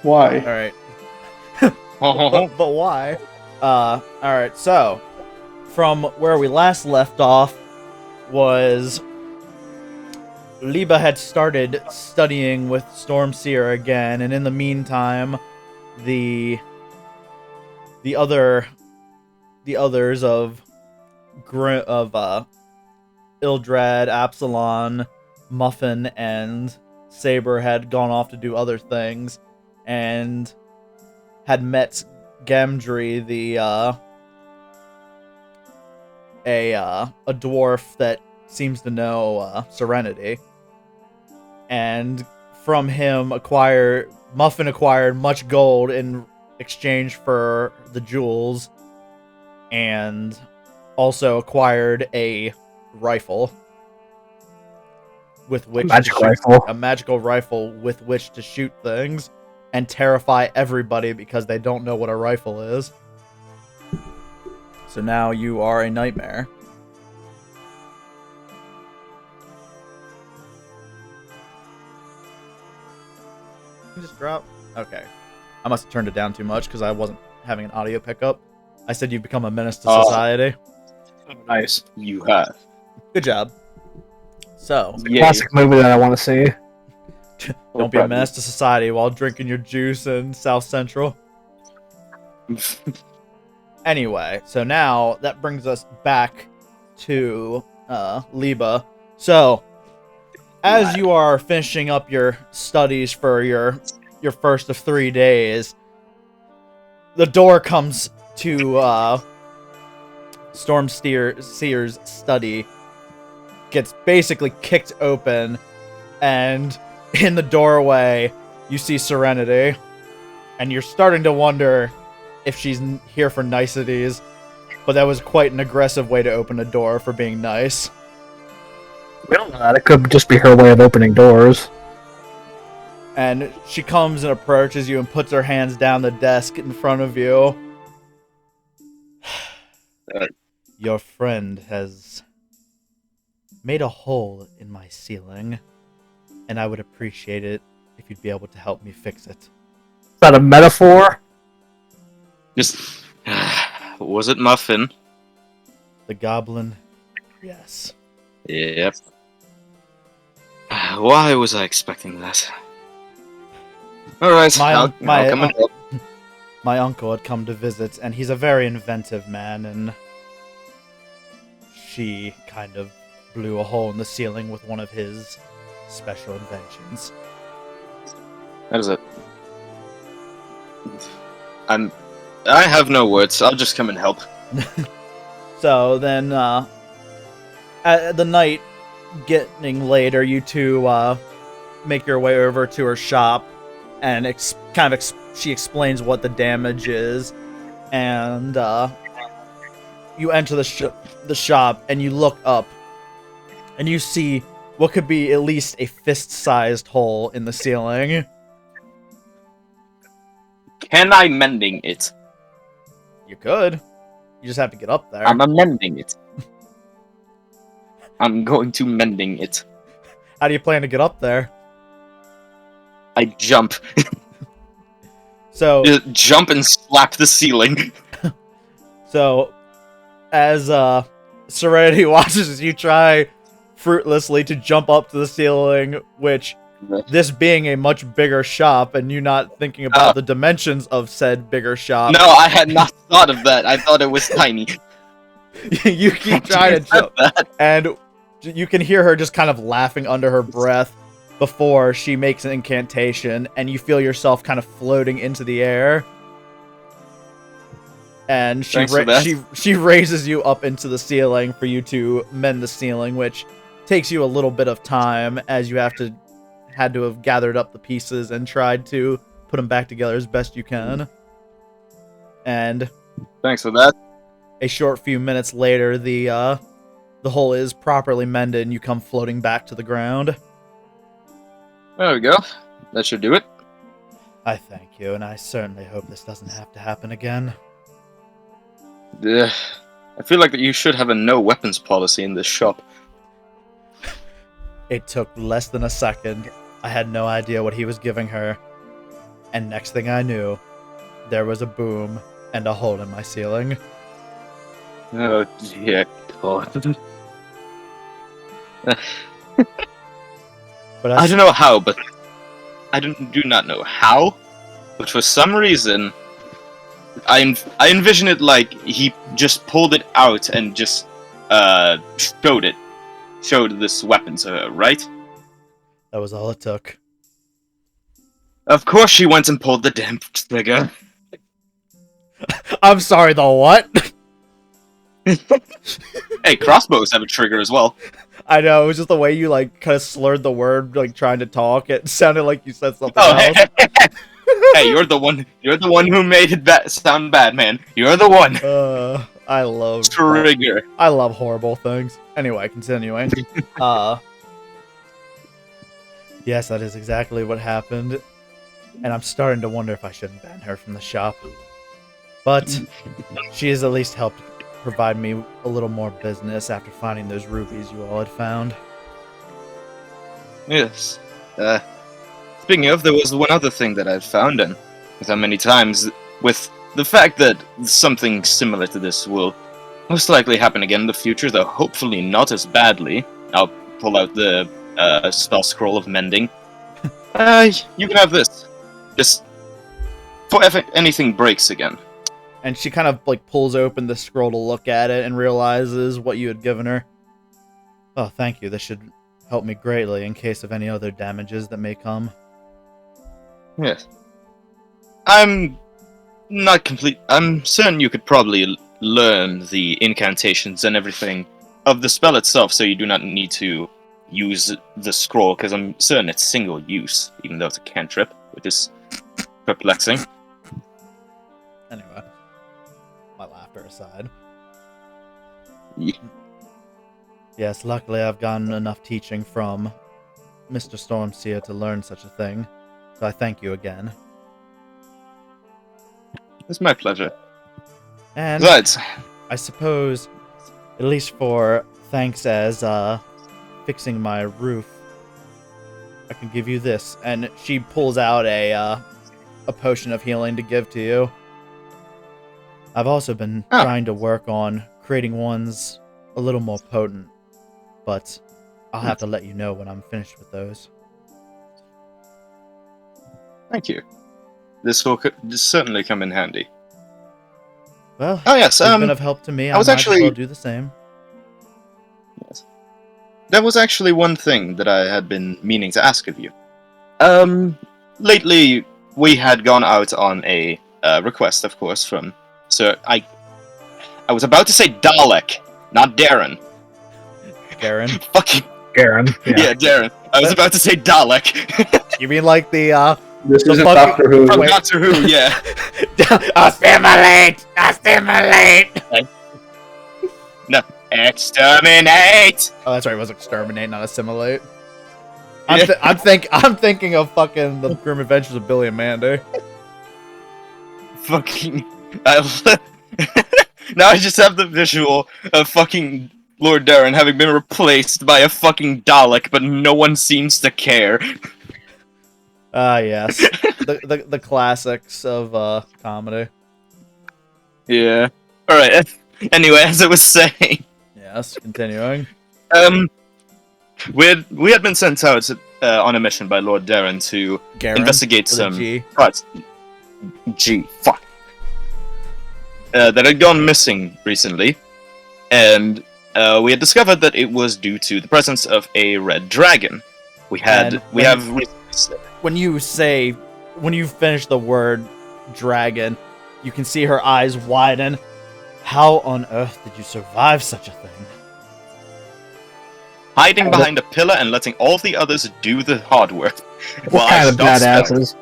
Why? Alright. but why? Alright, so, from where we last left off was Liebe had started studying with Stormseer again, and in the meantime, the others of Ildrad, Apsilon, Muffin, and Sabre had gone off to do other things, and had met Gamdry, a dwarf that seems to know Serenity, and from him Muffin acquired much gold in exchange for the jewels, and also acquired a rifle with which a magical rifle with which to shoot things and terrify everybody because they don't know what a rifle is. So now you are a nightmare. Just drop. Okay. I must have turned it down too much because I wasn't having an audio pickup. I said you've become a menace to society. Nice. You have. Good job. So, classic movie that I want to see. Don't be a menace to society while drinking your juice in South Central. Anyway, so now that brings us back to Liebe. So, as you are finishing up your studies for your first of 3 days, the door comes to Stormseer's study, gets basically kicked open, and in the doorway you see Serenity, and you're starting to wonder if she's here for niceties, but that was quite an aggressive way to open a door for being nice. We don't know that. It could just be her way of opening doors. And she comes and approaches you and puts her hands down the desk in front of you. Your friend has made a hole in my ceiling, and I would appreciate it if you'd be able to help me fix it. Is that a metaphor? Just... was it Muffin? The goblin? Yes. Yep. Why was I expecting that? Alright, I'll come and help. My uncle had come to visit, and he's a very inventive man, and she kind of blew a hole in the ceiling with one of his special inventions. That is it. I have no words. I'll just come and help. So then, at the night getting later, you two make your way over to her shop, and she explains what the damage is, and you enter the shop, and you look up, and you see what could be at least a fist-sized hole in the ceiling. Can I mending it? You could. You just have to get up there. I'm mending it. I'm going to mending it. How do you plan to get up there? I jump. So just jump and slap the ceiling. So, as Serenity watches as you try fruitlessly to jump up to the ceiling, which, this being a much bigger shop, and you not thinking about the dimensions of said bigger shop. No, I had not thought of that. I thought it was tiny. You keep trying to jump, and you can hear her just kind of laughing under her breath before she makes an incantation, and you feel yourself kind of floating into the air. And she raises you up into the ceiling for you to mend the ceiling, which takes you a little bit of time, as you had to have gathered up the pieces and tried to put them back together as best you can. And thanks for that. A short few minutes later, the hole is properly mended, and you come floating back to the ground. There we go. That should do it. I thank you, and I certainly hope this doesn't have to happen again. I feel like that you should have a no weapons policy in this shop. It took less than a second. I had no idea what he was giving her. And next thing I knew, there was a boom and a hole in my ceiling. Oh dear God. But I don't know how, but I do not know how, but for some reason, I envision it like he just pulled it out and just showed this weapon to her, right? that was all it took. Of course, she went and pulled the damn trigger. I'm sorry, the what? Hey, crossbows have a trigger as well. I know, it was just the way you, like, kind of slurred the word, like, trying to talk. It sounded like you said something Oh, else. hey, you're the one who made it sound bad, man. You're the one. I love... Trigger. I love horrible things. Anyway, continuing. Yes, that is exactly what happened. And I'm starting to wonder if I shouldn't ban her from the shop. But she has at least helped provide me a little more business after finding those rubies you all had found. Yes. Speaking of, there was one other thing that I've found, and with how many times, with the fact that something similar to this will most likely happen again in the future, though hopefully not as badly. I'll pull out the spell scroll of mending. You can have this. Just for if anything breaks again. And she kind of, like, pulls open the scroll to look at it and realizes what you had given her. Oh, thank you. This should help me greatly in case of any other damages that may come. Yes. I'm certain you could probably learn the incantations and everything of the spell itself, so you do not need to use the scroll, because I'm certain it's single use, even though it's a cantrip, which is perplexing. Anyway. My laughter aside. Yeah. Yes, luckily I've gotten enough teaching from Mr. Stormseer to learn such a thing, so I thank you again. It's my pleasure. And Besides, I suppose, at least for thanks as fixing my roof, I can give you this. And she pulls out a potion of healing to give to you. I've also been trying to work on creating ones a little more potent, but I'll have to let you know when I'm finished with those. thank you. This will certainly come in handy. Well, Oh yes, it's been of help to me. I was might actually- as well do the same. Yes. There was actually one thing that I had been meaning to ask of you. Lately we had gone out on a request, of course, from Sir. I was about to say Dalek, not Darren. Garen. Fucking Garen. yeah, Darren. I was about to say Dalek. You mean like the This The isn't fucking- Doctor Who. From Wait. Doctor Who, yeah. Assimilate! Assimilate! No, exterminate. Oh, that's right. It was exterminate, not assimilate. Yeah. I'm thinking of fucking the Grim Adventures of Billy and Mandy. Fucking. Now I just have the visual of fucking Lord Darren having been replaced by a fucking Dalek, but no one seems to care. Ah, yes. The classics of comedy. Yeah. Alright, anyway, as I was saying, Yes, continuing. we had been sent out on a mission by Lord Darren to Garen, investigate with a some G. parts. Fuck. That had gone missing recently, and we had discovered that it was due to the presence of a red dragon. We have When you finish the word dragon, you can see her eyes widen. How on earth did you survive such a thing? hiding behind a pillar and letting all the others do the hard work. What kind of badasses?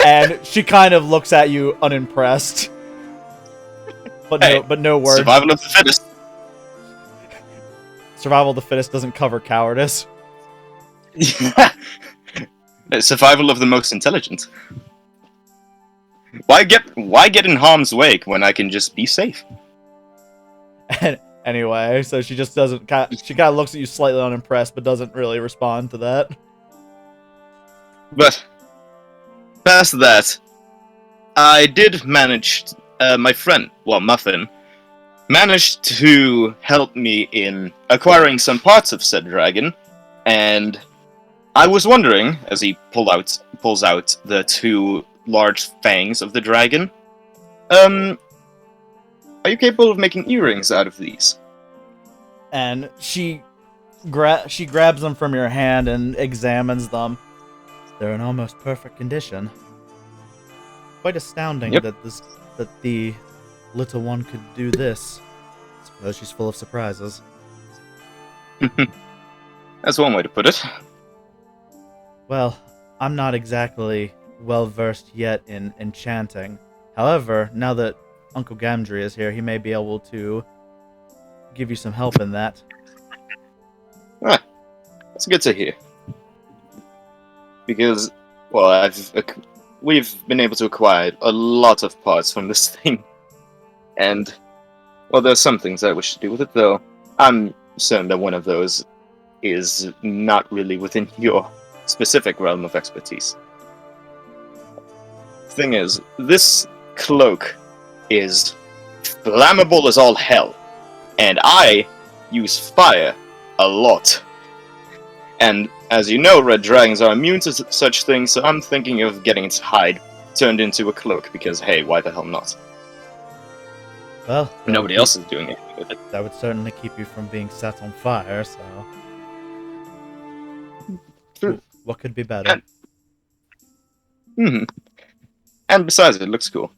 And she kind of looks at you unimpressed. But no words. Survival of the fittest. Survival of the fittest doesn't cover cowardice. Survival of the most intelligent. Why get in harm's wake when I can just be safe? And anyway, so she just doesn't. She kind of looks at you slightly unimpressed, but doesn't really respond to that. But past that, I did manage. My friend, well, Muffin, managed to help me in acquiring some parts of said dragon, and I was wondering, as he pulls out the two large fangs of the dragon, are you capable of making earrings out of these? And she grabs them from your hand and examines them. They're in almost perfect condition. Quite astounding Yep. that the little one could do this. I suppose she's full of surprises. That's one way to put it. Well, I'm not exactly well versed yet in enchanting. However, now that Uncle Gamdry is here, he may be able to give you some help in that. That's good to hear. Because, well, we've been able to acquire a lot of parts from this thing, and well, there's some things I wish to do with it, though. I'm certain that one of those is not really within your specific realm of expertise. Thing is, this cloak is flammable as all hell, and I use fire a lot. And as you know, red dragons are immune to such things, so I'm thinking of getting its hide turned into a cloak, because hey, why the hell not? Well, Nobody else is doing anything with it. that would certainly keep you from being set on fire, so... True. What could be better? And besides, it looks cool.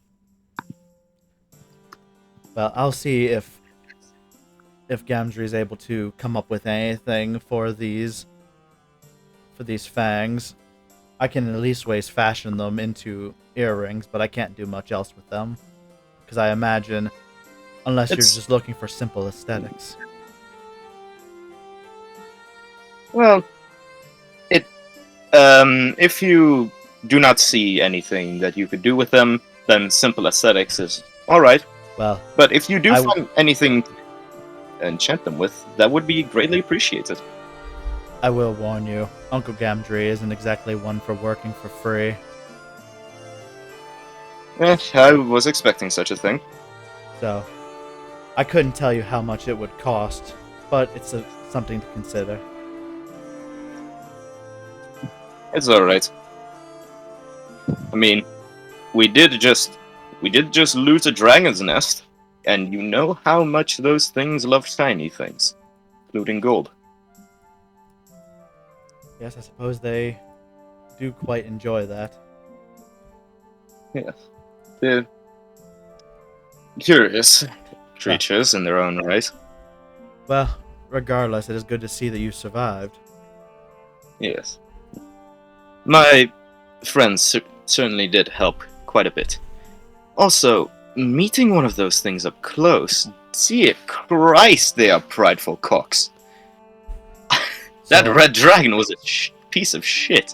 Well, I'll see if Gamdry is able to come up with anything for these fangs. I can at least ways fashion them into earrings, but I can't do much else with them. Because I imagine, unless you're just looking for simple aesthetics. Well, if you do not see anything that you could do with them, then simple aesthetics is alright. Well, but if you do find anything to enchant them with, that would be greatly appreciated. I will warn you, Uncle Gamdry isn't exactly one for working for free. I was expecting such a thing. So, I couldn't tell you how much it would cost, but it's something to consider. It's alright. I mean, we did just loot a dragon's nest, and you know how much those things love shiny things, including gold. Yes, I suppose they do quite enjoy that. Yes. They're curious creatures in their own right. Well, regardless, it is good to see that you survived. Yes. My friends certainly did help quite a bit. Also, meeting one of those things up close, dear Christ, they are prideful cocks. That red dragon was a piece of shit.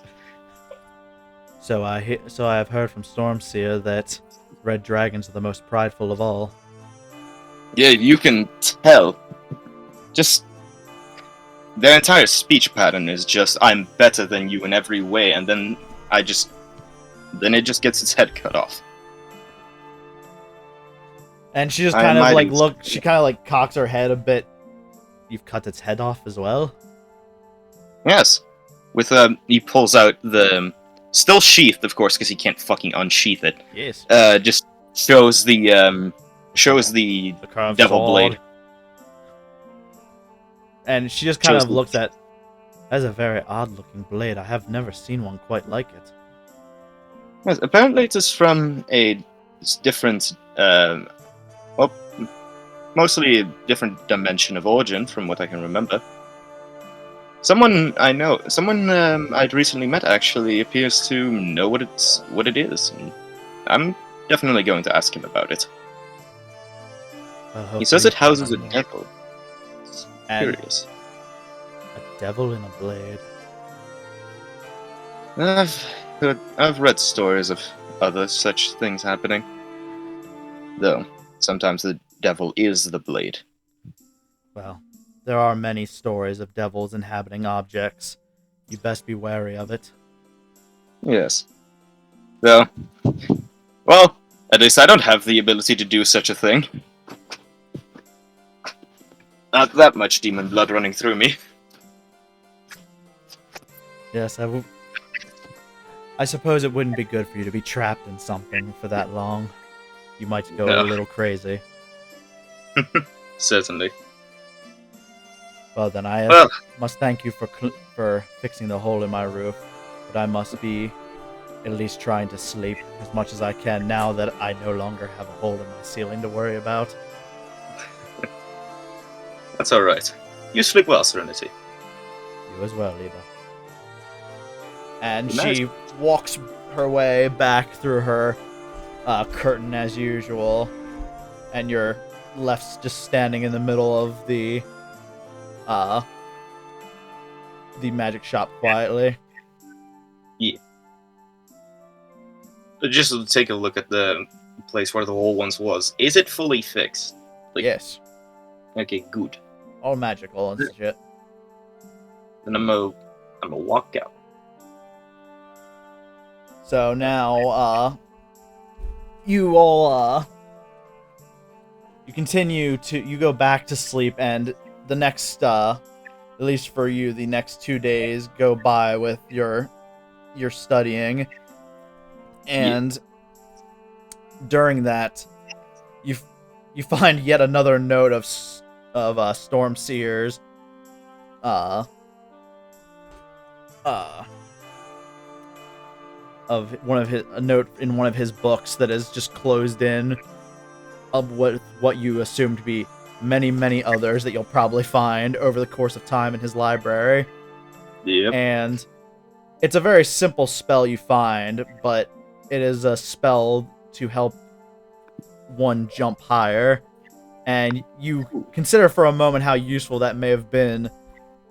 So I have heard from Stormseer that red dragons are the most prideful of all. Yeah, you can tell. Just their entire speech pattern is just "I'm better than you in every way," and then it just gets its head cut off. And she just kind of like she kind of like cocks her head a bit. You've cut its head off as well? Yes. With he pulls out the still sheathed, of course, because he can't fucking unsheath it. Yes. Just shows the devil blade. And she just kind of looks at. That's a very odd-looking blade. I have never seen one quite like it. Yes, apparently it is from a different, mostly a different dimension of origin, from what I can remember. Someone I know, I'd recently met actually appears to know what it is, and I'm definitely going to ask him about it. He says it houses a devil. It's curious. A devil in a blade. I've read stories of other such things happening. Though, sometimes the devil is the blade. Well, there are many stories of devils inhabiting objects. You best be wary of it. Yes. Though, well, at least I don't have the ability to do such a thing. Not that much demon blood running through me. Yes, I suppose it wouldn't be good for you to be trapped in something for that long. You might go a No. little crazy. Certainly. Well, then I Well, must thank you for fixing the hole in my roof, but I must be at least trying to sleep as much as I can now that I no longer have a hole in my ceiling to worry about. that's alright. You sleep well, Serenity. You as well, Liebe. And Good night. she walks her way back through her curtain as usual, and you're left just standing in the middle of the magic shop quietly. Yeah. Just to take a look at the place where the hole once was. Is it fully fixed? Like- Yes, Okay, good. all magical and shit. Then I'm gonna walk out. So now, you all, you continue to, you go back to sleep, and the next, at least for you, the next 2 days go by with your studying, and during that, you find yet another note of Storm Seer's, of a note in one of his books that is just closed in of what you assume to be many others that you'll probably find over the course of time in his library. Yep. And it's a very simple spell you find, but it is a spell to help one jump higher. And you consider for a moment how useful that may have been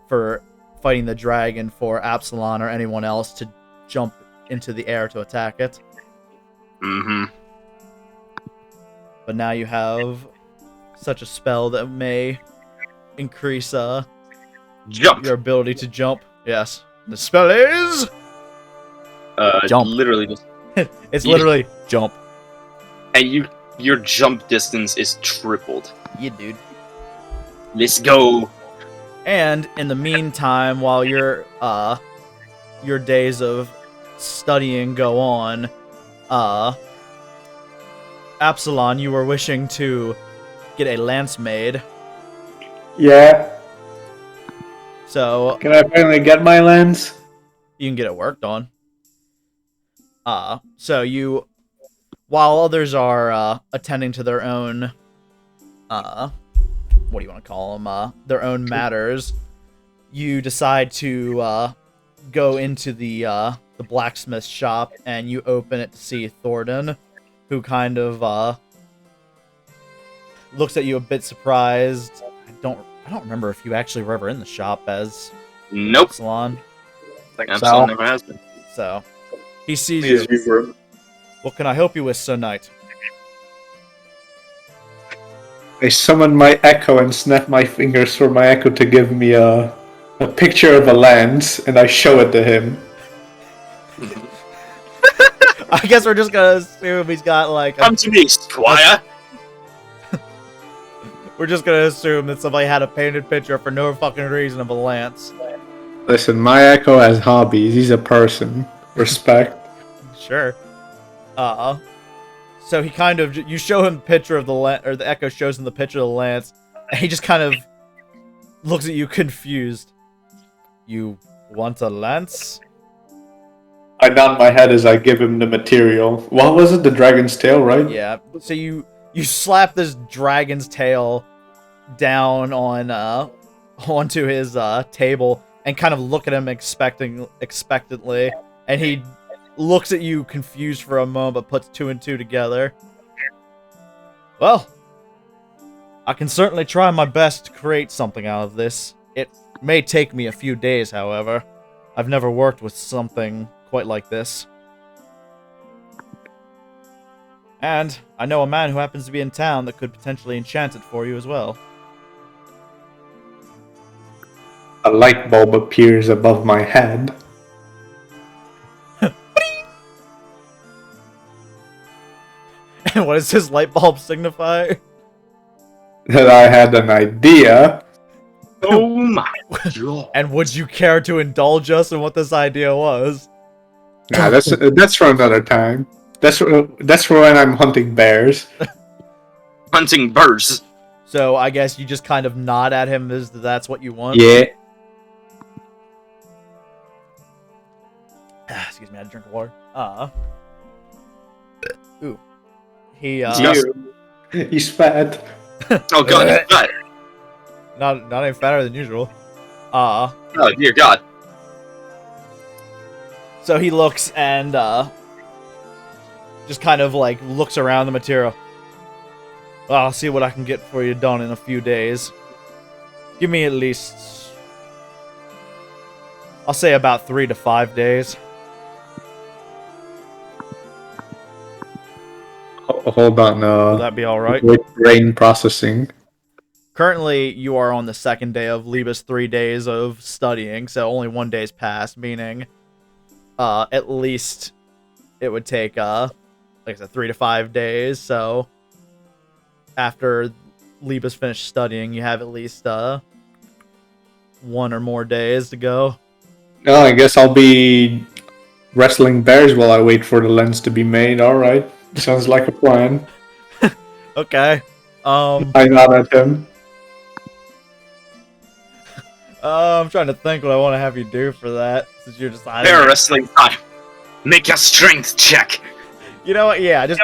for fighting the dragon for Apsilon or anyone else to jump into the air to attack it. Mm-hmm. But now you have such a spell that may increase Jump! your ability to jump. Yes. The spell is jump. Literally just... It's Yeah. literally jump. And your jump distance is tripled. Yeah, dude. Let's go! And in the meantime, while your days of studying go on, Apsilon, you were wishing to get a lance made. Yeah. So Can I finally get my lens? you can get it worked on. So you, while others are attending to their own, what do you want to call them? Their own matters, you decide to go into the blacksmith shop, and you open it to see Thornton, who kind of looks at you a bit surprised. I don't remember if you actually were ever in the shop as Nope. Apsilon. Absolutely never has been. So he sees you. What can I help you with, Sir Knight? I summon my echo and snap my fingers for my echo to give me a picture of a lens, and I show it to him. I guess we're just gonna assume he's got like Come to me, Squire! we're just gonna assume that somebody had a painted picture for no fucking reason of a lance. Listen, my echo has hobbies. He's a person. Respect. Sure. So he kind of, you show him the picture of the lance, or the echo shows him the picture of the lance, and he just kind of looks at you confused. You want a lance? I nod my head as I give him the material. What was it? The dragon's tail, right? Yeah. So you slap this dragon's tail down on onto his table and kind of look at him expectantly, and he looks at you confused for a moment, but puts two and two together. Well, I can certainly try my best to create something out of this. It may take me a few days, however. I've never worked with something quite like this. And I know a man who happens to be in town that could potentially enchant it for you as well. A light bulb appears above my head. And what does his light bulb signify? That I had an idea. Oh my god. And would you care to indulge us in what this idea was? Nah, that's for another time. That's for when I'm hunting bears. Hunting birds. So I guess you just kind of nod at him as that's what you want? Yeah. Excuse me, I had to drink water. Ooh. He, He's fat. Oh god, he's fat. not any fatter than usual. Oh dear god. So he looks and, just kind of, like, looks around the material. Well, I'll see what I can get for you done in a few days. Give me at least... I'll say about 3 to 5 days. Hold on. Will that be alright? With brain processing. Currently, you are on the second day of Liebe's 3 days of studying, so only 1 day's passed, meaning at least it would take, like I said, 3 to 5 days, so after Liebe's finished studying, you have at least 1 or more days to go. Oh, I guess I'll be wrestling bears while I wait for the lens to be made. Alright. Sounds like a plan. Okay. I nod at him. I'm trying to think what I want to have you do for that, since you're deciding. Bear wrestling time. Make a strength check. You know what? Yeah, just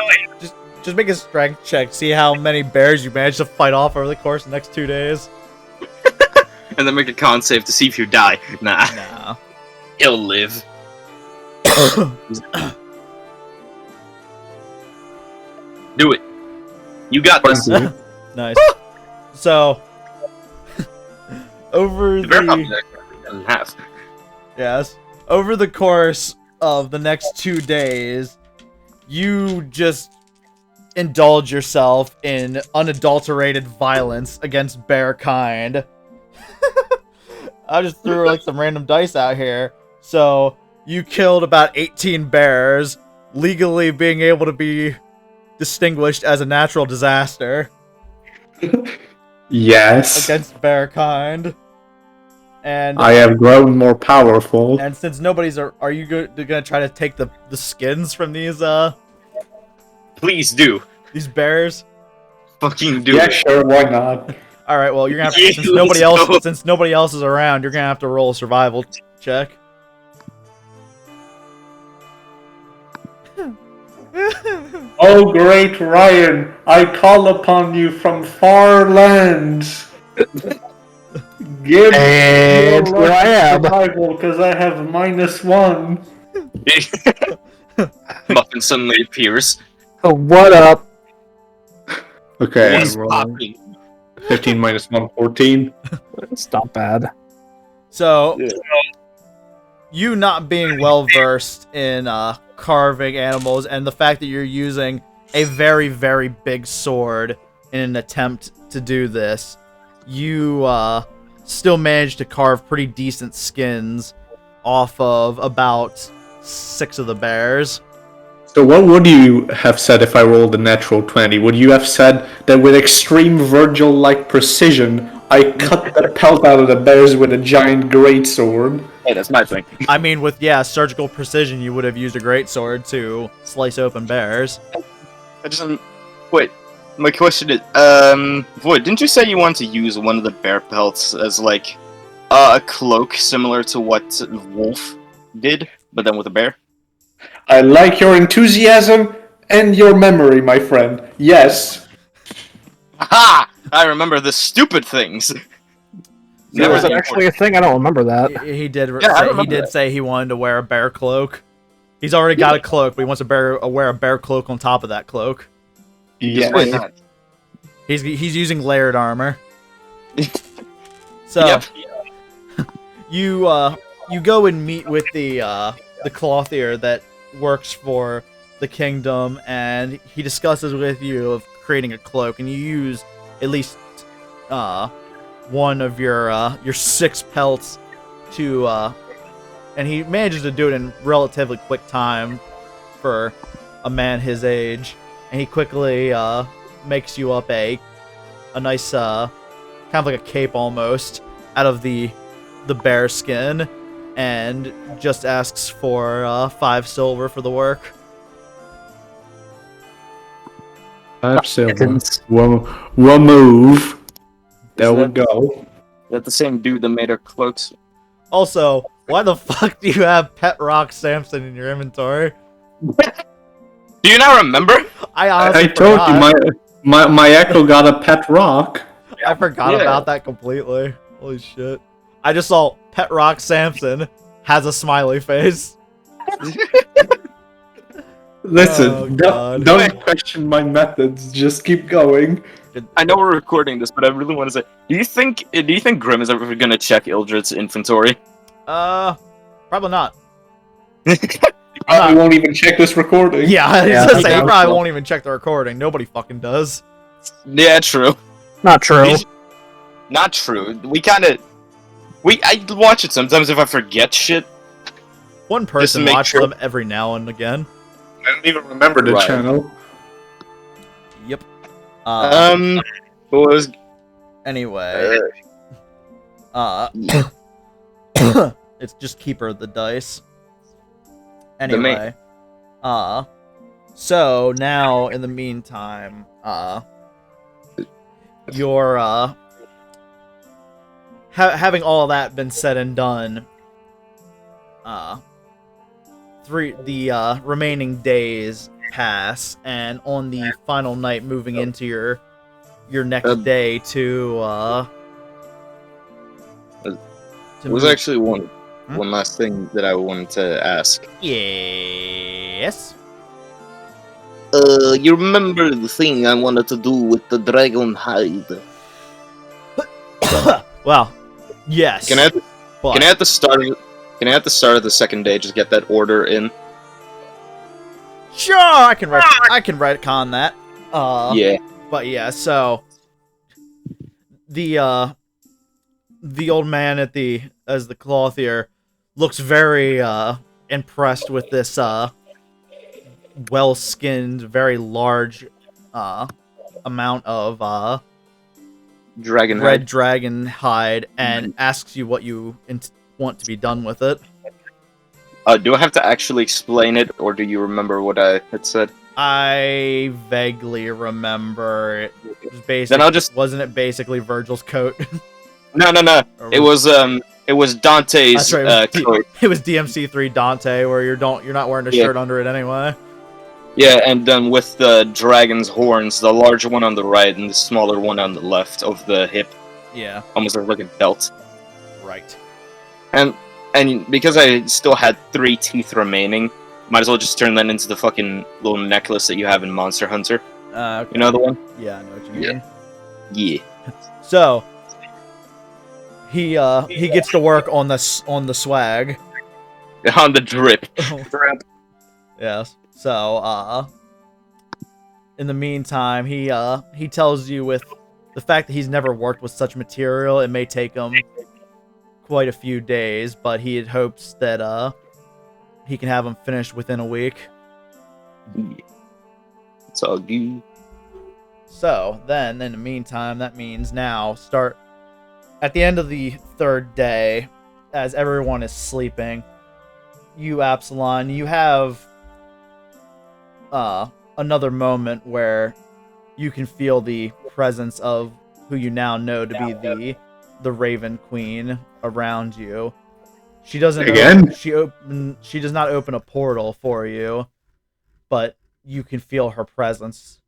make a strength check. See how many bears you manage to fight off over the course of the next 2 days. And then make a con save to see if you die. Nah. No. He'll live. Do it. You got this. Nice. So, over The bear the population doesn't have. yes, over the course of the next 2 days, you just indulge yourself in unadulterated violence against bear kind. I just threw like some random dice out here. So you killed about 18 bears, legally being able to be distinguished as a natural disaster Yes. against bear kind. And I have grown more powerful. and since nobody's are you gonna try to take the skins from these Please do. these bears? Fucking do Yeah, it. sure, why not? All right, well you're gonna have to, Yeah, since nobody else is around, you're gonna have to roll a survival check. Oh, great Ryan, I call upon you from far lands. Give And me here I am. survival, because I have -1. Muffin suddenly appears. Oh, what up? Okay, He's I'm rolling. popping. 15 minus 1, 14. It's not bad. So, Yeah. you not being well versed in carving animals, and the fact that you're using a very, very big sword in an attempt to do this, you still managed to carve pretty decent skins off of about 6 of the bears. So what would you have said if I rolled a natural 20? Would you have said that with extreme Virgil-like precision, I cut the pelt out of the bears with a giant greatsword? Hey, that's my thing. I mean, with, surgical precision, you would have used a greatsword to slice open bears. I just wait. My question is, Void, didn't you say you wanted to use one of the bear pelts as like a cloak similar to what Wolf did, but then with a bear? I like your enthusiasm and your memory, my friend. Yes. Aha! I remember the stupid things. There was Yeah. actually a thing. I don't remember that. He did. Yeah, I He remember did that. say he wanted to wear a bear cloak. He's already got a cloak, but he wants to wear a bear cloak on top of that cloak. Yes. Why not? He's using layered armor. So Yep. you go and meet with the clothier that works for the kingdom, and he discusses with you of creating a cloak, and you use at least one of your 6 pelts to and he manages to do it in relatively quick time for a man his age. and he quickly makes you up a nice kind of like a cape almost out of the bear skin, and just asks for 5 silver for the work. Apsilon. Remove. There we that- go. Is that the same dude that made our cloaks? Also, why the fuck do you have Pet Rock Samson in your inventory? Do you not remember? I honestly I told forgot. you my echo got a pet rock. I forgot Yeah. about that completely. Holy shit. I just saw Pet Rock Samson has a smiley face. Listen, Oh, God. don't question my methods. Just keep going. I know we're recording this, but I really want to say, do you think Grimm is ever gonna check Ildred's inventory? Probably not. I won't even check this recording. Yeah, I was Yeah, gonna I say, he doubt probably so. won't even check the recording. Nobody fucking does. Yeah, true. Not true. Not true. I watch it sometimes if I forget shit. One person make watches sure. them every now and again. I don't even remember the Right. channel. Yep. What was Anyway. It's just keeper of the dice. Anyway. So now in the meantime, you're having all that been said and done, the remaining days pass, and on the final night moving into your next day to There was move- actually one Hmm? one last thing that I wanted to ask. Yes. You remember the thing I wanted to do with the dragon hide? Well, yes. Can I but at the start of the second day just get that order in? sure, I can retcon that. Yeah. But yeah, so the old man as the clothier looks very impressed with this well-skinned, very large amount of Dragon red hide. dragon hide, and asks you what you want to be done with it. Do I have to actually explain it, or do you remember what I had said? I vaguely remember it was Then I'll just wasn't it basically Virgil's coat? no. Or It was Dante's That's right. coat. It was DMC3 Dante, where you're not wearing a Yeah. shirt under it anyway. Yeah, and then with the dragon's horns, the larger one on the right and the smaller one on the left of the hip, Yeah. almost like a belt. Right. And because I still had 3 teeth remaining, might as well just turn that into the fucking little necklace that you have in Monster Hunter. Okay. You know the one? Yeah, I know what you Yeah. mean. Yeah. So he gets to work on the swag. On the drip. Yes. So in the meantime, he tells you, with the fact that he's never worked with such material, it may take him quite a few days, but he had hopes that he can have them finished within a week. It's all good. So then, in the meantime, that means now start at the end of the 3rd day, as everyone is sleeping. You, Apsilon, you have another moment where you can feel the presence of who you now know to be the Raven Queen around you. She doesn't Again? she does not open a portal for you, but you can feel her presence,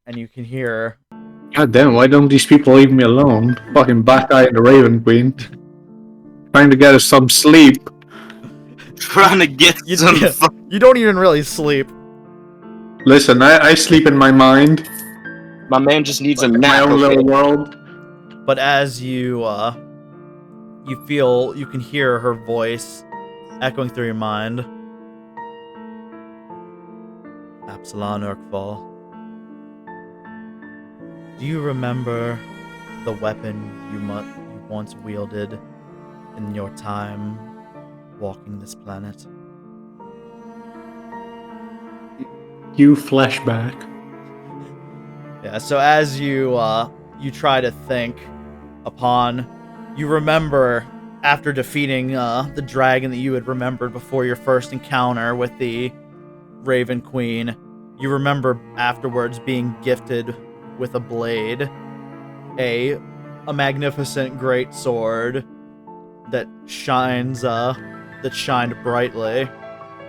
and you can hear. God damn, why don't these people leave me alone? Fucking black eye and the Raven Queen. Trying to get us some sleep. Trying to get You, some you don't even really sleep. Listen, I sleep in my mind. My man just needs a In my nap, own okay? little world. But as you can hear her voice echoing through your mind. Apsilon Erkval. Do you remember the weapon you once wielded in your time walking this planet? You flashback. Yeah, so as you try to think upon, you remember after defeating the dragon that you had remembered before your first encounter with the Raven Queen, you remember afterwards being gifted with a blade, a magnificent great sword that shined brightly.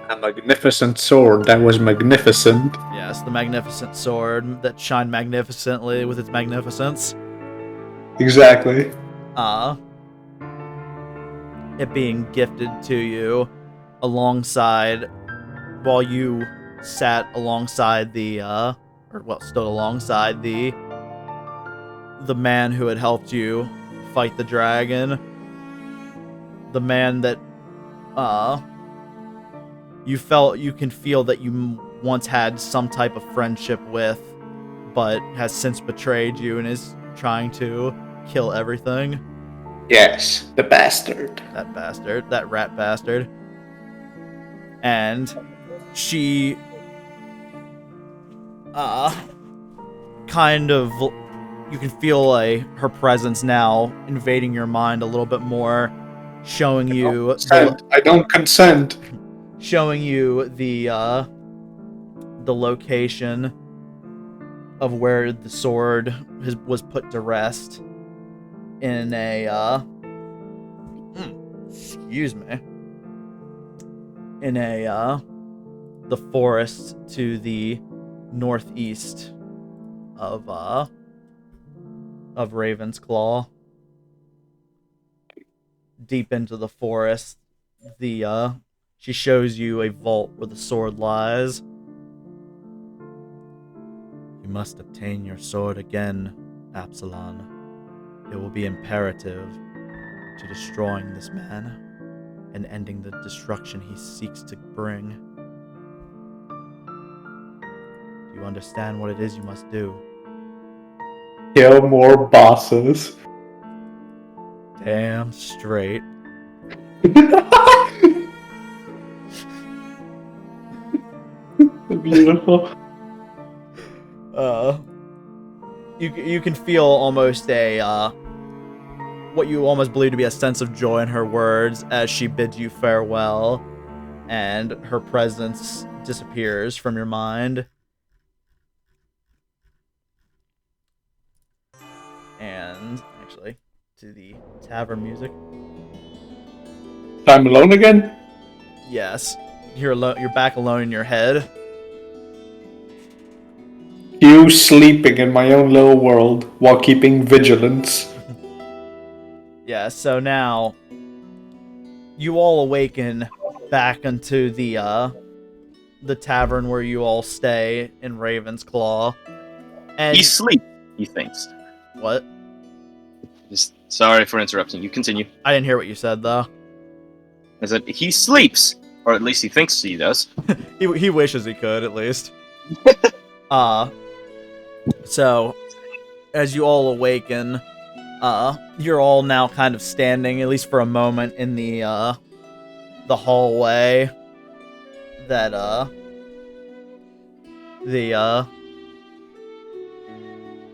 A magnificent sword that was magnificent. Yes, the magnificent sword that shined magnificently with its magnificence. Exactly. It being gifted to you alongside, while you sat alongside stood alongside the man who had helped you fight the dragon. The man that you can feel that you once had some type of friendship with, but has since betrayed you and is trying to kill everything. Yes, the bastard. That rat bastard. And she kind of, you can feel her presence now invading your mind a little bit more, showing you I don't consent. showing you the location of where the sword was put to rest in a the forest to the northeast of Raven's Claw. Deep into the forest, she shows you a vault where the sword lies. You must obtain your sword again, Apsilon. It will be imperative to destroying this man and ending the destruction he seeks to bring. Do you understand what it is you must do? Kill more bosses. Damn straight. Beautiful. You can feel almost what you almost believe to be a sense of joy in her words as she bids you farewell, and her presence disappears from your mind. And actually, to the tavern music. I'm alone again? Yes, you're alone. You're back alone in your head. You sleeping in my own little world while keeping vigilance. Yeah, so now you all awaken back into the tavern where you all stay in Raven's Claw. And He sleeps, he thinks. what? Sorry for interrupting you. Continue. I didn't hear what you said though. I said he sleeps, or at least he thinks he does. He wishes he could, at least. So as you all awaken, you're all now kind of standing, at least for a moment, in the hallway that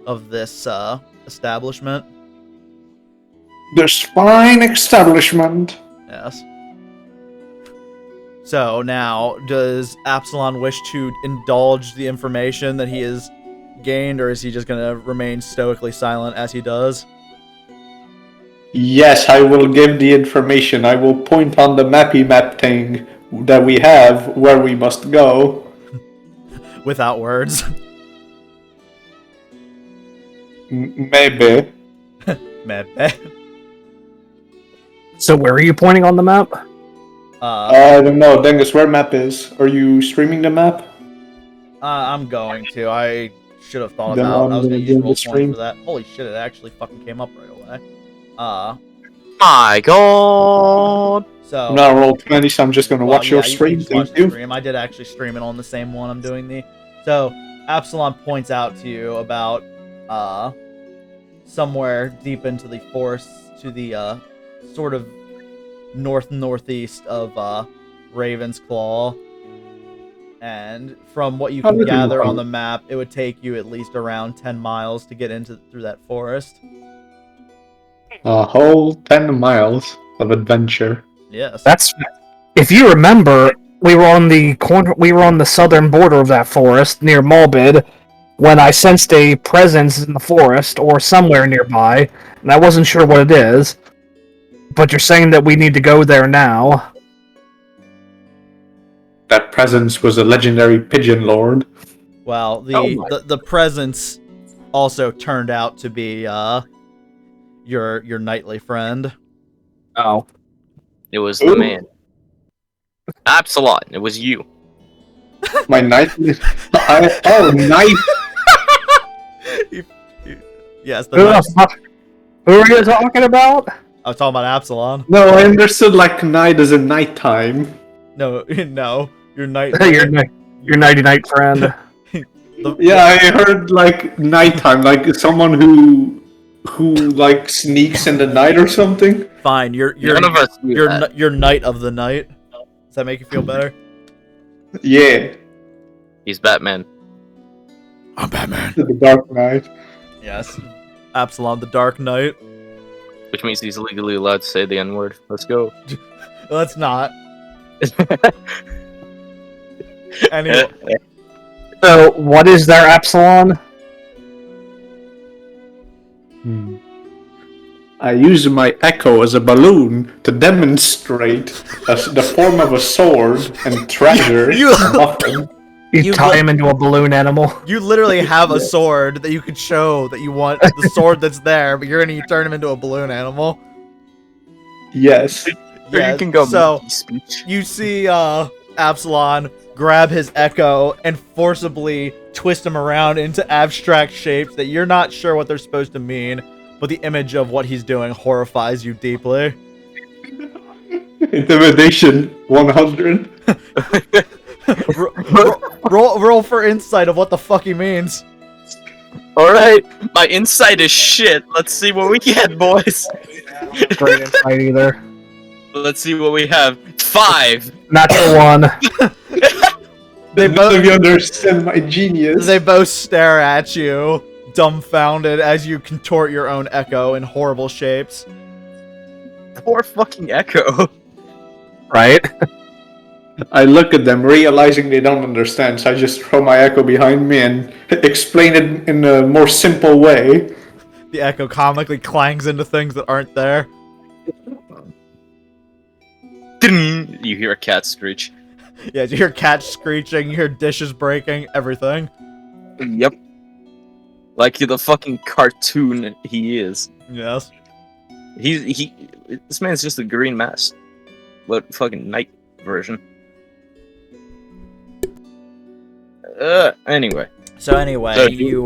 of this establishment. This fine establishment. Yes. So now, does Apsilon wish to indulge the information that he has gained, or is he just going to remain stoically silent as he does? Yes, I will give the information. I will point on the mappy map thing that we have where we must go. Without words. Maybe. Maybe. So where are you pointing on the map? I don't know, Dangus, where map is? Are you streaming the map? I'm going to. I should have thought Then about. I'm I was going gonna to use do the roll points stream. for that. Holy shit! It actually fucking came up right away. My God! So I'm not roll 20, so I'm just gonna watch your you stream. just watch Thank the you. stream. I did actually stream it on the same one I'm doing the. So Apsilon points out to you about somewhere deep into the forest to the sort of northeast of Raven's Claw. And from what you How can did you gather know? on the map, it would take you at least around 10 miles to get through that forest. A whole 10 miles of adventure. Yes. That's if you remember, we were on the southern border of that forest near Malbid when I sensed a presence in the forest or somewhere nearby, and I wasn't sure what it is. But you're saying that we need to go there now. That presence was a legendary pigeon lord. Well, Oh my. the presence also turned out to be your knightly friend. Oh. It was the Ooh. man. Apsilon, it was you. My knight. Knight. Yes, Who the fuck? Who are you talking about? I was talking about Apsilon. No, I understood like night as in nighttime. No, no, your knight. your nighty night friend. Yeah, I heard like nighttime, like someone who like sneaks in the night or something. Fine. You're None of us knew that. your knight of the night. Does that make you feel better? Yeah, He's Batman. I'm Batman. the Dark Knight. Yes, Absalom, the Dark Knight. Which means he's legally allowed to say the N-word. Let's go. Let's not. Anyway, So, what is there, Apsilon? I use my echo as a balloon to demonstrate the form of a sword and treasure. You- Muffin. You You tie li- him into a balloon animal. you literally have a sword that you could show that you want the sword that's there, but you're gonna turn him into a balloon animal. Yes. Or Yeah, you can go so monkey speech. you see Absalon grab his echo and forcibly twist him around into abstract shapes that you're not sure what they're supposed to mean, but the image of what he's doing horrifies you deeply. Intimidation 100. Roll for insight of what the fuck he means. Alright, my insight is shit. Let's see what we get, boys. Great insight either. Let's see what we have. 5! Natural one. They None of you both understand my genius. they both stare at you, dumbfounded, as you contort your own echo in horrible shapes. Poor fucking Echo. Right? I look at them, realizing they don't understand, so I just throw my echo behind me and explain it in a more simple way. The echo comically clangs into things that aren't there. You hear a cat screech. Yeah, you hear cats screeching, you hear dishes breaking, everything. Yep. Like the fucking cartoon he is. Yes. This man's just a green mask. But fucking night version. Anyway. So anyway, So you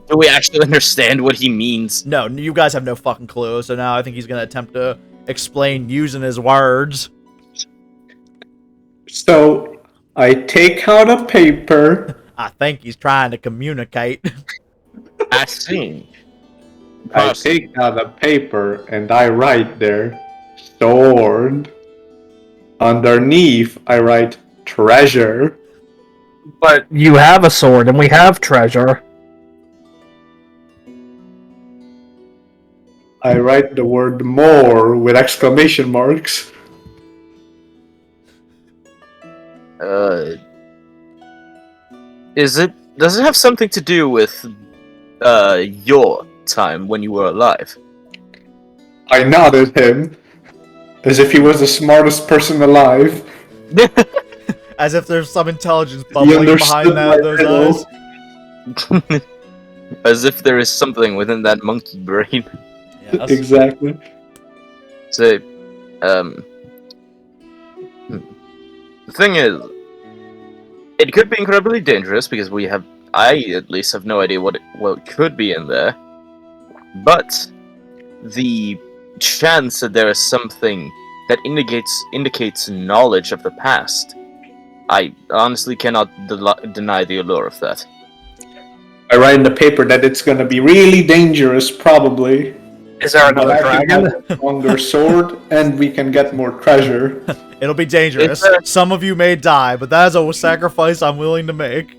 do we actually understand what he means? no, you guys have no fucking clue. So now I think he's gonna attempt to explain using his words. So I take out a paper. I think he's trying to communicate. I see. I take out a paper and I write there, sword. Underneath, I write treasure. But you have a sword and we have treasure. I write the word more with exclamation marks. Does it have something to do with your time when you were alive? I nodded him, as if he was the smartest person alive. As if there's some intelligence He bubbling understood behind my those riddle. eyes. As if there is something within that monkey brain. Yes. Exactly. So, the thing is, it could be incredibly dangerous because I at least have no idea what could be in there. But the chance that there is something that indicates knowledge of the past, I honestly cannot deny the allure of that. I write in the paper that it's gonna be really dangerous, probably. Is there But another I can dragon? have a longer sword, and we can get more treasure. It'll be dangerous. Some of you may die, but that is a sacrifice I'm willing to make.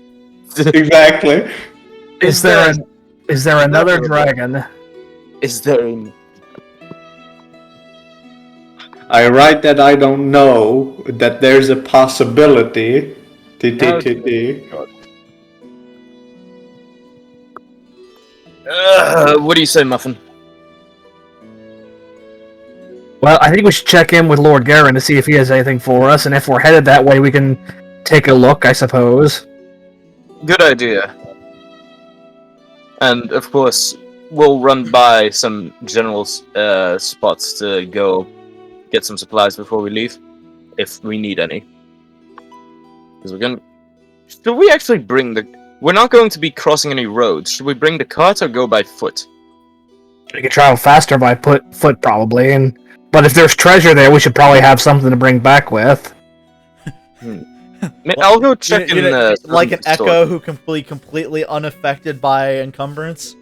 Exactly. Is there another dragon? Is there? I write that I don't know, that there's a possibility. What do you say, Muffin? Well, I think we should check in with Lord Garen to see if he has anything for us, and if we're headed that way, we can take a look, I suppose. Good idea. And of course, we'll run by some general spots to go get some supplies before we leave, if we need any. Because we're gonna. Should we actually bring the? We're not going to be crossing any roads. Should we bring the cart or go by foot? We could travel faster by foot, probably, but if there's treasure there, we should probably have something to bring back with. I'll go check in the like an store. echo who can be completely unaffected by encumbrance.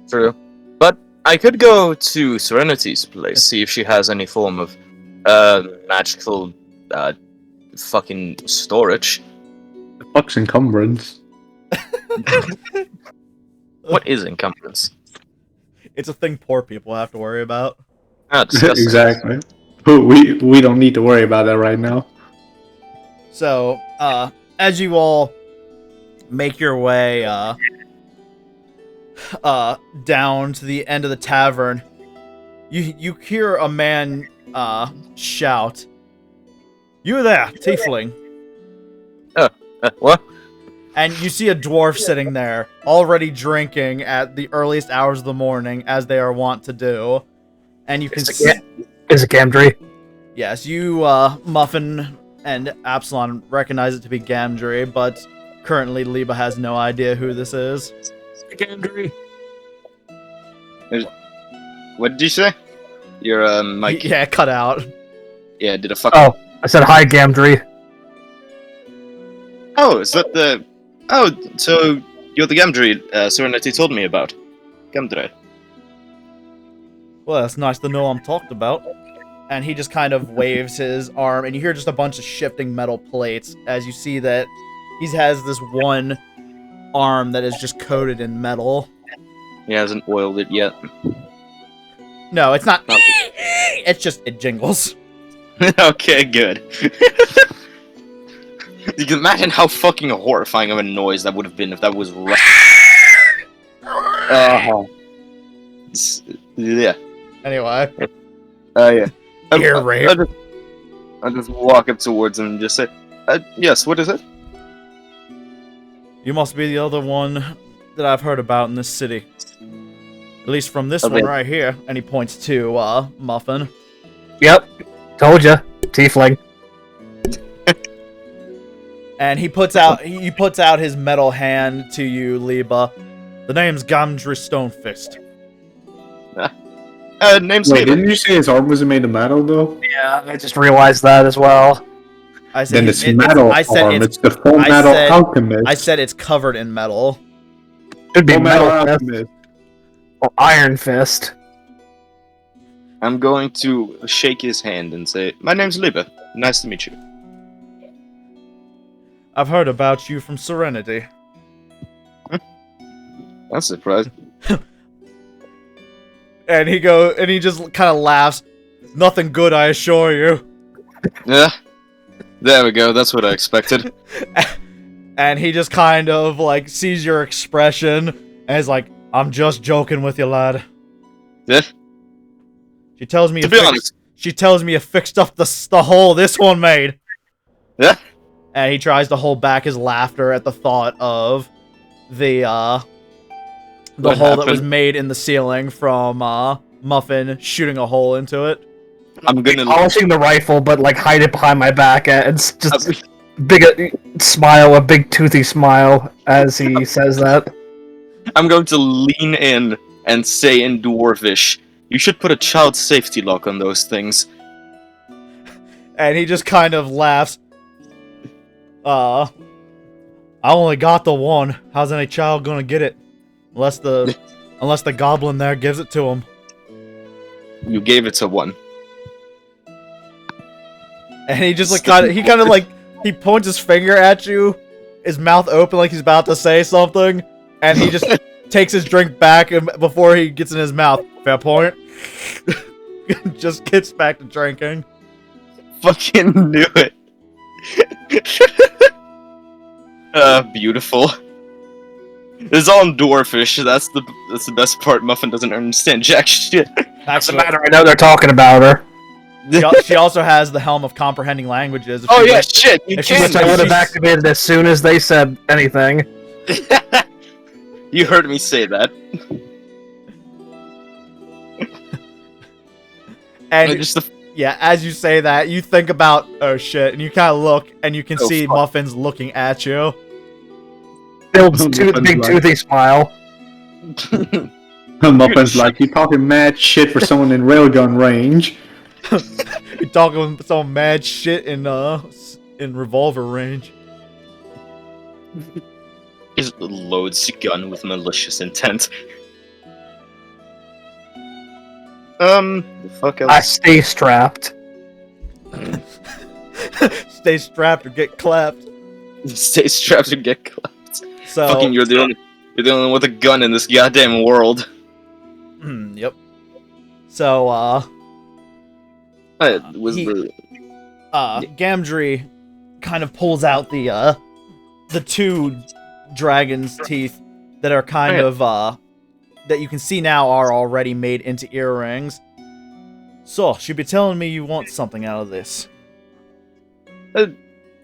True. But I could go to Serenity's place, see if she has any form of magical fucking storage. The fuck's encumbrance? What is encumbrance? It's a thing poor people have to worry about. Ah, disgusting. Exactly. We don't need to worry about that right now. So, as you all make your way down to the end of the tavern, you hear a man shout, "You there, tiefling!" What? And you see a dwarf sitting there, already drinking at the earliest hours of the morning, as they are wont to do. And you can Is it Gamdry? Yes, you, Muffin and Apsilon recognize it to be Gamdry, but currently Liebe has no idea who this is. Gamdry. What did you say? Your mic. Yeah, cut out. Yeah, did a fuck. Oh, I said hi, Gamdry. Oh, is that the? Oh, so you're the Gamdry Serenity told me about. Gamdry. Well, that's nice to know I'm talked about. And he just kind of waves his arm, and you hear just a bunch of shifting metal plates as you see that he has this one arm that is just coated in metal. He hasn't oiled it yet. No, it's not. It's just, it jingles. Okay, good. You can imagine how fucking horrifying of a noise that would have been if that was right. Yeah. Anyway. Yeah. Ear rape. I'll just walk up towards him and just say, yes, what is it? You must be the other one that I've heard about in this city. At least from this one right here. And he points to, Muffin. Yep. Told ya. Tiefling. And he puts out his metal hand to you, Liebe. The name's Gamdry Stonefist. Name's Wait, Liebe. didn't you say his arm wasn't made of metal, though? Yeah, I just realized that as well. I said Then it's metal arm. It's the full metal alchemist. I said it's covered in metal. Should be Full metal metal fist alchemist. or iron fist. I'm going to shake his hand and say, my name's Liebe. Nice to meet you. I've heard about you from Serenity. That's surprising. And he just kind of laughs. Nothing good, I assure you. Yeah. There we go, that's what I expected. And he just kind of, like, sees your expression, and is like, I'm just joking with you, lad. Yeah. She tells me To be honest. She tells me you fixed up the hole this one made. Yeah. And he tries to hold back his laughter at the thought of the hole that was made in the ceiling from Muffin shooting a hole into it. I'm gonna Polishing the rifle, but like hide it behind my back, and it's just big smile, a big toothy smile as he says that. I'm going to lean in and say in Dwarvish, you should put a child safety lock on those things. And he just kind of laughs. I only got the one. How's any child gonna get it? Unless the goblin there gives it to him. You gave it to one. And he just like he points his finger at you, his mouth open like he's about to say something, and he just takes his drink back and before he gets in his mouth. Fair point. Just gets back to drinking. Fucking knew it. Beautiful. It's all in dwarfish. That's the best part. Muffin doesn't understand jack shit. Doesn't matter. I know they're talking about her. She also has the helm of comprehending languages. Oh yeah, shit. You if she can. was Which I would have she's- activated as soon as they said anything. You heard me say that. And Just the yeah, as you say that, you think about oh shit, and you kind of look, and you can Oh, see fuck. Muffin's looking at you. Builds Muffin's big like- toothy smile. Muffin's like, you talking mad shit for someone in railgun range. You're talking some mad shit in revolver range. Just loads gun with malicious intent. The fuck else? I stay strapped. Stay strapped or get clapped. Stay strapped and get clapped. So Fucking, you're the only one with a gun in this goddamn world. yep. So Gamdry kind of pulls out the two dragon's teeth that are kind of that you can see now are already made into earrings. So, she'd be telling me you want something out of this.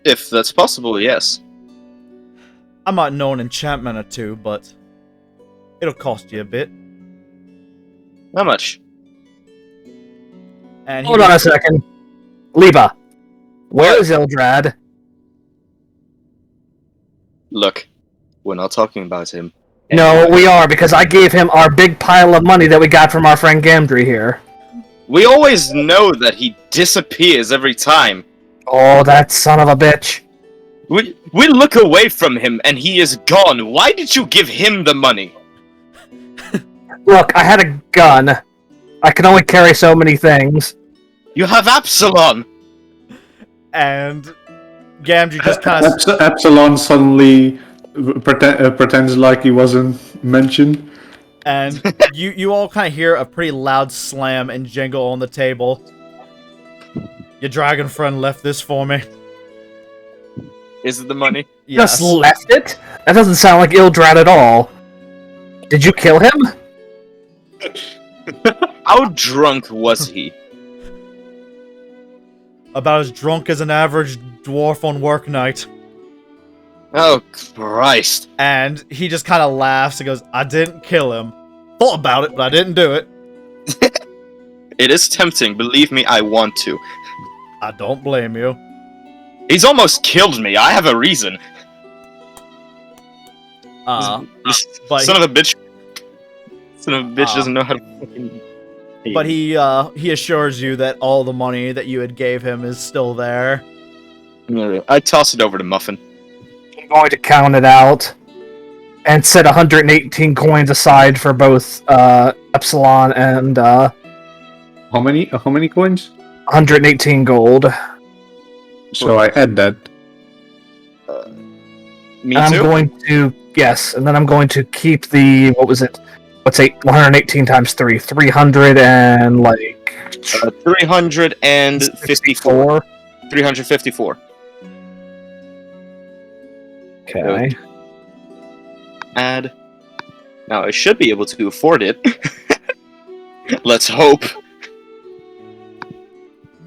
If that's possible, yes. I might know an enchantment or two, but it'll cost you a bit. How much? And Hold on a second. Liebe, where is Ildrad? Look, we're not talking about him. No, we are, because I gave him our big pile of money that we got from our friend Gamdry here. We always know that he disappears every time. Oh, that son of a bitch. We look away from him and he is gone. Why did you give him the money? Look, I had a gun. I can only carry so many things. You have Apsilon. And Gamdry just kind of Apsilon suddenly pretends like he wasn't mentioned. and you all kind of hear a pretty loud slam and jingle on the table. Your dragon friend left this for me. Is it the money? Yes. Just left it? That doesn't sound like Ildrad at all. Did you kill him? How drunk was he? About as drunk as an average dwarf on work night. Oh, Christ. And he just kind of laughs and goes, I didn't kill him. Thought about it, but I didn't do it. It is tempting, believe me, I want to. I don't blame you. He's almost killed me, I have a reason. But Son of a bitch. Son of a bitch doesn't know how to fucking... But he assures you that all the money that you had gave him is still there. I toss it over to Muffin. I'm going to count it out and set 118 coins aside for both Apsilon and How many coins? 118 gold. So I add that. Me And I'm too? going to yes, and then I'm going to keep the what was it? What's 118 times 3? 300 and like 354. 354. Okay. Add. Now I should be able to afford it. Let's hope.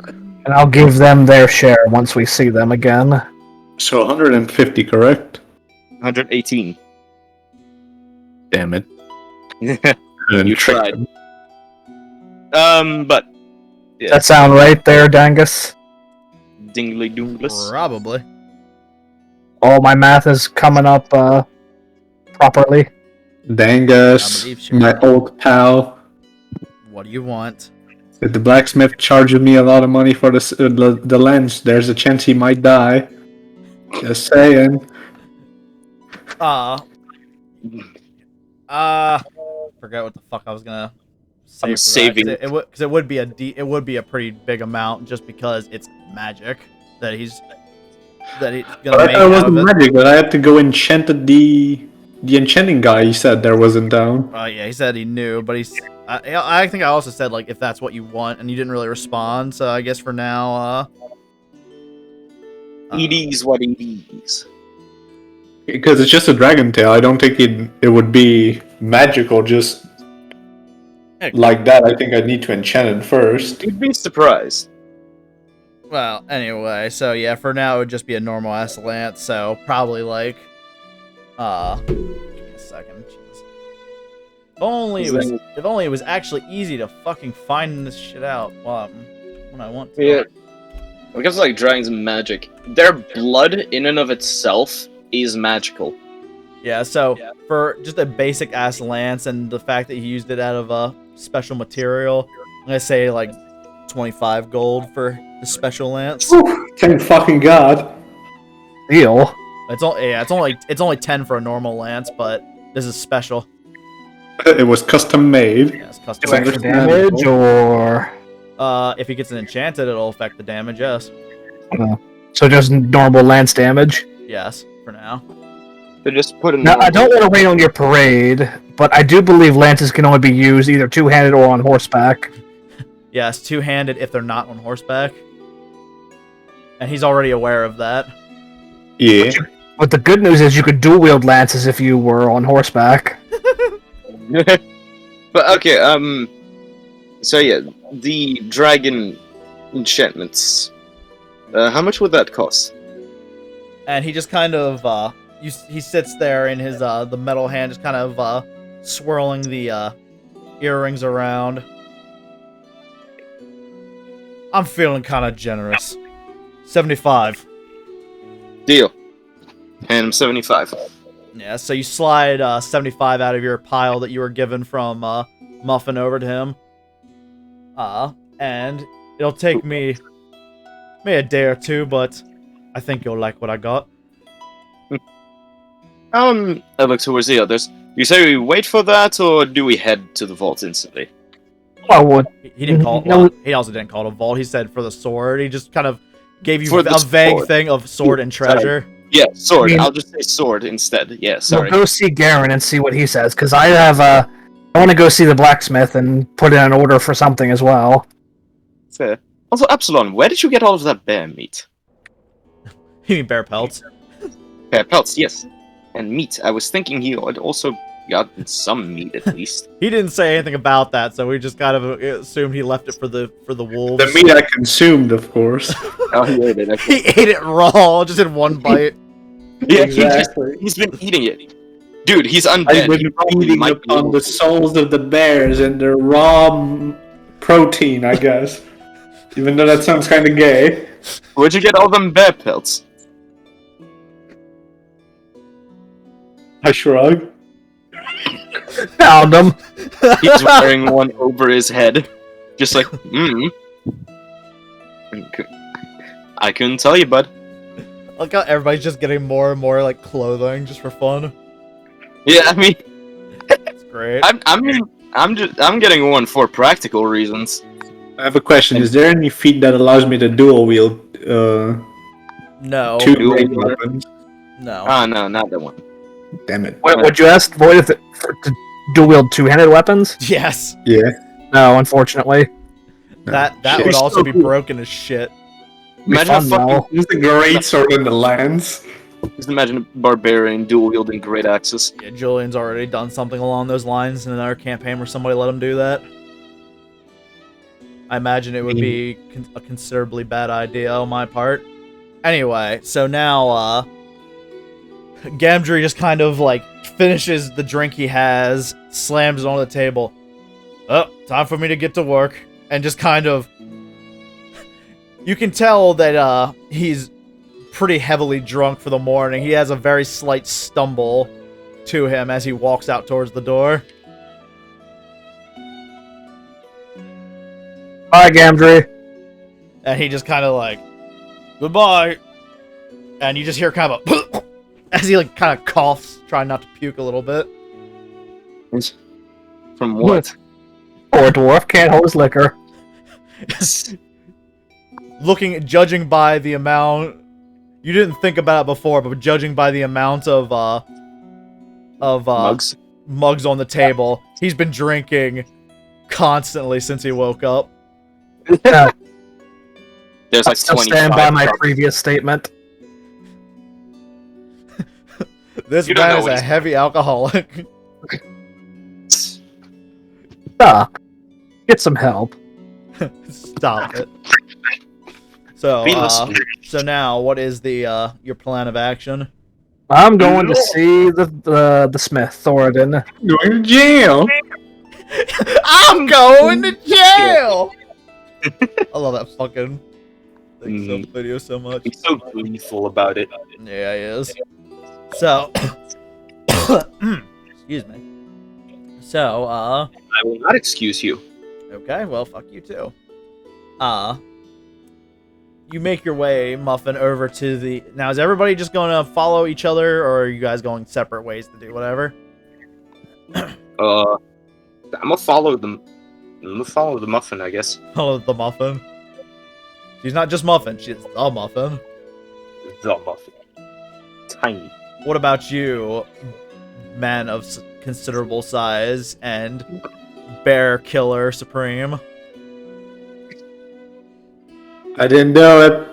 And I'll give them their share once we see them again. So 150, correct? 118. Damn it. You tried. But yeah. That sound right there, Dangus? Dingly doongless. Probably. All my math is coming up properly. I Dangus, believe she- my old pal. What do you want? If the blacksmith charges me a lot of money for the lens, there's a chance he might die. Just saying. Forgot what the fuck I was gonna save for saving. that, because it would be a pretty big amount just because it's magic that he's gonna But I make thought it out of wasn't it. magic, but I had to go enchant the enchanting guy. He said there wasn't down. Yeah, he said he knew, but I think I also said like if that's what you want, and you didn't really respond. So I guess for now, It is what it is. Because it's just a dragon tail. I don't think it would be magical just like that. I think I'd need to enchant it first. You'd be surprised. well, anyway, so yeah, for now it would just be a normal ass lance. So probably like, give me a second. Jeez. If only it was actually easy to fucking find this shit out when I want to. Yeah. When it comes to like dragons and magic, their blood in and of itself is magical. Yeah, so for just a basic ass lance and the fact that he used it out of a special material, I'm gonna say like 25 gold for the special lance. Thank fucking god. Deal. It's only 10 for a normal lance, but this is special. It was custom made. Yeah, it's custom. Do extra damage, or If he gets an enchanted, it'll affect the damage. Yes. so just normal lance damage. Yes, for now. They just put in. Now, I don't want to rain on your parade, but I do believe lances can only be used either two-handed or on horseback. Yes, two-handed if they're not on horseback. And he's already aware of that. Yeah. But the good news is you could dual-wield lances if you were on horseback. But okay, so yeah, the dragon enchantments. How much would that cost? And he just kind of he sits there in his the metal hand, just kind of swirling the earrings around. I'm feeling kind of generous. 75. Deal. And I'm 75. Yeah, so you slide 75 out of your pile that you were given from Muffin over to him. And it'll take me a day or two, but I think you'll like what I got. I look towards the others. You say we wait for that, or do we head to the vault instantly? Well, what? He didn't call. No. Well, he also didn't call it a vault. He said for the sword. He just kind of gave you For the a vague sword. thing of sword and treasure. Yeah, sword. I mean- I'll just say sword instead. Yeah, We'll sorry. go see Garen and see what he says, because I have I want to go see the blacksmith and put in an order for something as well. Fair. Also, Apsilon, where did you get all of that bear meat? You mean bear pelts? Bear pelts, yes. And meat. I was thinking he had also gotten some meat at least. He didn't say anything about that, so we just kind of assumed he left it for the wolves. The meat I consumed, of course. Oh, he ate it. He ate it raw, just in one bite. Yeah, Exactly. he's been eating it. Dude, he's I've undead. He been probably feeding might be upon able the to. souls of the bears and their raw protein, I guess. Even though that sounds kind of gay. Where'd you get all them bear pelts? I shrug. Found him. He's wearing one over his head. Just like, I couldn't tell you, bud. Look how everybody's just getting more and more like clothing just for fun. Yeah, I mean, It's great. I'm getting one for practical reasons. I have a question. Is there any feat that allows me to dual wield No. two Dual great wielder? weapons? No. Ah, no, not that one. Damn it. Wait, would you ask Void to dual wield two-handed weapons? Yes. Yeah. No, unfortunately. That Shit. would also be So cool. broken as shit. Imagine a fun, fucking, though. Use the great sword in the lance. just imagine a barbarian dual wielding great axes. Yeah, Julian's already done something along those lines in another campaign where somebody let him do that. I imagine it would be a considerably bad idea on my part. Anyway, so now, Gamdry just kind of, like, finishes the drink he has, slams it on the table. Oh, time for me to get to work. And just kind of... You can tell that, he's pretty heavily drunk for the morning. He has a very slight stumble to him as he walks out towards the door. Bye, Gamdry. And he just kind of like, goodbye. And you just hear kind of a as he like kind of coughs, trying not to puke a little bit. From what? Poor dwarf can't hold his liquor. Judging by the amount, you didn't think about it before, but judging by the amount of Mugs. mugs on the table, he's been drinking constantly since he woke up. Yeah, There's I like still 25. stand by my previous statement. This You don't man know is what a he's- heavy alcoholic. Get some help. Stop it. So, Be listening. so now, what is the your plan of action? I'm going to see the smith, Thoradin. Going to jail. I'm going to jail. I love that fucking video so much. He's so gleeful about it. Yeah, he is. So, excuse me. So, I will not excuse you. okay, well, fuck you too. You make your way, Muffin, over to the... Now, is everybody just going to follow each other, or are you guys going separate ways to do whatever? I'm gonna follow them. I'm gonna follow the Muffin, I guess. Follow the Muffin. She's not just Muffin, she's the Muffin. The Muffin. Tiny. What about you, man of considerable size and bear killer supreme? I didn't do it.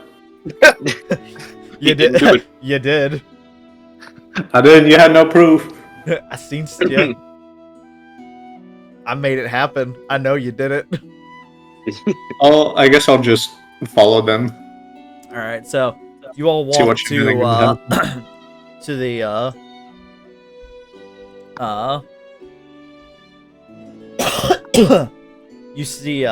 You didn't do it. You did. I didn't. You had no proof. I seen you. I made it happen. I know you did it. I guess I'll just follow them. All right, so you all See walk what you're doing with to the you see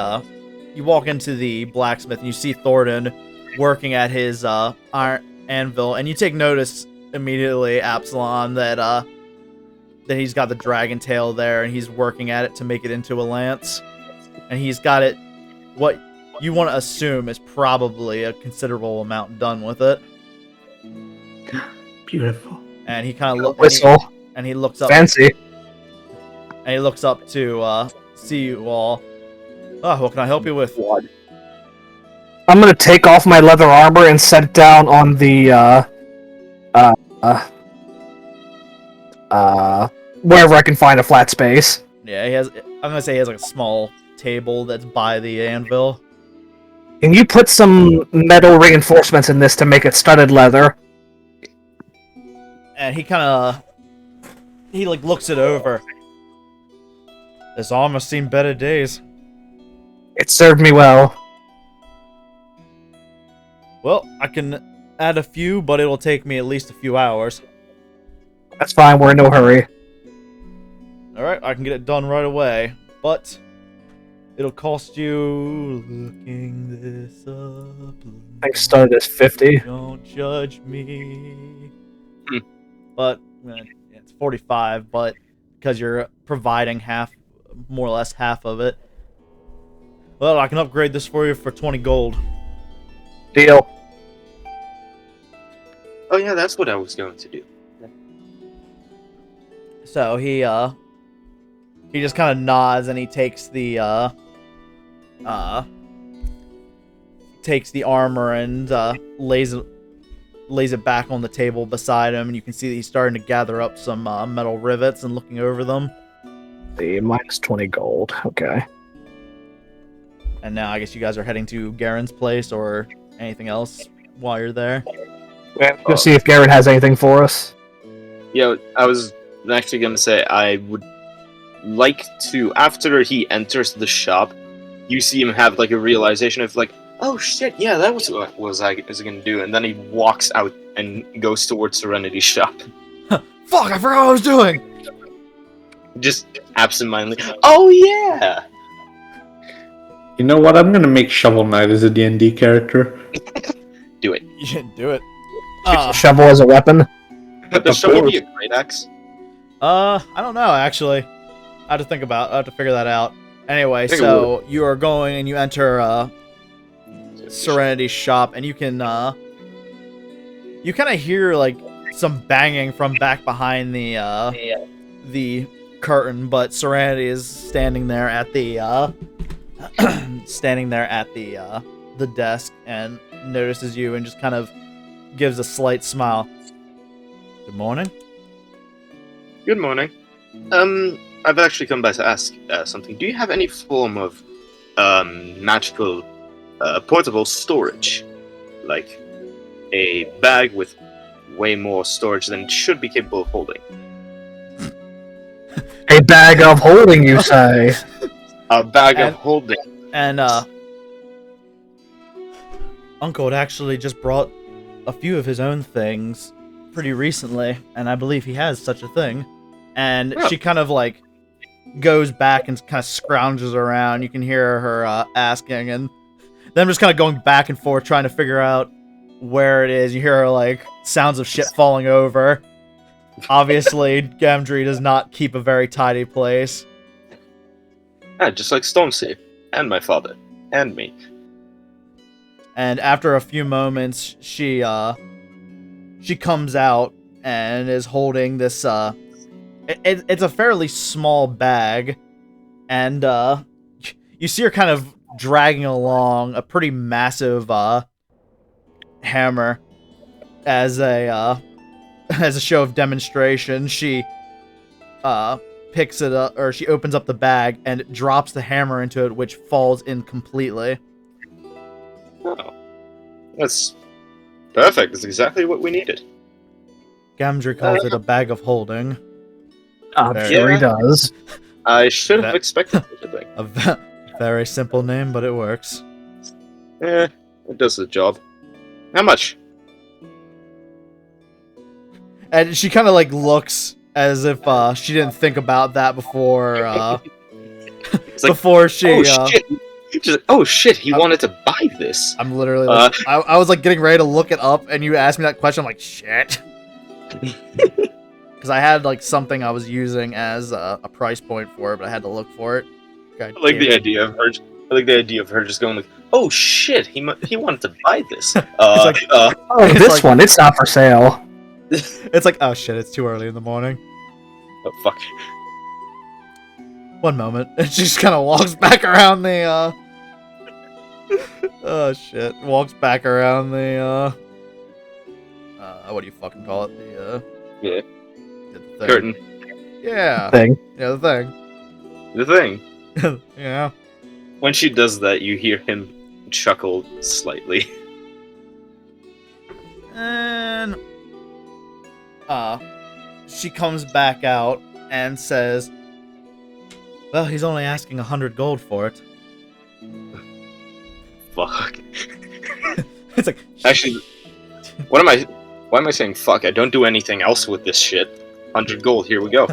you walk into the blacksmith and you see Thornton working at his iron anvil, and you take notice immediately, Apsilon, that he's got the dragon tail there and he's working at it to make it into a lance, and he's got it what you want to assume is probably a considerable amount done with it. Beautiful. And he kind of Whistle. and he looks up Fancy. and he looks up to see you all. Oh, what can I help you with? I'm gonna take off my leather armor and set it down on the wherever I can find a flat space. Yeah, he has. I'm gonna say he has like a small table that's by the anvil. Can you put some metal reinforcements in this to make it studded leather? And he like looks it over. This armor's seen better days. It served me well. Well, I can add a few, but it'll take me at least a few hours. That's fine, we're in no hurry. Alright, I can get it done right away, but it'll cost you looking this up. I think studded is 50. Don't judge me. But it's 45, but because you're providing more or less half of it. Well, I can upgrade this for you for 20 gold. Deal. Oh yeah, that's what I was going to do. So he just kind of nods and he takes the armor and lays it back on the table beside him, and you can see that he's starting to gather up some metal rivets and looking over them. The minus 20 gold. Okay. And now I guess you guys are heading to Garen's place or anything else while you're there. Go see if Garen has anything for us. Yeah, I was actually gonna say I would like to, after he enters the shop, you see him have like a realization of like, oh shit, yeah, that was what was gonna do, and then he walks out and goes towards Serenity's shop. Fuck, I forgot what I was doing! Just absentmindedly, oh yeah! You know what? I'm gonna make Shovel Knight as a D&D character. Do it. You should do it. Shovel as a weapon. The shovel would be a great axe. I don't know, actually. I have to figure that out. Anyway, think it so you are going and you enter Serenity's shop, and you can you kind of hear like some banging from back behind the curtain, but Serenity is standing there at the the desk and notices you and just kind of gives a slight smile. Good morning. Good morning. I've actually come by to ask something. Do you have any form of magical portable storage? Like a bag with way more storage than it should be capable of holding? A bag of holding, you say? A bag of holding. And Uncle had actually just brought a few of his own things pretty recently, and I believe he has such a thing. And she kind of like goes back and kind of scrounges around. You can hear her asking, and them just kind of going back and forth trying to figure out where it is. You hear her like sounds of shit falling over. Obviously, Gamdree does not keep a very tidy place. Yeah, just like Stormsea, and my father, and me. And after a few moments, she comes out and is holding this. It's a fairly small bag, and you see her kind of dragging along a pretty massive hammer as a show of demonstration. She picks it up, or she opens up the bag and drops the hammer into it, which falls in completely. Oh, that's perfect. That's exactly what we needed. Gamdree calls it a bag of holding. I'm sure he does. I should have expected such a thing. A very simple name, but it works. Eh, it does the job. How much? And she kind of like looks as if she didn't think about that before. It's like, before she. Oh shit! She's like, oh shit! He wanted to buy this. I'm literally like, I was like getting ready to look it up, and you asked me that question. I'm like, shit. Because I had like something I was using as a price point for it, but I had to look for it. God I like damn the it. idea of her. I like the idea of her just going like, "Oh shit! He wanted to buy this." like- Oh, It's this like- one, it's not for sale. It's like, oh shit, it's too early in the morning. Oh fuck! One moment, and she just kind of walks back around the. Oh shit! Walks back around the. What do you fucking call it? The Yeah. the thing. Curtain. Yeah. Thing. Yeah, the thing. The thing. Yeah. When she does that, you hear him chuckle slightly. And she comes back out and says, "Well, he's only asking 100 gold for it." Fuck. It's like, Actually, why am I saying fuck? I don't do anything else with this shit. 100 gold. Here we go.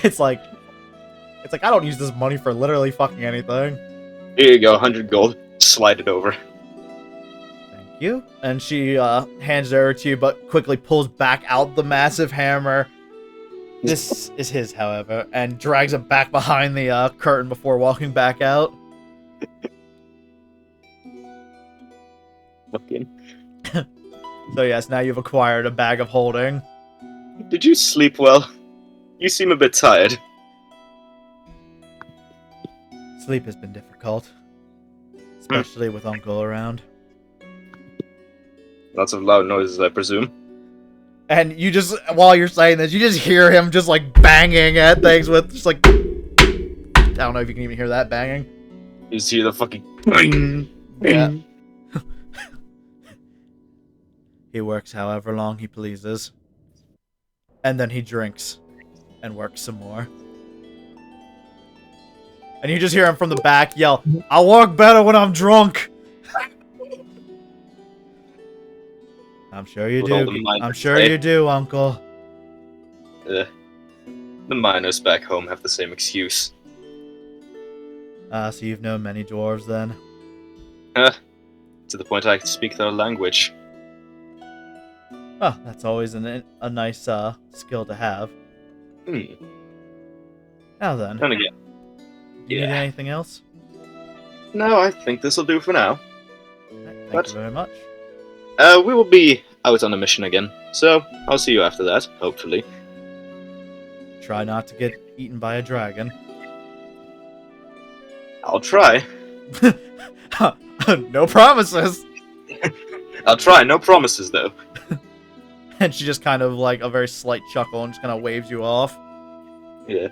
it's like I don't use this money for literally fucking anything. Here you go. 100 gold. Slide it over. Thank you. And she hands it over to you, but quickly pulls back out the massive hammer. This is his, however, and drags it back behind the curtain before walking back out. Fucking. So yes, now you've acquired a bag of holding. Did you sleep well? You seem a bit tired. Sleep has been difficult, especially with Uncle around. Lots of loud noises, I presume. And you just, while you're saying this, you just hear him just like banging at things with just like, I don't know if you can even hear that banging. You see the fucking bing, Yeah. bing. He works however long he pleases. And then he drinks and works some more. And you just hear him from the back yell, "I work better when I'm drunk." I'm sure you With all do. the miners, I'm sure eh? you do, Uncle. The miners back home have the same excuse. So you've known many dwarves then? To the point I can speak their language. Oh, that's always a nice skill to have. Now then, And again, do you need yeah. anything else? no, I think this'll do for now. Thank What? you very much. We will be out on a mission again, so I'll see you after that, hopefully. Try not to get eaten by a dragon. I'll try. No promises. I'll try. No promises, though. And she just kind of like a very slight chuckle and just kind of waves you off. Yeah.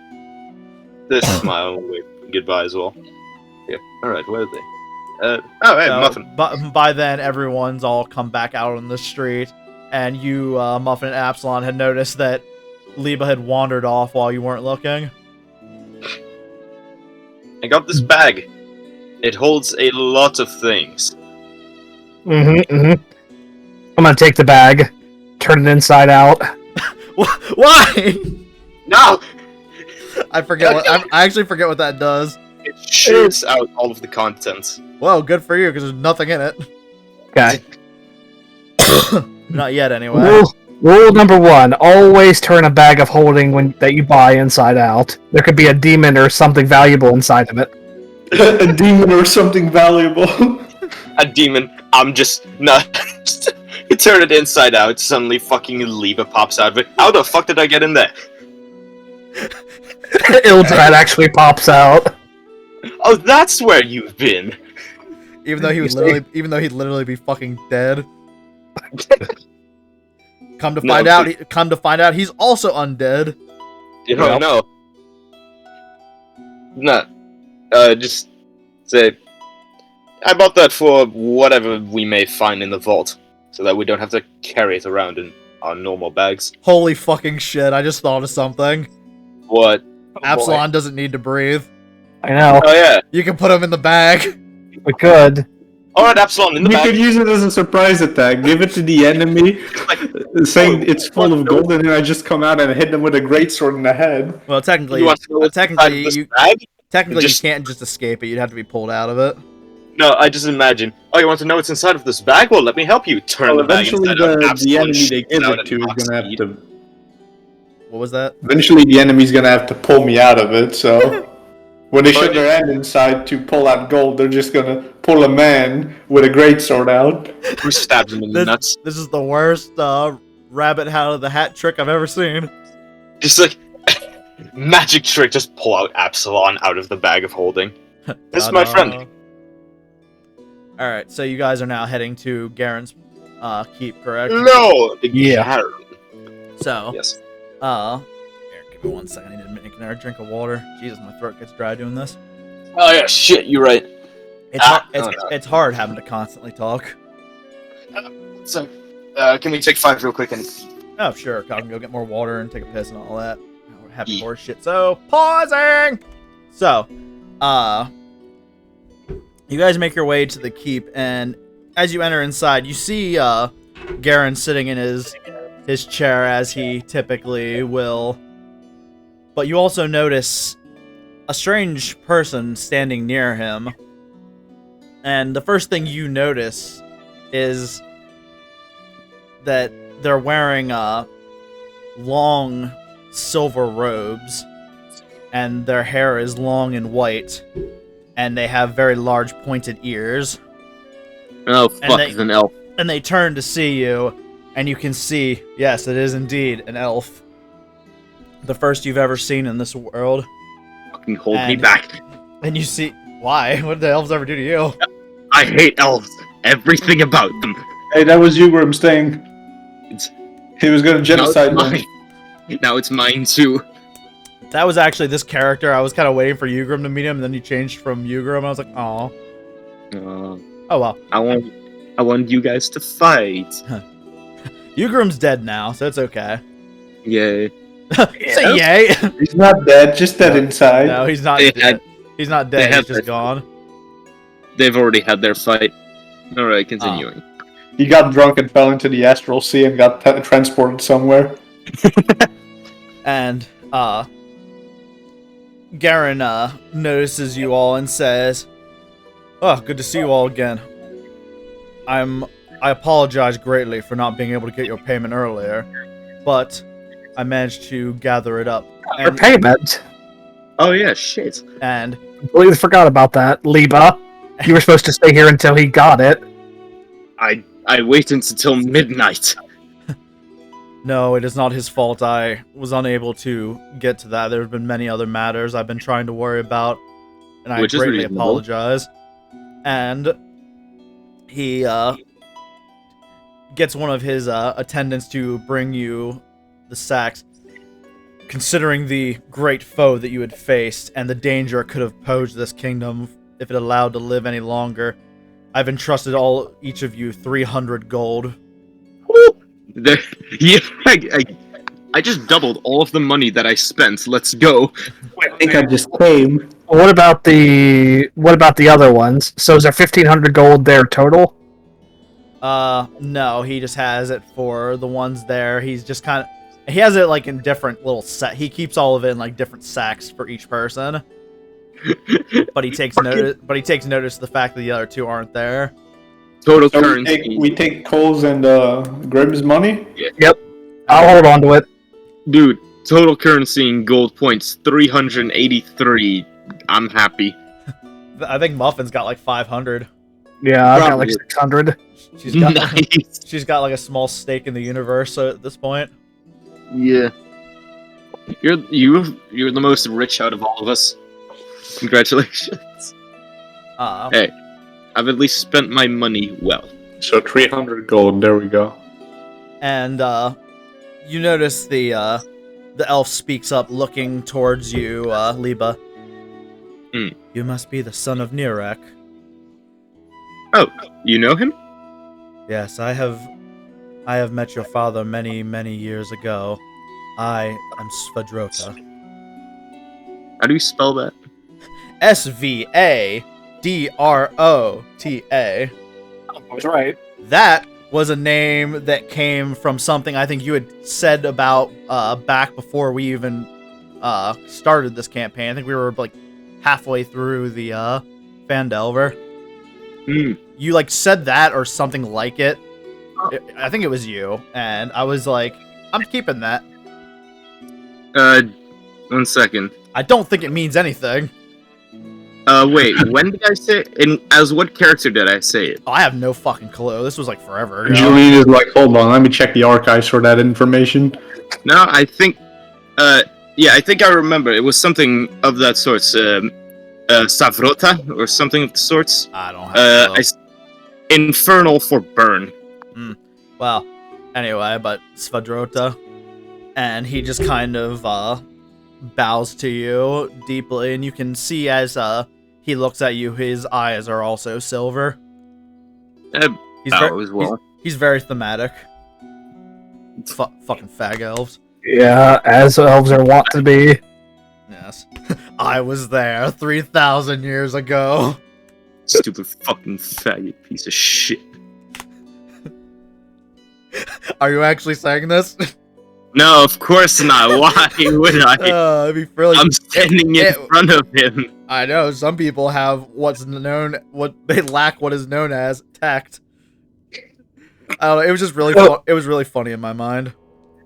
This smile will wave goodbye as well. Yeah. Alright, where are they? Oh, hey, So, Muffin. By then, everyone's all come back out on the street, and you, Muffin and Apsilon, had noticed that Liebe had wandered off while you weren't looking. I got this bag. It holds a lot of things. I'm gonna take the bag, turn it inside out. Why? No! I forget what I actually forget what that does. It shoots out all of the contents. Whoa, good for you, because there's nothing in it. Okay. Not yet, anyway. Rule number 1: always turn a bag of holding that you buy inside out. There could be a demon or something valuable inside of it. A demon or something valuable. A demon. I'm just not. You turn it inside out. Suddenly, fucking Liebe pops out of it. How the fuck did I get in there? Ildrad actually pops out. Oh, that's where you've been. Even though he'd literally be fucking dead. Come to find out, he's also undead. You don't know. No. Just say, I bought that for whatever we may find in the vault, so that we don't have to carry it around in our normal bags. Holy fucking shit! I just thought of something. What? Apsilon doesn't need to breathe. I know. Oh yeah. You can put him in the bag. We could. Alright, Apsilon, in the We bag. could use it as a surprise attack. Give it to the enemy, saying it's full of gold, and then I just come out and hit them with a greatsword in the head. Well, technically, You want to know what's inside this bag? you Just- can't just escape it. You'd have to be pulled out of it. No, I just imagine. Oh, you want to know what's inside of this bag? Well, let me help you. Turn the bag Eventually, inside out. the Apsilon enemy they shoots give out it to an is ox gonna have meat. to. What was that? Eventually, the enemy's gonna have to pull me out of it. So when they shut their hand inside to pull out gold, they're just gonna pull a man with a greatsword out. Who stabs him in the nuts? This is the worst rabbit out of the hat trick I've ever seen. Just like magic trick, just pull out Apsilon out of the bag of holding. This is my friend. Alright, so you guys are now heading to Garen's keep, correct? No! Yeah. So, Yes. here, give me 1 second. I need to make another drink of water. Jesus, my throat gets dry doing this. Oh yeah, shit, you're right. It's hard having to constantly talk. So, can we take 5 real quick and... Oh, sure. I can go get more water and take a piss and all that. Happy horse shit. So, pausing! So, you guys make your way to the keep, and as you enter inside, you see, Garen sitting in his chair as he typically will. But you also notice a strange person standing near him. And the first thing you notice is that they're wearing long silver robes, and their hair is long and white, and they have very large pointed ears. Oh, fuck, they- it's an elf. And they turn to see you, and you can see, yes, it is indeed an elf. The first you've ever seen in this world. Fucking hold me And- back. And you see, why? What did the elves ever do to you? I hate elves. Everything about them. Hey, that was you, Grimm, staying. It's- He was gonna genocide now them. it's mine. Now it's mine too. That was actually this character. I was kind of waiting for Ugrim to meet him, and then you changed from Ugrim, and I was like, aw. Oh well. I want you guys to fight. Ugrim's dead now, so it's okay. Yay. Say yay! He's not dead, just dead inside. No, he's not They dead. had- He's not they dead, he's had just their- gone. They've already had their fight. Alright, continuing. He got drunk and fell into the astral sea and got transported somewhere. And, Garen, notices you all and says, "Oh, good to see you all again. I apologize greatly for not being able to get your payment earlier, but I managed to gather it up. Our payment. Oh yeah, shit. And Completely forgot about that. Liebe, you were supposed to stay here until he got it. I waited until midnight. No, it is not his fault. I was unable to get to that. There have been many other matters I've been trying to worry about, and I Which is greatly reasonable. apologize. And he gets one of his attendants to bring you the sacks. Considering the great foe that you had faced and the danger it could have posed this kingdom if it allowed to live any longer, I've entrusted each of you 300 gold. Yeah, I just doubled all of the money that I spent. Let's go. I think I just came. What about the other ones? So is there 1,500 gold there total? No, he just has it for the ones there. He's just kind of... He has it, like, in different little set. He keeps all of it in, like, different sacks for each person. But he takes notice. But he takes notice of the fact that the other two aren't there. Total So currency. we take Cole's and Grimm's money? Yep. I'll hold on to it. Dude, total currency in gold points, 383. I'm happy. I think Muffin's got like 500. Yeah, I've got like Probably. 600. She's got Nice. she's got like a small stake in the universe at this point. Yeah. You're the most rich out of all of us. Congratulations. Hey, I've at least spent my money well. So 300 gold, there we go. And you notice the elf speaks up, looking towards you, Liebe. You must be the son of Nirek. Oh, you know him? Yes, I have met your father many, many years ago. I am Svadrota. How do you spell that? Svadrota. I was right. That was a name that came from something I think you had said about back before we even started this campaign. I think we were like halfway through the Phandelver. You like said that or something like it. I think it was you, and I was like, I'm keeping that. 1 second. I don't think it means anything. Wait, when did I say it? As what character did I say it? Oh, I have no fucking clue. This was like forever ago. Julian is like, hold on, let me check the archives for that information. No, I think, yeah, I think I remember. It was something of that sort. Savrota, or something of the sorts. I don't have a clue. Infernal for burn. Well, anyway, but Svadrota, and he just kind of bows to you deeply, and you can see as he looks at you, his eyes are also silver. He's very thematic. Fucking fag elves. Yeah, as elves are wont to be. Yes. I was there 3,000 years ago. Stupid fucking faggot piece of shit. Are you actually saying this? No, of course not. Why would I? It'd be really... I'm standing in front of him. I know, some people have what they lack what is known as tact. It was just really it was really funny in my mind.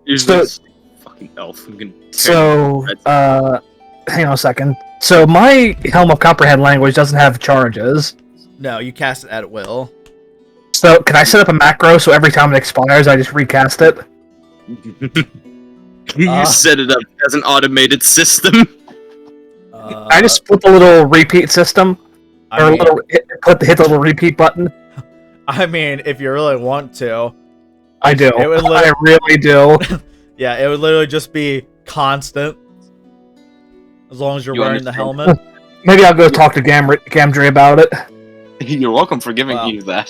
You're So- this fucking elf. I'm gonna tear So, your head. hang on a second. So my Helm of Comprehend language doesn't have charges. No, you cast it at will. So can I set up a macro so every time it expires I just recast it? You set it up as an automated system. I just put the little repeat system, I mean, hit the little repeat button. I mean, if you really want to, I do. It would I really do. yeah, it would literally just be constant. As long as you're You wearing the understand. helmet. Maybe I'll go talk to Gamdry about it. You're welcome for giving Wow. me that.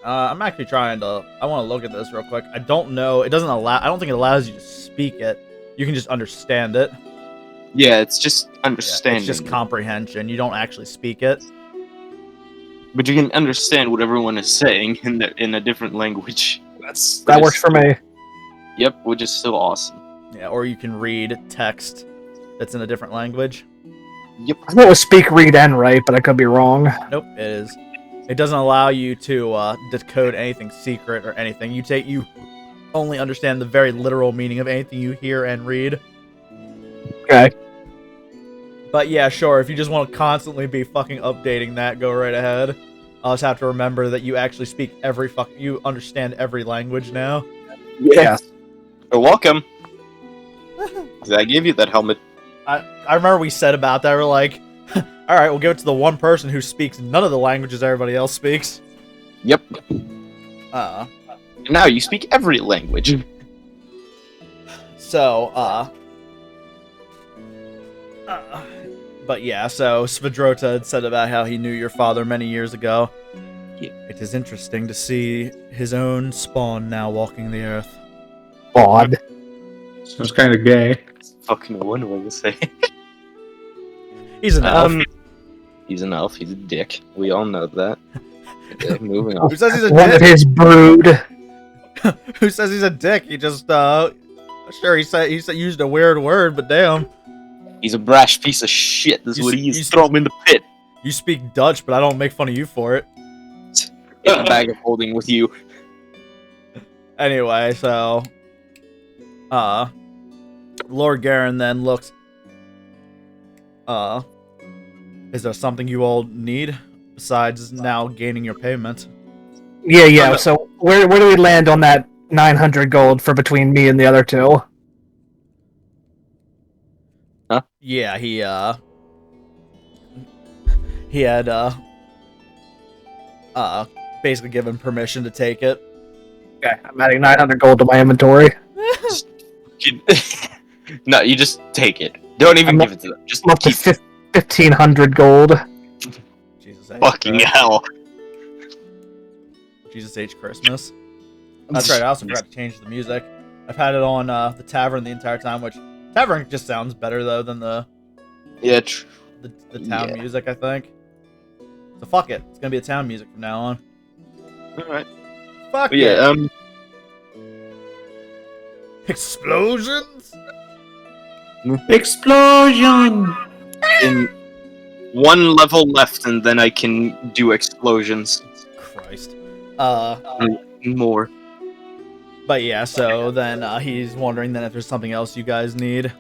I'm actually trying to... I want to look at this real quick. I don't know. It doesn't allow... I don't think it allows you to speak it. You can just understand it. Yeah, it's just Yeah, understanding. it's just comprehension. You don't actually speak it. But you can understand what everyone is saying in a different language. That works for me. Yep, which is still awesome. Yeah, or you can read text that's in a different language. Yep. I thought it was speak, read, and write, but I could be wrong. Nope, it is. It doesn't allow you to decode anything secret or anything. You only understand the very literal meaning of anything you hear and read. Okay. But yeah, sure, if you just want to constantly be fucking updating that, go right ahead. I'll just have to remember that you actually speak you understand every language now. Yes. You're welcome. I gave you that helmet. I remember we said about that. We're like, all right, we'll give it to the one person who speaks none of the languages everybody else speaks. Yep. Uh, Now you speak every language. so, but yeah, so Svedrota had said about how he knew your father many years ago. Yeah. It is interesting to see his own spawn now walking the earth. Odd. Sounds kind of gay. Fucking no wonder what you say. He's an elf. He's an elf. He's a dick. We all know that. Okay, moving on. Who says he's a One of dick? his brood. Who says he's a dick? He just, sure, he used a weird word, but damn. He's a brash piece of shit. This is what he You is. Throw him in the pit. You speak Dutch, but I don't make fun of you for it. In a bag of holding with you. Anyway, so, Lord Garen then looks, is there something you all need besides now gaining your payment? Yeah. So where do we land on that 900 gold for between me and the other two? Yeah, he had, basically given permission to take it. Okay, I'm adding 900 gold to my inventory. No, you just take it. Don't even give it to them. Just I'm up to keep 1,500 gold. Jesus H. fucking Christ. hell. Jesus H. Christmas. That's right, I also forgot to change the music. I've had it on, the Tavern the entire time, which, Tavern just sounds better, though, than the Yeah, town music, I think. So fuck it. It's gonna be a town music from now on. alright. Fuck But it. yeah, Explosions? Explosion! in one level left and then I can do explosions. Christ. More. But yeah, so then he's wondering then if there's something else you guys need.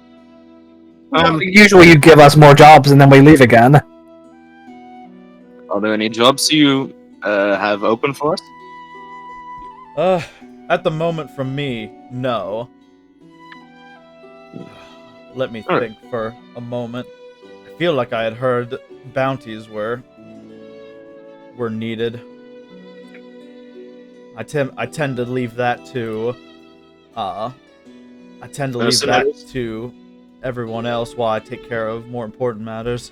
Usually you give us more jobs and then we leave again. Are there any jobs you have open for us? At the moment from me, no. Let me think for a moment. I feel like I had heard bounties were needed. I tend to leave that to to everyone else while I take care of more important matters.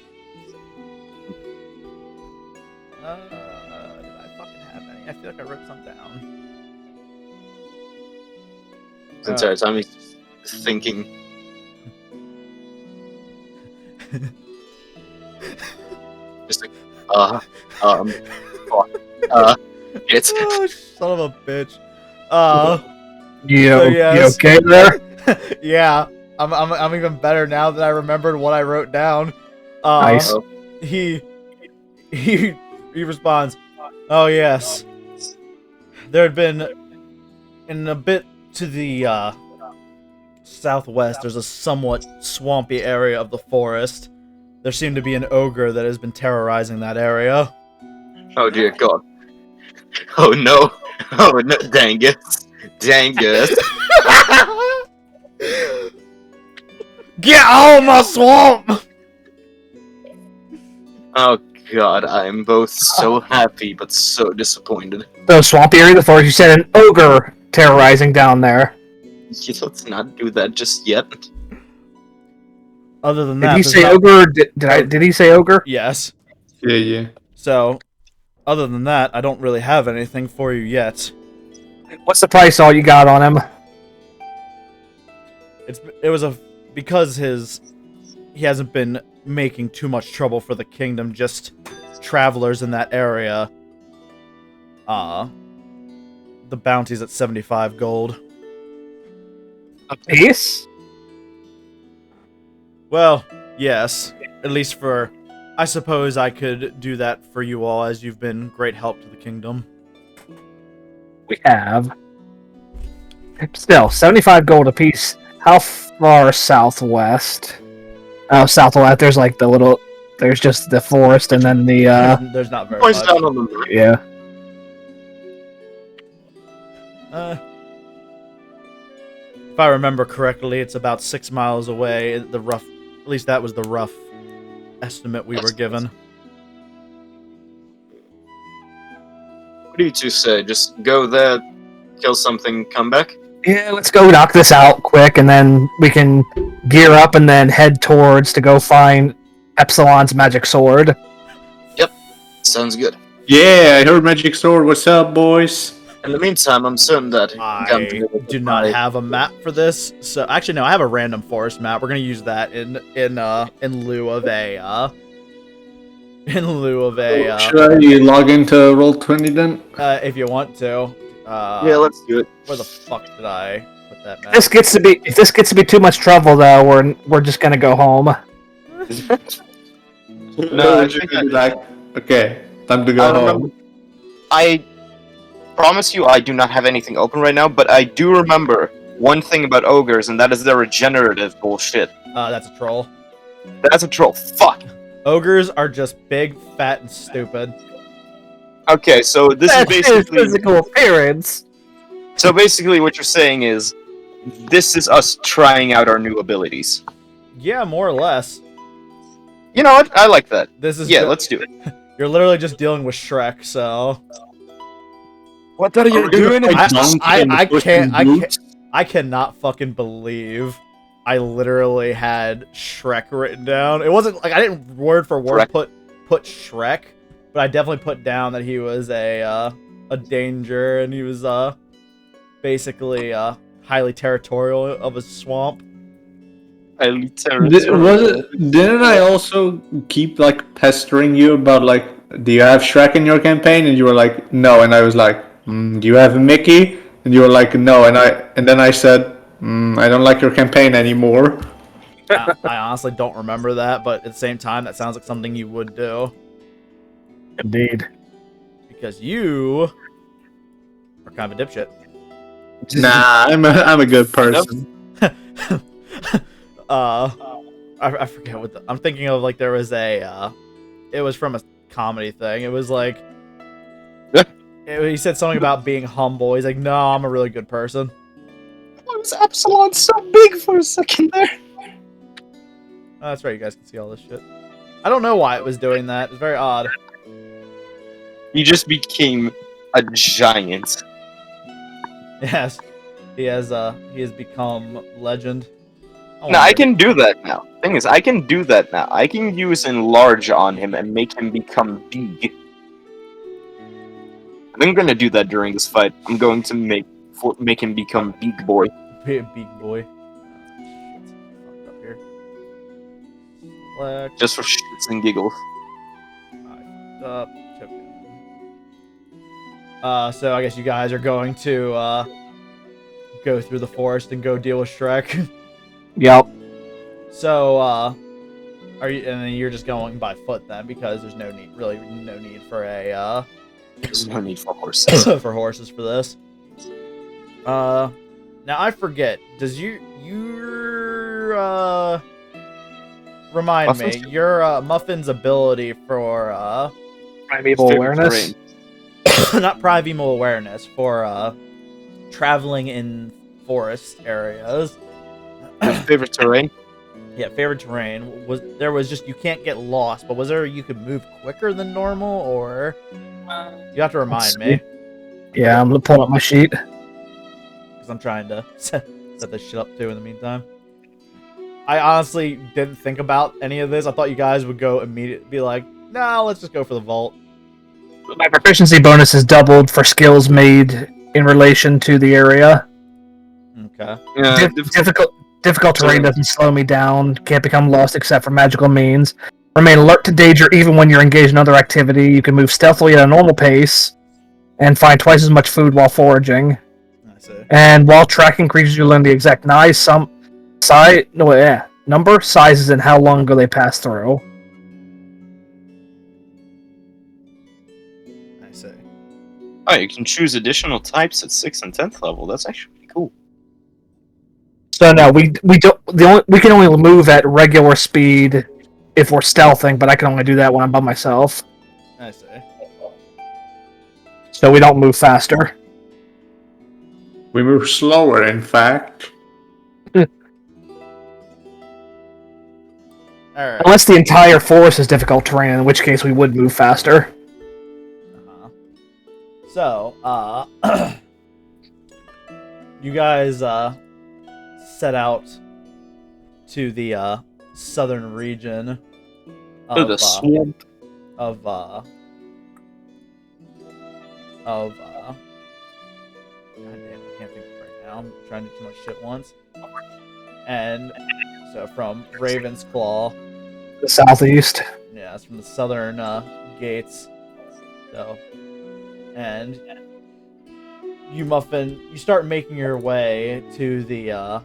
Did I fucking have any? I feel like I wrote some down. Since our time is thinking. Just like, it's Oh, son of a bitch. You yes. okay there? Yeah, I'm even better now that I remembered what I wrote down. Nice. He responds, "Oh yes, there had been in a bit to the southwest. There's a somewhat swampy area of the forest. There seemed to be an ogre that has been terrorizing that area." Oh dear God. Oh no. Oh no, Dangus. Dangus. Get out of my swamp! Oh God, I'm both so happy but so disappointed. The swampy area of the forest, you said an ogre terrorizing down there. Let's not do that just yet. Other than Did that, he there's say not- ogre? Did he say ogre? Yes. Yeah. So, other than that, I don't really have anything for you yet. What's the price all you got on him? Because he hasn't been making too much trouble for the kingdom, just travelers in that area. The bounty's at 75 gold. A piece? Well, yes. At least for... I suppose I could do that for you all, as you've been great help to the kingdom. We have. Still, 75 gold apiece. How far southwest? Oh, southwest. There's like the little. There's just the forest and then the. There's not very Points much. down on the map. Yeah. If I remember correctly, it's about 6 miles away. At least that was the rough estimate we were given. What do you two say? Just go there, kill something, come back? Yeah, let's go knock this out quick, and then we can gear up and then head towards to go find Apsilon's magic sword. Sounds good. Yeah, I heard magic sword. What's up, boys? In the meantime, I'm certain that I do not have a map for this. So actually, no, I have a random forest map. We're gonna use that in lieu of a Should I log into Roll20 then? if you want to. yeah, let's do it. Where the fuck did I put that map? If this gets to be too much trouble, though, we're just gonna go home. No, I think Okay, time to go home. I promise you I do not have anything open right now, but I do remember one thing about ogres, and that is their regenerative bullshit. That's a troll. That's a troll. Fuck. Ogres are just big, fat, and stupid. Okay, so this is That's his basically... physical appearance. So basically what you're saying is, this is us trying out our new abilities. Yeah, more or less. You know what? I like that. This is Yeah, let's do it. You're literally just dealing with Shrek, so What are you doing? I cannot fucking believe I literally had Shrek written down. It wasn't like I didn't word for word put Shrek, but I definitely put down that he was a danger and he was basically highly territorial of a swamp. Highly territorial. Didn't I also keep like pestering you about like, do you have Shrek in your campaign? And you were like, no. And I was like, do you have Mickey? And you were like, no. And then I said, I don't like your campaign anymore. I honestly don't remember that, but at the same time, that sounds like something you would do. Indeed. Because you are kind of a dipshit. Nah, I'm a good person. I forget what I'm thinking of. Like there was it was from a comedy thing. It was like he said something about being humble. He's like, no, I'm a really good person. Why was Apsilon so big for a second there? Oh, that's right. You guys can see all this shit. I don't know why it was doing that. It's very odd. He just became a giant. Yes, he has become legend. No, I can do that now. Thing is, I can do that now. I can use enlarge on him and make him become big. I'm gonna do that during this fight. I'm going to make him become big boy. Big boy. Fucked up here. Select. Just for shits and giggles. Up. So I guess you guys are going to go through the forest and go deal with Shrek. Yep. So are you? And then you're just going by foot then, because there's no need for a There's no need for horses. for horses for this. Now I forget. Does your remind Muffin's? me your Muffin's ability for Primeval awareness. not primeval awareness for traveling in forest areas. Favorite terrain? Yeah, favorite terrain was just you can't get lost, but was there you could move quicker than normal, or you have to remind me Yeah, I'm gonna pull up my sheet. because I'm trying to set this shit up too in the meantime. I honestly didn't think about any of this. I thought you guys would go immediately be like, no, let's just go for the vault. My proficiency bonus is doubled for skills made in relation to the area. Okay. Yeah, Difficult terrain doesn't slow me down. Can't become lost except for magical means. Remain alert to danger even when you're engaged in other activity. You can move stealthily at a normal pace, and find twice as much food while foraging. I see. And while tracking creatures, you learn the exact number, sizes, and how long ago they passed through. I see. Oh, you can choose additional types at 6th and 10th level. That's actually pretty cool. So no, we can only move at regular speed if we're stealthing, but I can only do that when I'm by myself. I see. So we don't move faster. We move slower, in fact. Alright. Unless the entire forest is difficult terrain, in which case we would move faster. So, you guys set out to the southern region of the swamp. God damn, I can't think right now. I'm trying to do too much shit once. And so from Raven's Claw, The southeast. yeah, it's from the southern gates. So, and you, Muffin, you start making your way to the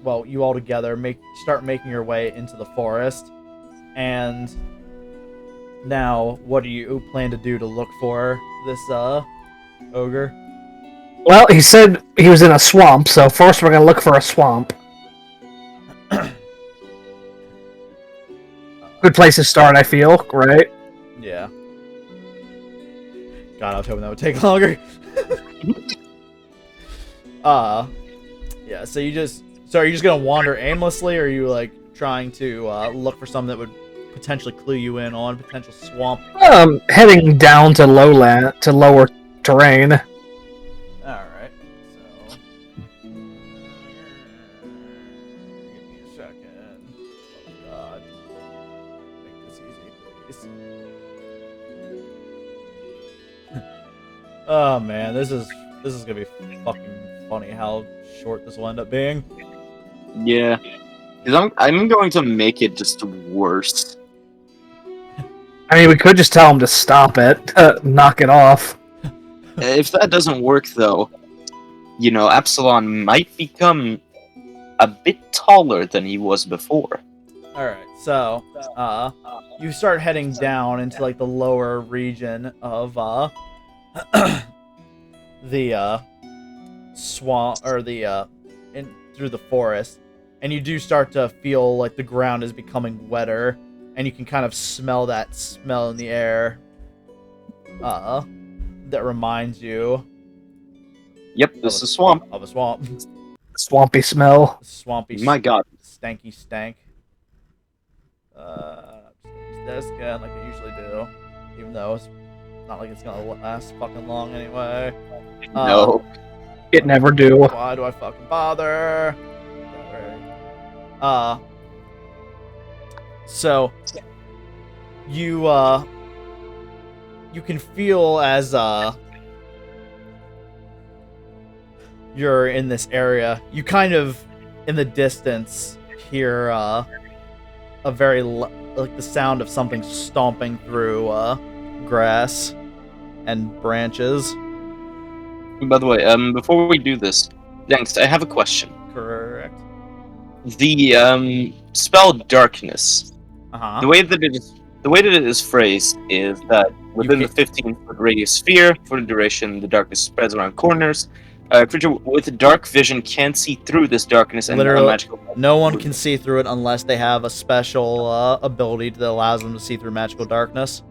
well, you all together start making your way into the forest. And now, what do you plan to do to look for this ogre? Well, he said he was in a swamp, so first we're gonna look for a swamp. Good place to start, I feel, right? Yeah. God, I was hoping that would take longer. Yeah, so are you just gonna wander aimlessly, or are you like trying to look for something that would potentially clue you in on potential swamp? Heading down to lower terrain. Alright, so give me a second. Oh god. Make this easy, please. Oh man, this is gonna be fucking funny how short this will end up being. Yeah. Because I'm going to make it just worse. I mean, we could just tell him to stop it, knock it off. If that doesn't work, though, Apsilon might become a bit taller than he was before. Alright, so you start heading down into like the lower region of the swamp, or the through the forest, and you do start to feel like the ground is becoming wetter, and you can kind of smell that smell in the air that reminds you Yep, this is swamp. of a swamp. Swampy smell. Swampy, My god. stanky stank. Use this again like I usually do, even though it's not like it's gonna last fucking long anyway. No. It never do. Why do I fucking bother? So you can feel as you're in this area, you kind of in the distance hear a very like the sound of something stomping through grass and branches. By the way, before we do this, Dangus, I have a question. Correct. The spell darkness. Uh-huh. The way that it is phrased is that within the 15-foot radius sphere, for the duration, the darkness spreads around corners. A creature with dark vision can't see through this darkness, and Literally, magical. no one can see through it unless they have a special ability that allows them to see through magical darkness.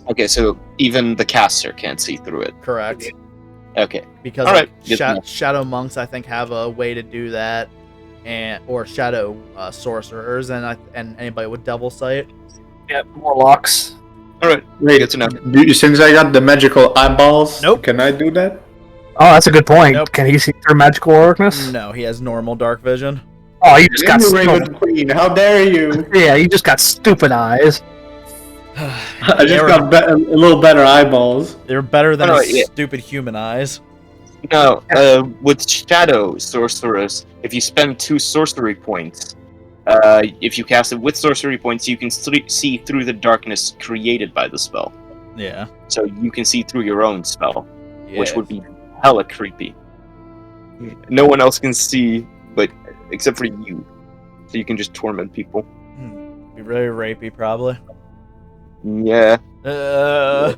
Okay, so even the caster can't see through it. Correct. Okay. Because All right, shadow monks, I think, have a way to do that, or shadow sorcerers, and anybody with devil sight. Yep, warlocks. All right. Wait, Good to know. Since I got the magical eyeballs, Nope. Can I do that? Oh, that's a good point. Nope. Can he see through magical darkness? No, he has normal dark vision. Oh, you just got Raven Queen, how dare you? Yeah, you just got stupid eyes. I just got a little better eyeballs. They're better than Alright, his yeah. stupid human eyes. No, with shadow sorcerers, if you spend 2 sorcery points, if you cast it with sorcery points, you can see through the darkness created by the spell. Yeah. So you can see through your own spell, Yeah. which would be hella creepy. No one else can see, but except for you, so you can just torment people. Be really rapey, probably. Yeah. Anyway,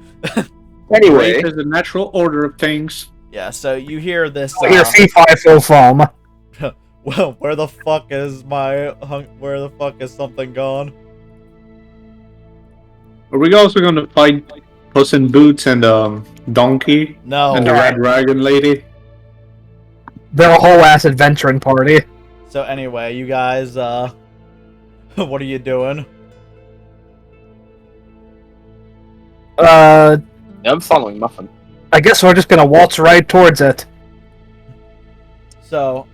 Anyway, there's the natural order of things. Yeah. So you hear this. Here, fee fi fo fum. Well, where the fuck is something gone? Are we also going to fight Puss in Boots and Donkey No. and the Red Dragon Lady? They're a whole ass adventuring party. So anyway, you guys What are you doing? I'm following Muffin. I guess we're just gonna waltz right towards it. So,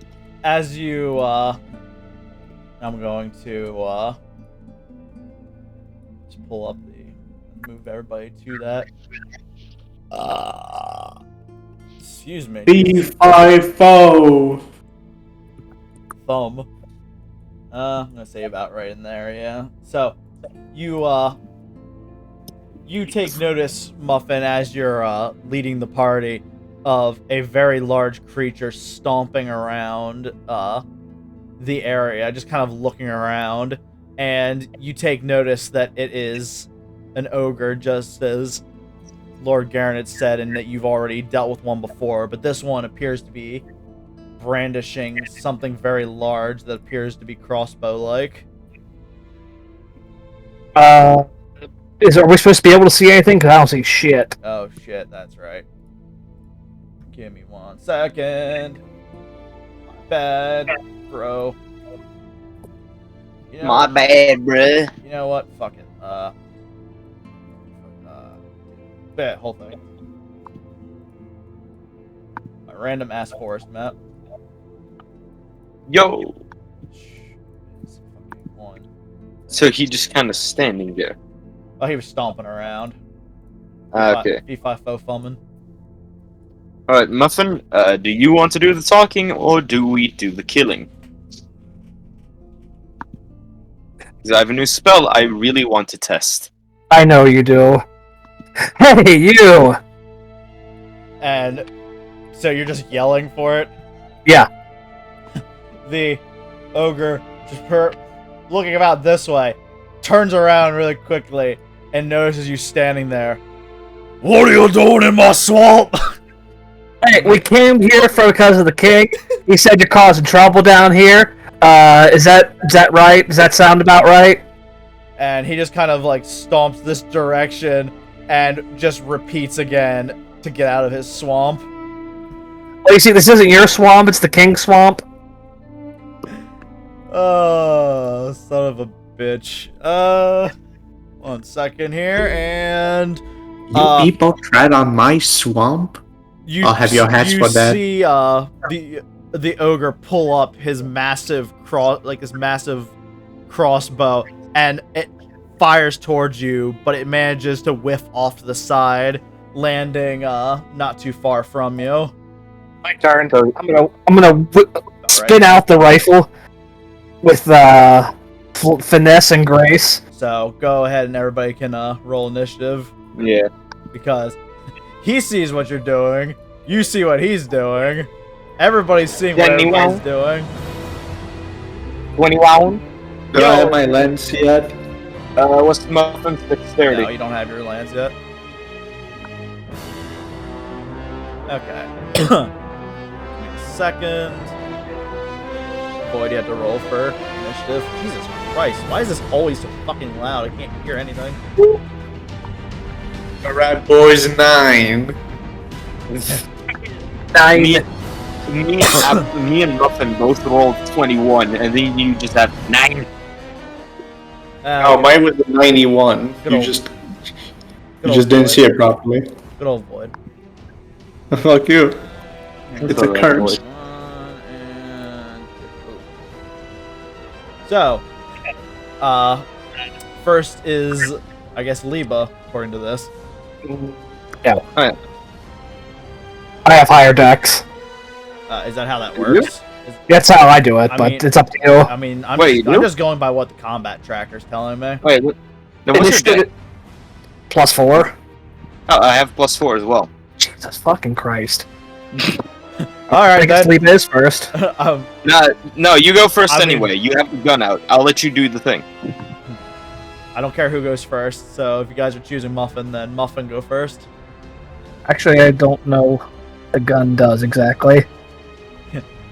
as you, I'm going to, just pull up move everybody to that. Excuse me. B50. Thumb. I'm gonna say about right in there, yeah. So, you take notice, Muffin, as you're, leading the party, of a very large creature stomping around, the area, just kind of looking around, and you take notice that it is an ogre, just as Lord Garen had said, and that you've already dealt with one before, but this one appears to be brandishing something very large that appears to be crossbow-like. Are we supposed to be able to see anything? Because I don't see shit. Oh shit, that's right. Give me 1 second. My bad, bro. You know, My bad, bruh. You know what? Fuck it. Bet whole thing. A random ass forest map. Yo. It's fucking 1. So he just kind of standing there. Oh, he was stomping around. Okay. V5 thumbing. Alright, Muffin, do you want to do the talking, or do we do the killing? Because I have a new spell I really want to test. I know you do. Hey, you! And so you're just yelling for it? Yeah. The ogre, just looking about this way, turns around really quickly and notices you standing there. What are you doing in my swamp? Hey, we came here because of the king. He said you're causing trouble down here. Is that right? Does that sound about right? And he just kind of like stomps this direction and just repeats again to get out of his swamp. Well, you see, this isn't your swamp, it's the king's swamp. Oh, son of a bitch. 1 second here, and You people tread on my swamp? I'll have your hats for that. You see, the ogre pull up his massive crossbow, and it fires towards you, but it manages to whiff off to the side, landing not too far from you. My turn. I'm gonna spin out the rifle with finesse and grace. So go ahead and everybody can roll initiative, Yeah. because he sees what you're doing, you see what he's doing, everybody's seeing what everybody's doing. 21. Do I have my lens yet? What's Muffin's dexterity? No, you don't have your lance yet. Okay. Give me a second. Boy, do you have to roll for initiative? Jesus Christ, why is this always so fucking loud? I can't hear anything. Alright, boys, 9. 9. Me and Muffin both rolled 21, and then you just have 9. Oh, mine was a 91. Good You old- just Good old didn't boy. see it properly. Good old Void. Fuck you. It's a curse. 1 and 2. So, first is, I guess, Liebe, according to this. Yeah. Oh, yeah. I have higher dex. Is that how that works? That's how I do it, I but mean- it's up to you. I mean, I'm Wait, I'm you? just going by what the combat tracker's telling me. Wait, what? No, what's your Initiative- dex? +4. Oh, I have +4 as well. Jesus fucking Christ. All I right, guess then. leave this first. No, you go first I mean- anyway. You have the gun out. I'll let you do the thing. I don't care who goes first. So if you guys are choosing Muffin, then Muffin go first. Actually, I don't know what the gun does exactly.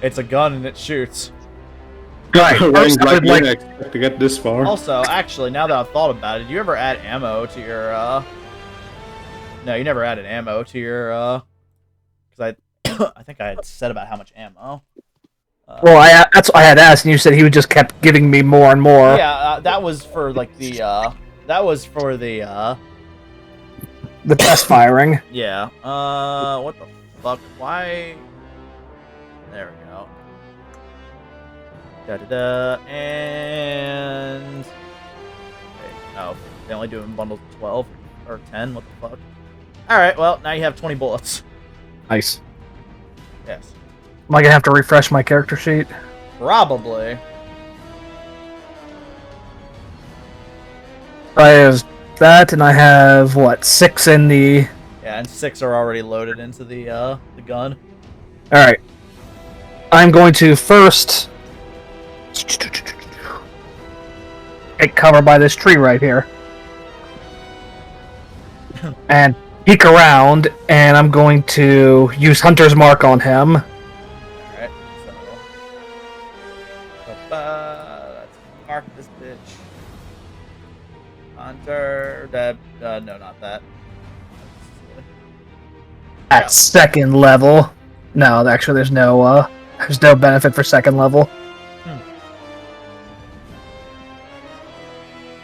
It's a gun and it shoots. Right. Running First, I like would you like didn't expect to get this far. Also, actually, now that I've thought about it, did you ever add ammo to your? No, you never added ammo to your. Because I think I had said about how much ammo. Well, that's what I had asked, and you said he would just kept giving me more and more. Yeah, that was for like the that was for the The test firing. yeah. What the fuck? Why? There we go. Da da da. And wait, oh, they only do it in bundles of 12 or 10. What the fuck? All right. Well, now you have 20 bullets. Nice. Yes. Am I gonna have to refresh my character sheet? Probably. I have that, and I have what 6 in the. Yeah, and 6 are already loaded into the gun. All right. I'm going to first get covered by this tree right here, and peek around, and I'm going to use Hunter's Mark on him. Alright, so let's mark this bitch. Hunter, no, not that. At second level. No, actually, there's no benefit for second level.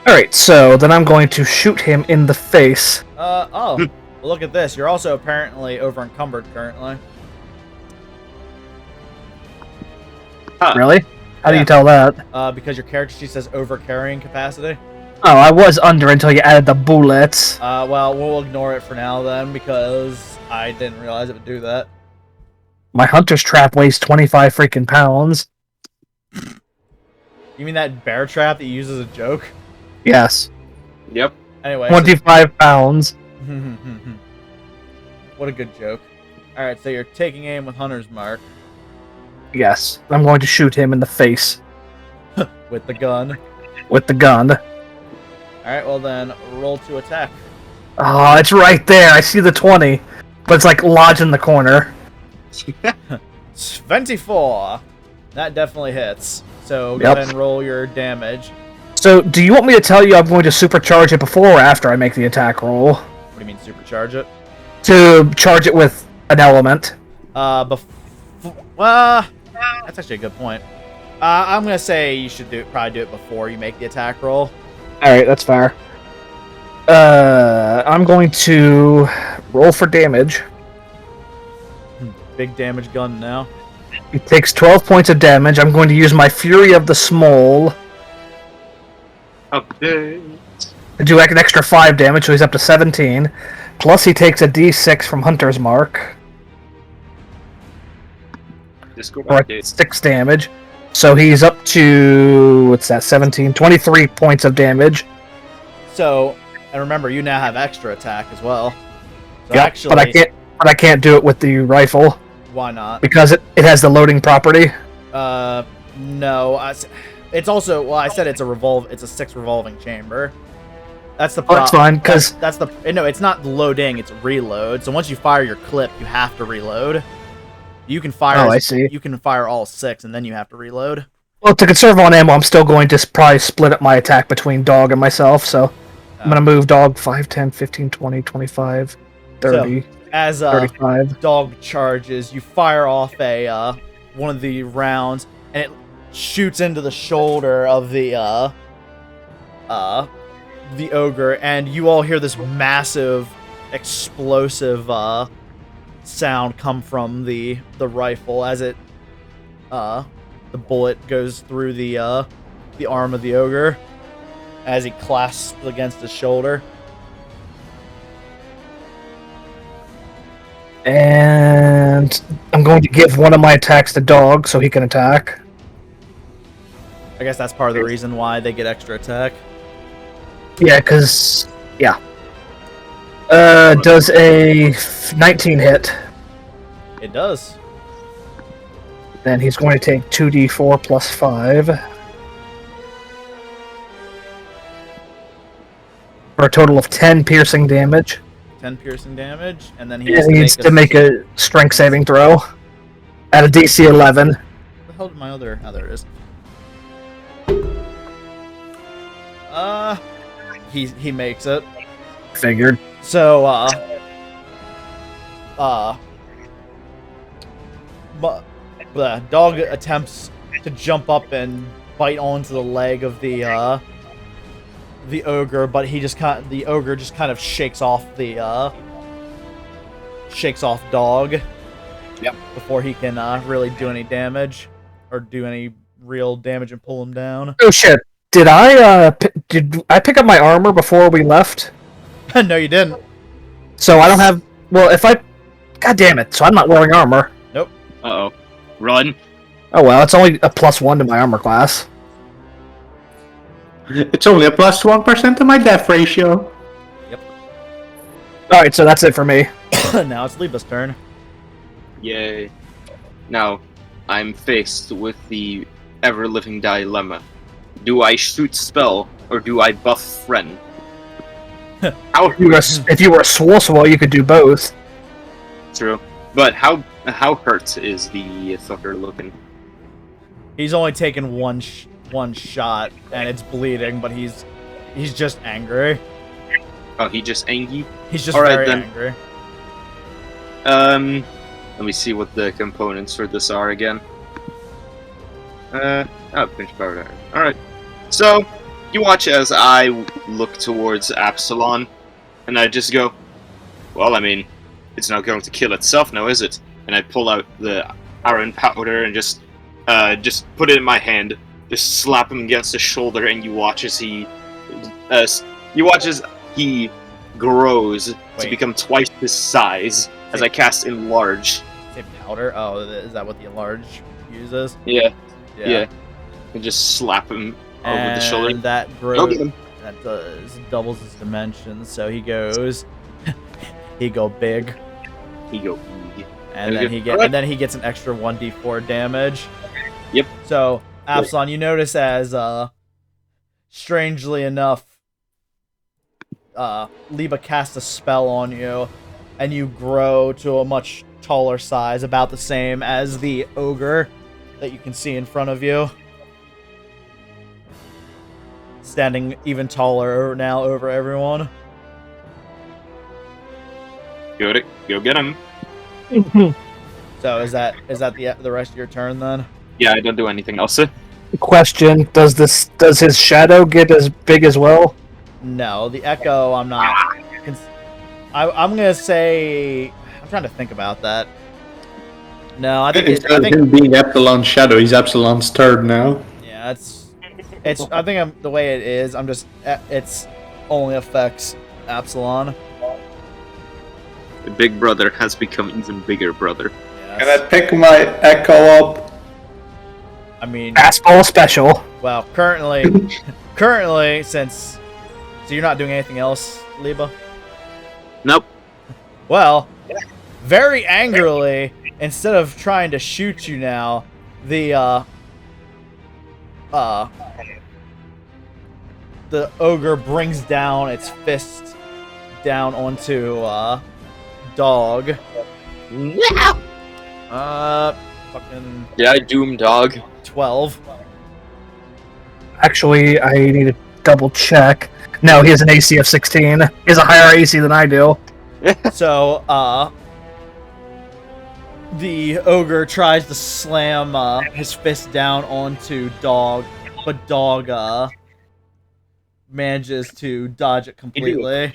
Alright, so then I'm going to shoot him in the face. Oh, well, look at this. You're also apparently over encumbered currently. Really? How do Yeah. you tell that? Because your character sheet says over carrying capacity. Oh, I was under until you added the bullets. Well, we'll ignore it for now then, because I didn't realize it would do that. My hunter's trap weighs 25 freaking pounds. You mean that bear trap that you use as a joke? Yes. Yep. Anyway. 25 pounds. What a good joke. Alright, so you're taking aim with Hunter's Mark. Yes. I'm going to shoot him in the face. With the gun. With the gun. Alright, well then, roll to attack. Oh, it's right there. I see the 20. But it's like lodged in the corner. 24! That definitely hits. So go Yep. ahead and roll your damage. So, do you want me to tell you I'm going to supercharge it before or after I make the attack roll? What do you mean, supercharge it? To charge it with an element. Well, that's actually a good point. I'm gonna say you should probably do it before you make the attack roll. Alright, that's fair. I'm going to roll for damage. Big damage gun now. He takes 12 points of damage. I'm going to use my Fury of the Small Update. to do like an extra 5 damage, so he's up to 17. Plus he takes a d6 from Hunter's Mark Discord for update. 6 damage. So he's up to, what's that, 17? 23 points of damage. So, and remember, you now have extra attack as well. So Yep, actually, but I can't do it with the rifle why not? because it has the loading property. No. It's also, well, I said it's a 6 revolving chamber. That's the Oh, problem. that's fine, 'cause- that's the no. It's not loading. It's reload. So once you fire your clip, you have to reload. You can fire. Oh, I see. You can fire all 6, and then you have to reload. Well, to conserve on ammo, I'm still going to probably split up my attack between Dog and myself, so I'm going to move Dog 5, 10, 15, 20, 25, 30, As 35. Dog charges, you fire off a one of the rounds, and it shoots into the shoulder of the ogre, and you all hear this massive, explosive sound come from the rifle as it the bullet goes through the arm of the ogre as he clasps against his shoulder. And I'm going to give one of my attacks to Dog so he can attack. I guess that's part of the reason why they get extra attack. Yeah, because, yeah. Does a 19 hit? It does. Then he's going to take 2d4 plus 5. For a total of 10 piercing damage. 10 piercing damage, and then he He has needs to make a strength saving throw. At a DC 11. Where the hell did my other... Oh, there it is. He makes it. Figured. So, but The dog attempts to jump up and bite onto the leg of the ogre, but the ogre just kind of shakes off dog. Yep. Before he can really do any damage or do any real damage and pull him down. Oh shit! Did I pick up my armor before we left? No, you didn't. So I don't have. Well, if I. God damn it! So I'm not wearing armor. Nope. Uh-oh. Run. Oh well, it's only a +1 to my armor class. It's only a +1% to my death ratio. All right, so that's it for me. Now it's Liebe's turn. Yay. Now, I'm faced with the ever-living dilemma. Do I shoot spell, or do I buff friend? How If you were a Swole, you could do both. True. But how hurt is the fucker looking? He's only taken one shot, and it's bleeding, but he's just angry. Oh, he just angry? He's just Alright, very then. angry. Let me see what the components for this are again. Pinch powder. Alright. So, you watch as I look towards Apsilon, and I just go, well, I mean, it's not going to kill itself now, is it? And I pull out the iron powder and just put it in my hand, just slap him against the shoulder, and you watch as he grows to Wait. become twice his size as I cast Enlarge. Say powder? Oh, is that what the enlarge uses? Yeah. And just slap him over the shoulder. And that Go grows. get him. That doubles his dimensions. So he goes. He go big, He go. and then he gets an extra 1d4 damage. Yep. So Apsilon, you notice as strangely enough, Liebe casts a spell on you, and you grow to a much taller size, about the same as the ogre that you can see in front of you. Standing even taller now over everyone. Go get him. So is that the rest of your turn then? Yeah, I don't do anything else. Question: does his shadow get as big as well? No, the echo. I'm not. I'm gonna say. I'm trying to think about that. No, I think. Instead of him being Epsilon's shadow, he's Epsilon's third now. Yeah, it's. I think the way it is. I'm just. It's only affects Apsilon. The big brother has become even bigger brother. Yes. Can I pick my echo up? I mean, Fastball special. well, currently, since. So you're not doing anything else, Liebe? Nope. Well, very angrily, instead of trying to shoot you now, the ogre brings down its fist down onto dog. Fucking Yeah, Doom Dog. 12. Actually, I need to double check. No, he has an AC of 16. He has a higher AC than I do. So, the ogre tries to slam his fist down onto dog, but dog manages to dodge it completely,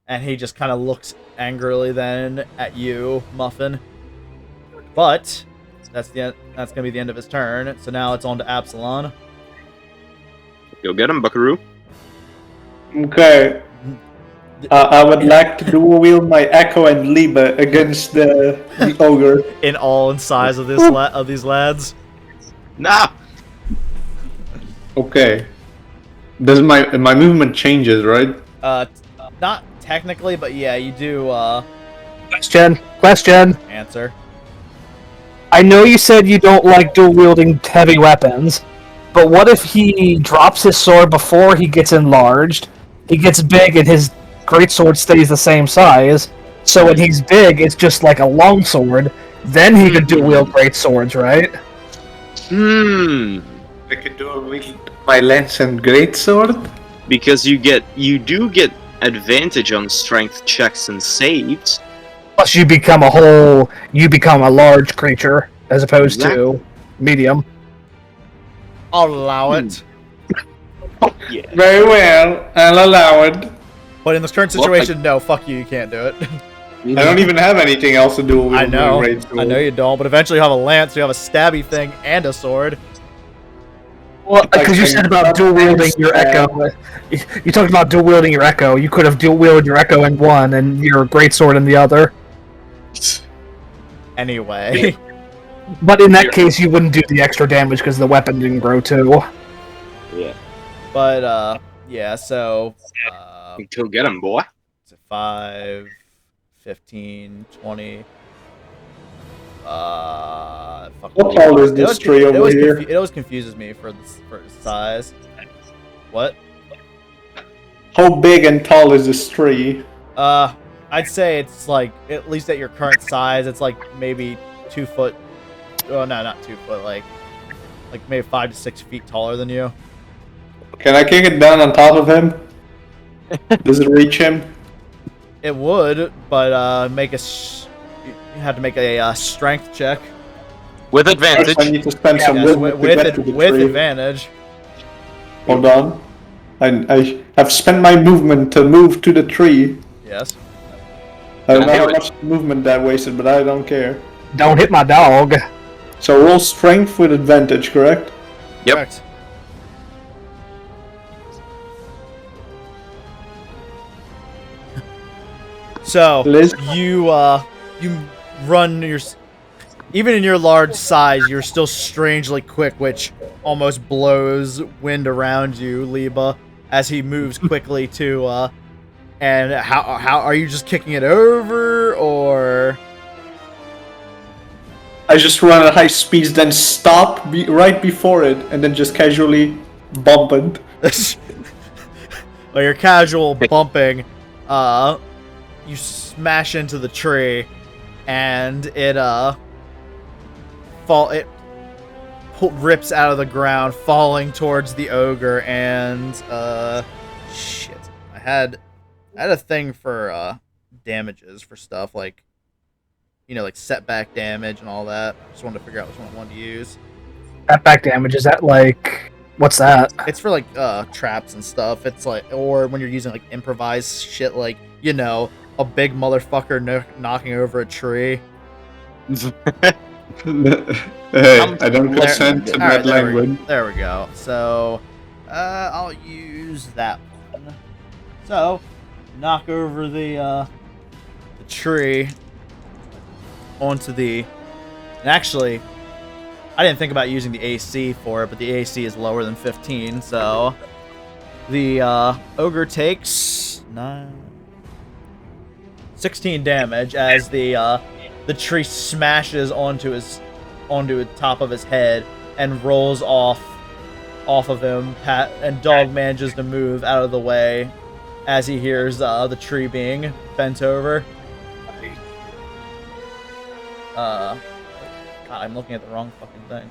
and he just kind of looks angrily then at you, Muffin. But that's gonna be the end of his turn. So now it's on to Apsilon. Go get him, Buckaroo. Okay. I would like to dual wield my Echo and Liebe against the ogre. In all in size of this of these lads. Nah. Okay. Does my movement changes, right? Not technically, but yeah, you do Question. answer. I know you said you don't like dual wielding heavy weapons, but what if he drops his sword before he gets enlarged? He gets big and his greatsword stays the same size. So when he's big, it's just like a long sword. Then he could dual wield great swords, right? I could dual wield my lance and greatsword. Because you do get advantage on strength checks and saves. Plus, you become a large creature. as opposed to medium. I'll allow it. Yeah. Very well, I'll allow it. But in this current situation, no, fuck you, you can't do it. I don't even have anything else to do with I know. my great sword. I know you don't, but eventually you have a lance, you have a stabby thing, and a sword. Well, because you said about dual wielding your echo. You talked about dual wielding your echo. You could have dual wielded your echo in one and your greatsword in the other. Anyway. But in that case, you wouldn't do the extra damage because the weapon didn't grow too. Yeah. But, yeah, so... Go get him, boy. It's a 5, 15, 20... What tall is this tree over here? It always confuses me for its size. What? How big and tall is this tree? I'd say it's like, at least at your current size, it's like maybe 2 foot. Oh no, not 2 foot. Like maybe 5 to 6 feet taller than you. Can I kick it down on top of him? Does it reach him? It would, but you have to make a strength check. With advantage. First, I need to spend some Yes, movement with to get to the with tree. advantage. Hold on. I have spent my movement to move to the tree. Yes. I don't know Do how it. much movement that wasted, but I don't care. Don't hit my dog. So roll strength with advantage, correct? Yep. Correct. So Liz? you run even in your large size, you're still strangely quick, which almost blows wind around you, Liebe, as he moves quickly to and how are you just kicking it over, or I just run at high speeds, then stop right before it, and then just casually bump it. well, you're casual bumping, you smash into the tree, and it rips out of the ground, falling towards the ogre, and shit. I had a thing for damages for stuff like, like setback damage and all that. I just wanted to figure out which one I wanted to use. Setback damage, is that like... What's that? It's for like traps and stuff. It's like, or when you're using like improvised shit, like, a big motherfucker knocking over a tree. Hey, I don't consent to Alright, that language. There we go. So, I'll use that one. So, knock over the tree onto the... And actually, I didn't think about using the AC for it, but the AC is lower than 15, so... The ogre takes 16 damage as the tree smashes onto the top of his head and rolls off of him. And Dog manages to move out of the way as he hears the tree being bent over. God, I'm looking at the wrong fucking thing.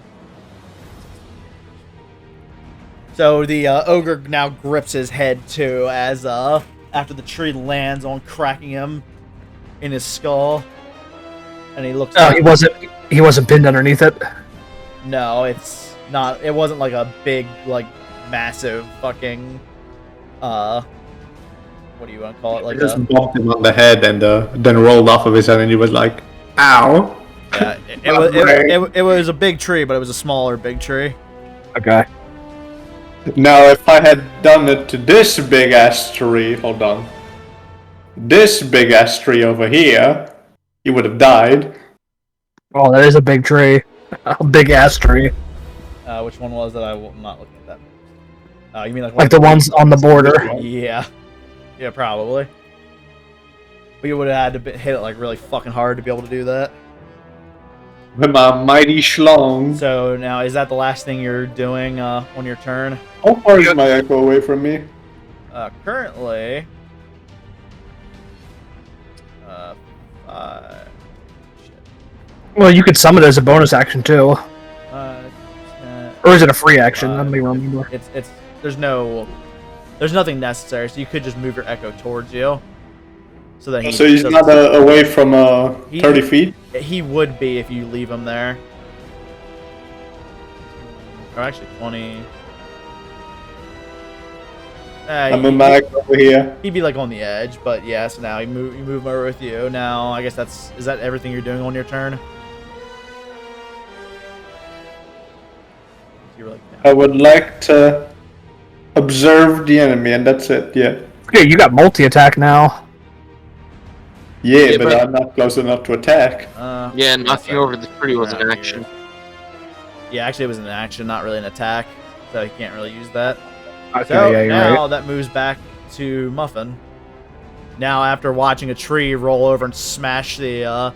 So the ogre now grips his head too, as after the tree lands on cracking him in his skull, and he looks. Oh, he wasn't pinned underneath it. No, it's not. It wasn't like a big, like, massive fucking. What do you want to call it? Like Just bumped him on the head and then rolled off of his head, and he was like, "Ow!" Yeah, it was a big tree, but it was a smaller big tree. Okay. Now, if I had done it to this big ass tree, hold on. This big ass tree over here, he would have died. Oh, that is a big tree. A big ass tree. Which one was that? I'm not looking at that. You mean Like the ones on the border. Yeah. Yeah, probably. But you would have had to hit it like really fucking hard to be able to do that. With my mighty schlong. So now, is that the last thing you're doing on your turn? How far is my echo away from me? Currently, shit. Well, you could summon it as a bonus action too. 10, Or is it a free action? Let me remember. It's there's nothing necessary, so you could just move your echo towards you. So that So he's not away from 30 feet? He would be if you leave him there. Or actually 20. I'm a mag over here. He'd be like on the edge, but yeah. So now you move him over with you. Now I guess is that everything you're doing on your turn? You're like, I would like to observe the enemy, and that's it. Yeah. Yeah, you got multi-attack now. Yeah, but I'm not close enough to attack. Yeah, knocking over the tree was an action. Yeah, actually it was an action, not really an attack, so you can't really use that. Okay, So yeah, you're now right. that moves back to Muffin. Now after watching a tree roll over and smash the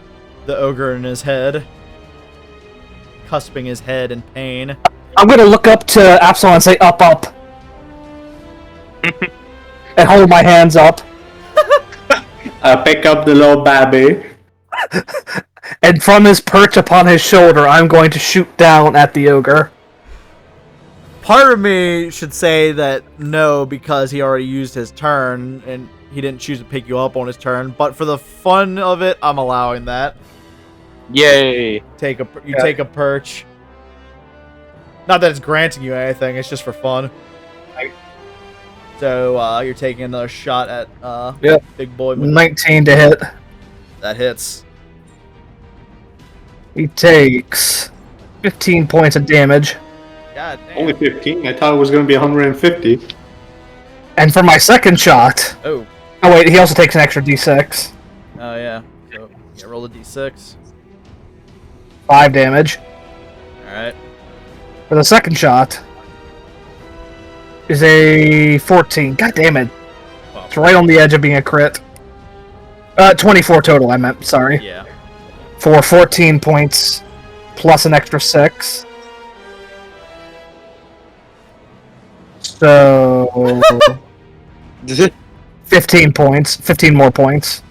ogre in his head, cusping his head in pain. I'm gonna look up to Apsilon and say, up, up. And hold my hands up. I pick up the little baby. And from his perch upon his shoulder, I'm going to shoot down at the ogre. Part of me should say that no, because he already used his turn and he didn't choose to pick you up on his turn. But for the fun of it, I'm allowing that. Yay! Take a perch. Not that it's granting you anything; it's just for fun. So you're taking another shot at Yep. Big Boy. 19 to hit. That hits. He takes 15 points of damage. God damn. Only 15? I thought it was going to be 150. And for my second shot... Oh. Oh wait, he also takes an extra d6. Oh yeah. So yeah, roll a d6. 5 damage. All right. For the second shot... is a 14. God damn it. Well, It's right on the edge of being a crit. 24 total, I meant. Sorry. yeah. For 14 points, plus an extra 6. So... 15 points. 15 more points.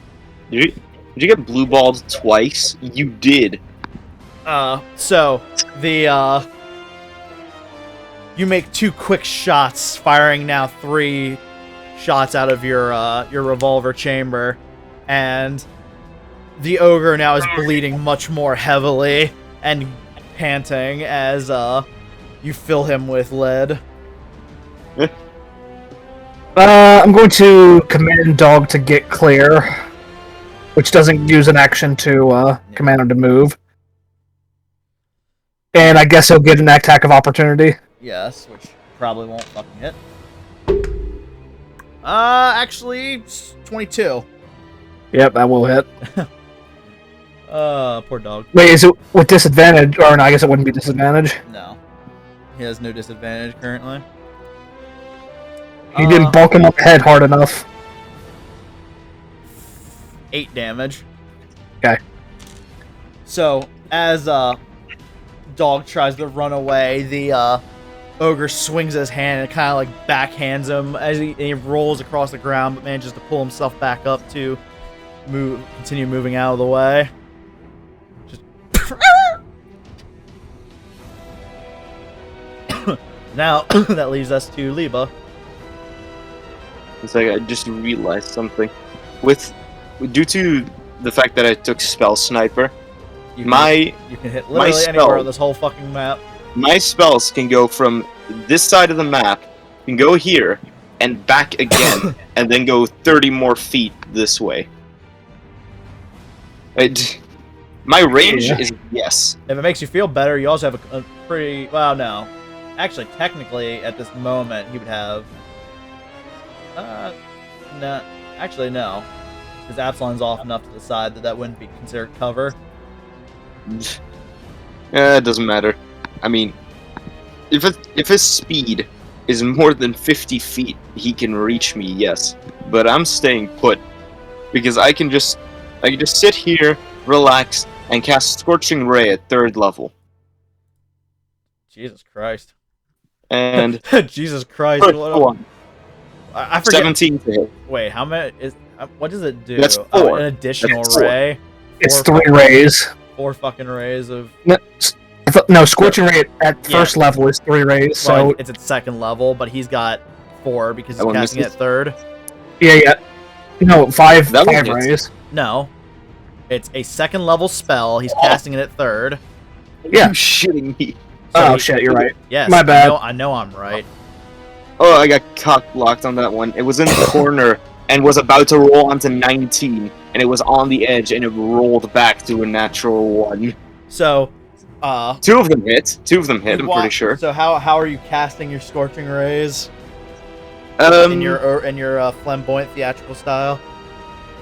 Did you get blue balled twice? You did. So the you make 2 quick shots, firing now 3 shots out of your revolver chamber, and the ogre now is bleeding much more heavily and panting as you fill him with lead. I'm going to command dog to get clear, which doesn't use an action to command him to move. And I guess he'll get an attack of opportunity. Yes, which probably won't fucking hit. Actually, 22. Yep, that will hit. Poor dog. Wait, is it with disadvantage? Or no, I guess it wouldn't be disadvantage. No. He has no disadvantage currently. You didn't bonk him on the head hard enough. 8 damage. Okay. So, as dog tries to run away, the ogre swings his hand and kind of like backhands him as he rolls across the ground, but manages to pull himself back up to continue moving out of the way. Just now that leaves us to Liebe. It's like I just realized something. Due to the fact that I took Spell Sniper, You can hit my literally spell- anywhere on this whole fucking map. my spells can go from this side of the map, can go here, and back again, and then go 30 more feet this way. My range is yes. If it makes you feel better, you also have a pretty... Well, no. Actually, technically, at this moment, he would have... no. Actually, no. Because Absalon's off enough to decide that wouldn't be considered cover. It doesn't matter. I mean, if his speed is more than 50 feet, he can reach me, yes. But I'm staying put. Because I can just sit here, relax, and cast Scorching Ray at 3rd level. Jesus Christ. And Jesus Christ. first one, I forget. 17 to hit. Wait, how many is... what does it do? That's Oh, 4. an additional That's 4. ray? It's 4 3 rays. 4 fucking rays of... No, Scorching Ray at first level is 3 rays, so... Well, it's at 2nd level, but he's got 4 because he's That one casting it misses? at 3rd. Yeah. No, 5 That one hits. rays. No. It's a 2nd level spell. He's casting it at 3rd. Yeah. You shitting me? Oh shit, you're right. Yes, My bad. I know I'm right. Oh, I got cock-blocked on that one. It was in the corner and was about to roll onto 19, and it was on the edge, and it rolled back to a natural 1. So, Two of them hit. I'm pretty sure. So how are you casting your scorching rays in your flamboyant theatrical style?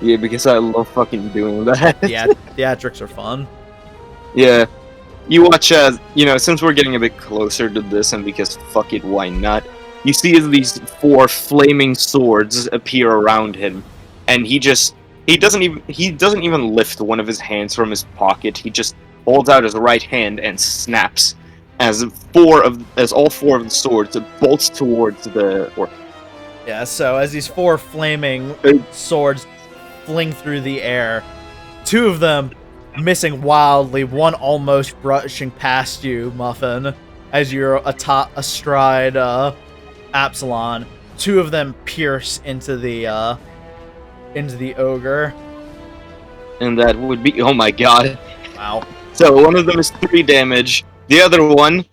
Yeah, because I love fucking doing that. Yeah, theatrics are fun. Yeah. You watch, since we're getting a bit closer to this, and because fuck it, why not? You see these 4 flaming swords appear around him, and he doesn't even lift one of his hands from his pocket. He just holds out his right hand and snaps as all 4 of the swords bolts towards the orc. Yeah, so as these 4 flaming swords fling through the air, 2 of them missing wildly, one almost brushing past you, Muffin, as you're astride Apsilon. 2 of them pierce into the ogre. And that would be, oh my god. Wow. So one of them is 3 damage, the other one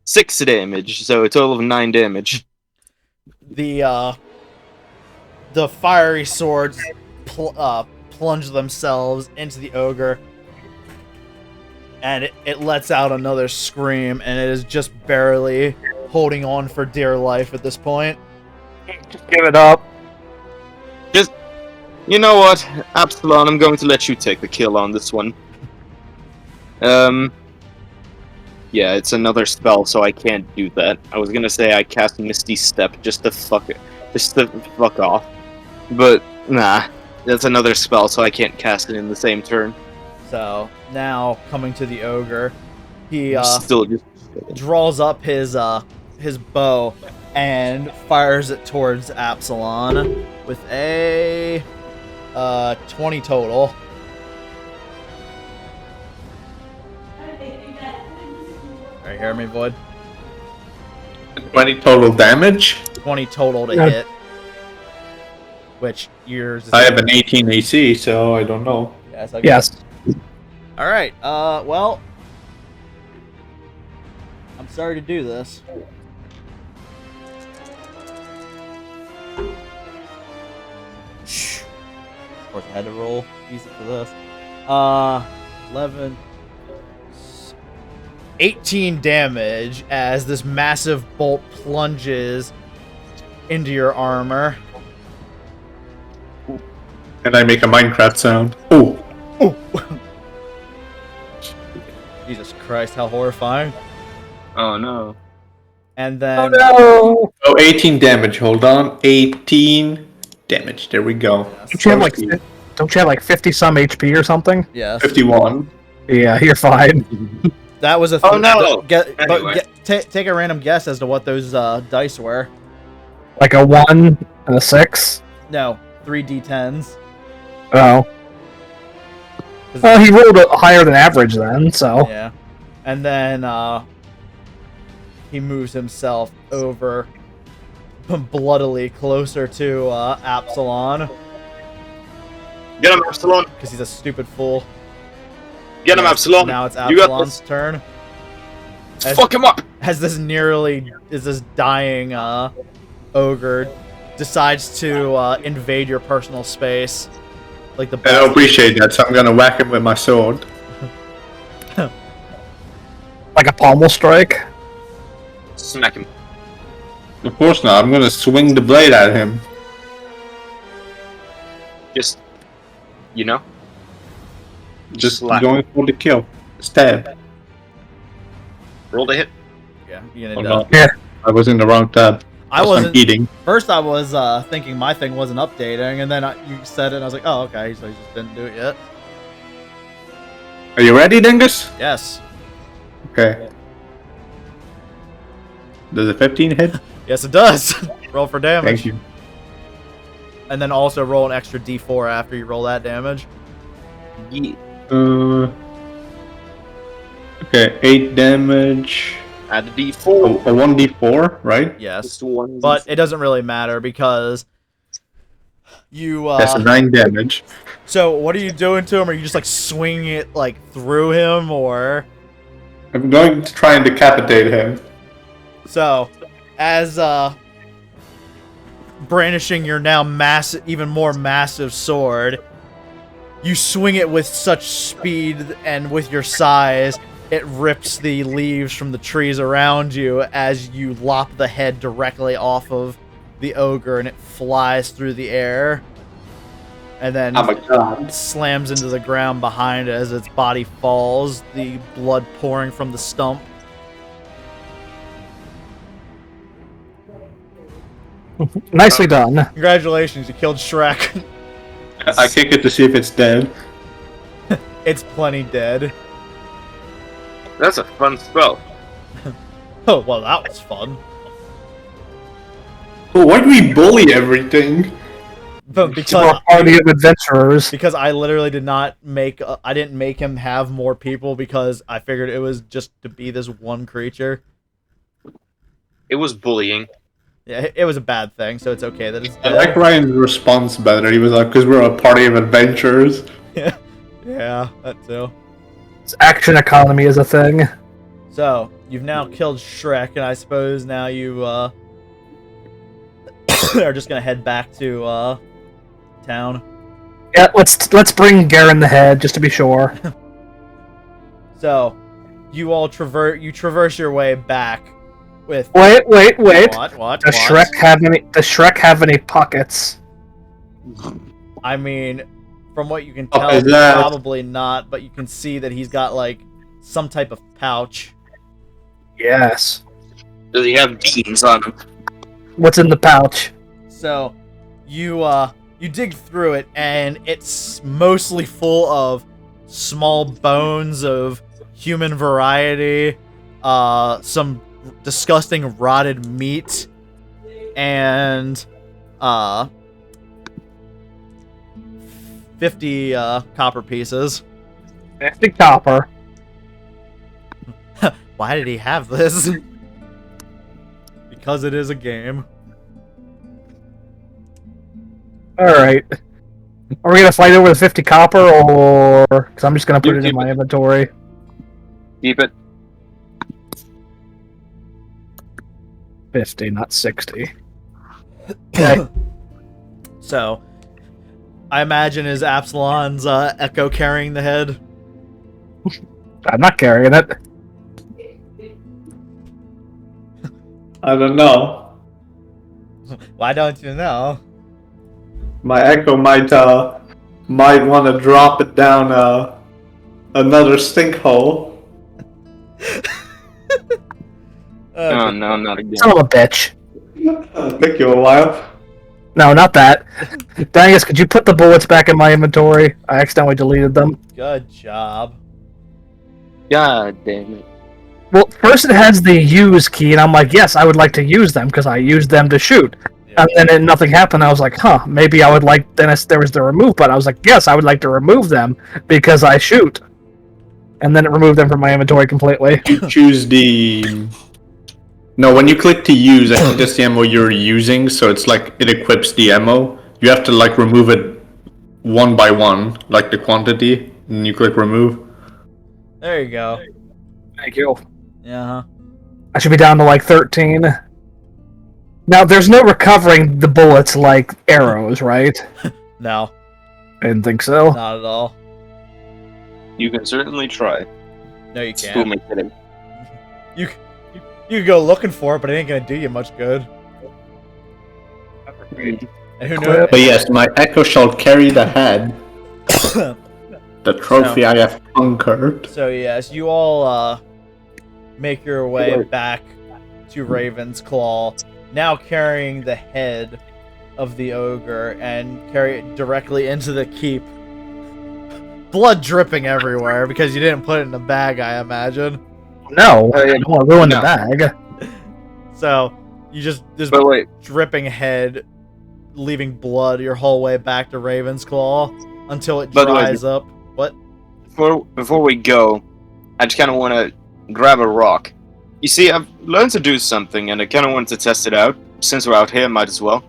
6 damage, so a total of 9 damage. The fiery swords plunge themselves into the ogre, and it lets out another scream, and it is just barely holding on for dear life at this point. Just give it up. You know what, Apsilon, I'm going to let you take the kill on this one. Yeah, it's another spell, so I can't do that. I was gonna say I cast Misty Step just to fuck off. But, nah. That's another spell, so I can't cast it in the same turn. So, now, coming to the ogre, he Still just... draws up his bow and fires it towards Apsilon with a 20 total. Alright, hear me, Void? 20 total damage? 20 total to Yeah. hit. Which yours is... I have an 18 AC, so I don't know. Yes. Okay. Yes. Alright, well... I'm sorry to do this. Of course, I had to roll easy for this. 11... 18 damage as this massive bolt plunges into your armor. And I make a Minecraft sound. Oh! Jesus Christ, how horrifying. Oh no. And then... Oh, Oh, 18 damage. Hold on. 18 damage. There we go. don't you have like 50 some HP or something? Yes. 51. Yeah, you're fine. That was a... Oh, no! Anyway. Take a random guess as to what those dice were. Like a 1 and a 6. No, 3 d10s. Oh. Well, he rolled higher than average then, so. Yeah. And then he moves himself over bloodily closer to Apsilon. Get him, Apsilon! Because he's a stupid fool. Get him, Apsilon! Now it's You got Apsilon's turn. Fuck him up! As this dying ogre decides to invade your personal space. Like the I don't appreciate that, so I'm gonna whack him with my sword. Like a pommel strike. Smack him. Of course not, I'm gonna swing the blade at him. Just, you know? Just slap. going for the kill. Stab. Roll the hit. Yeah, you're Oh, gonna die. no. I was in the wrong tab. I I'm wasn't. eating. First, I was thinking my thing wasn't updating, and then you said it, and I was like, "Oh, okay." So he just didn't do it yet. Are you ready, Dangus? Yes. Okay. Does a 15 hit? Yes, it does. Roll for damage. Thank you. And then also roll an extra d4 after you roll that damage. Yeah. Okay, 8 damage. Add a A d4. 1d4, right? Yes. Just one. But it doesn't really matter because you. That's 9 damage. So what are you doing to him? Are you just like swinging it like through him, or? I'm going to try and decapitate him. So, as brandishing your now even more massive sword, you swing it with such speed, and with your size, it rips the leaves from the trees around you as you lop the head directly off of the ogre, and it flies through the air. And then Oh my god. slams into the ground behind it as its body falls, the blood pouring from the stump. Nicely done. Congratulations, you killed Shrek. I kick it to see if it's dead. It's plenty dead. That's a fun spell. Oh, well, that was fun. Oh, why do we bully everything? But We're because a party of adventurers. I literally did not make I didn't make him have more people because I figured it was just to be this one creature. It was bullying. Yeah, it was a bad thing, so it's okay that it's I dead. like Ryan's response better. He was like, because we're a party of adventurers. Yeah, that too. Action economy is a thing. So, you've now killed Shrek, and I suppose now you are just gonna head back to town. Yeah, let's bring Garen the head just to be sure. So, you all traverse your way back with Wait. What? Does Shrek have any pockets? I mean, from what you can Oh, tell, is that- probably not, but you can see that he's got like some type of pouch. Yes. Does he have beams on him? What's in the pouch? So, you dig through it, and it's mostly full of small bones of human variety, some disgusting rotted meat, and 50 copper pieces. 50 copper. Why did he have this? Because it is a game. Alright. Are we gonna fight over the 50 copper, or... Because I'm just gonna put it in my inventory. Keep it. 50, not 60. Okay. So, I imagine is Apsilon's Echo carrying the head? I'm not carrying it. I don't know. Why don't you know? My Echo might want to drop it down another sinkhole. Oh no, not again. Son of a bitch. It'll take you a while. No, not that. Dangus, could you put the bullets back in my inventory? I accidentally deleted them. Good job. God damn it. Well, first it has the use key, and I'm like, yes, I would like to use them, because I used them to shoot. Yeah. And then nothing happened. I was like, huh, maybe I would like... Then there was the remove button. I was like, yes, I would like to remove them, because I shoot. And then it removed them from my inventory completely. You choose the... No, when you click to use, I think that's the ammo you're using, so it's like it equips the ammo. You have to like remove it one by one, like the quantity, and you click remove. There you go. Thank you. Yeah. I should be down to like 13. Now, there's no recovering the bullets like arrows, right? No, I didn't think so. not at all. You can certainly try. No, you Who am can't. I kidding? You could go looking for it, but it ain't gonna do you much good. And who knows? But yes, my Echo shall carry the head. The trophy I have conquered. So yes, you all make your way back to Raven's Claw, now carrying the head of the ogre, and carry it directly into the keep. Blood dripping everywhere because you didn't put it in a bag, I imagine. No, Oh, yeah. I don't want to ruin No. the bag. So you just But wait, dripping head, leaving blood your whole way back to Raven's Claw until it By the way, dries up. What? before we go, I just kind of want to grab a rock. You see, I've learned to do something, and I kind of wanted to test it out. Since we're out here, might as well.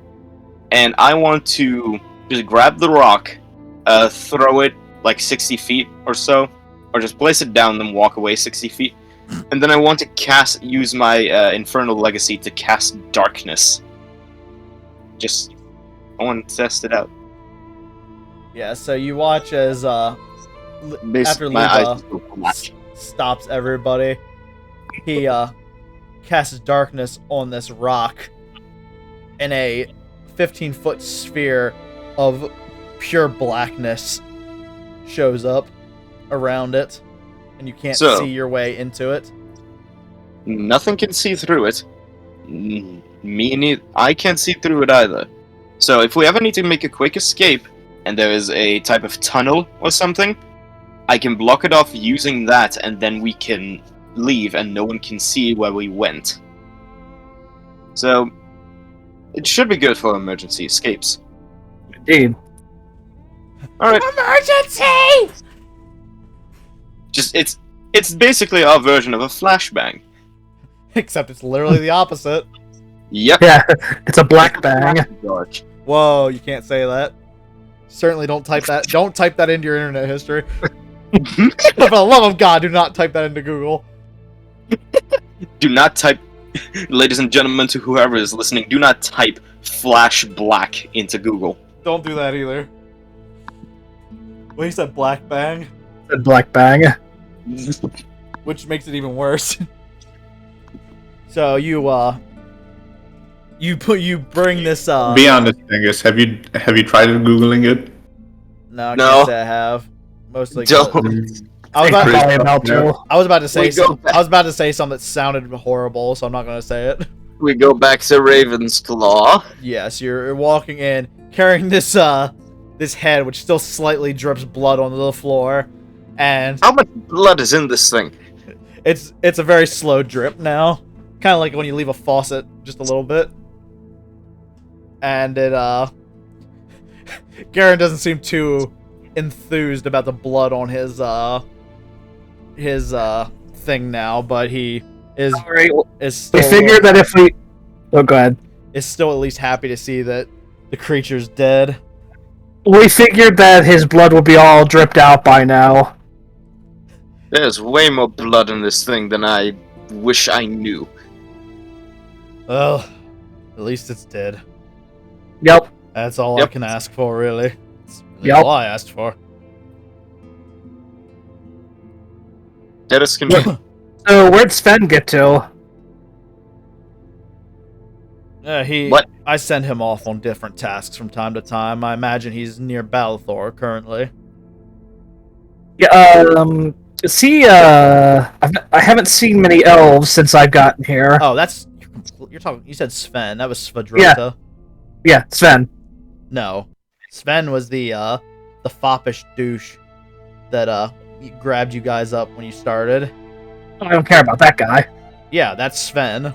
And I want to just grab the rock, throw it like 60 feet or so, or just place it down, then walk away 60 feet. And then I want to use my Infernal Legacy to cast Darkness. I want to test it out. Yeah, so you watch as after Basically, my eyes Liebe go black. stops everybody, he casts darkness on this rock, and a 15-foot sphere of pure blackness shows up around it, and you can't So- see your way into it. Nothing can see through it. I can't see through it either. So if we ever need to make a quick escape, and there is a type of tunnel or something, I can block it off using that, and then we can leave, and no one can see where we went. So it should be good for emergency escapes. Indeed. All right. Emergency! It's basically our version of a flashbang. Except it's literally the opposite. Yep. Yeah, it's a black bang. Dark. Whoa, you can't say that. Certainly don't type that. Don't type that into your internet history. For the love of God, do not type that into Google. Do not type, ladies and gentlemen, to whoever is listening, do not type flash black into Google. Don't do that either. Well, he said black bang, A black bang. which makes it even worse. So you bring this Be honest, Dangus. Have you tried googling it? No, I No. can't say I have. Mostly 'cause- Don't. I was Probably about, about to. I was about to say We go back. I was about to say something that sounded horrible, so I'm not going to say it. We go back to Raven's Claw. Yes, you're walking in carrying this this head which still slightly drips blood onto the floor, and How much blood is in this thing? it's a very slow drip now, kind of like when you leave a faucet just a little bit. And it Garen doesn't seem too enthused about the blood on his thing now, but he is Alright, is still we figured that if we... Oh, go ahead. is still at least happy to see that the creature's dead. We figured that his blood would be all dripped out by now. There's way more blood in this thing than I wish I knew. Well, at least it's dead. Yep. That's all I Yep. can ask for, really. That's really Yep. all I asked for. Let us continue. So, where'd Sven get to? What? I send him off on different tasks from time to time. I imagine he's near Balthor currently. Yeah, see, I haven't seen many elves since I've gotten here. Oh, that's you're talking. You said Sven. That was Svadrota. Yeah, Sven. No, Sven was the foppish douche that grabbed you guys up when you started. I don't care about that guy. Yeah, that's Sven.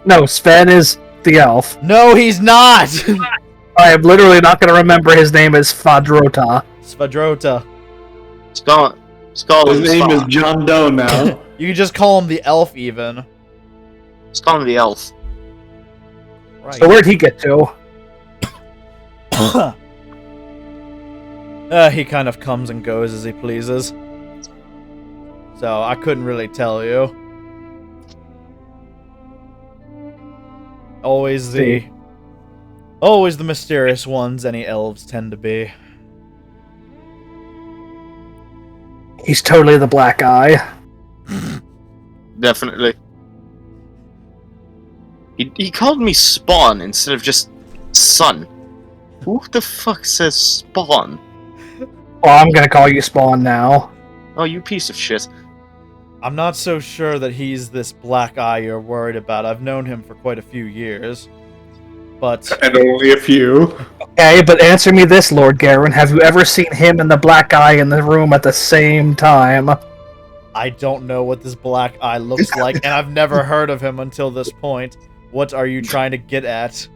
No, Sven is the elf. No, he's not. I am literally not going to remember his name is Fadrota. Svadrota. Skull His name is John Doe now. You can just call him the elf, even. Skull the elf. Right. So where'd he get to? He kind of comes and goes as he pleases. So I couldn't really tell you. Always the mysterious ones any elves tend to be. He's totally the black eye. Definitely. He called me Spawn instead of just Son. Who the fuck says Spawn? Well, I'm going to call you Spawn now. Oh, you piece of shit. I'm not so sure that he's this black eye you're worried about. I've known him for quite a few years. But And only a few. Okay, but answer me this, Lord Garen. Have you ever seen him and the black eye in the room at the same time? I don't know what this black eye looks like, and I've never heard of him until this point. What are you trying to get at?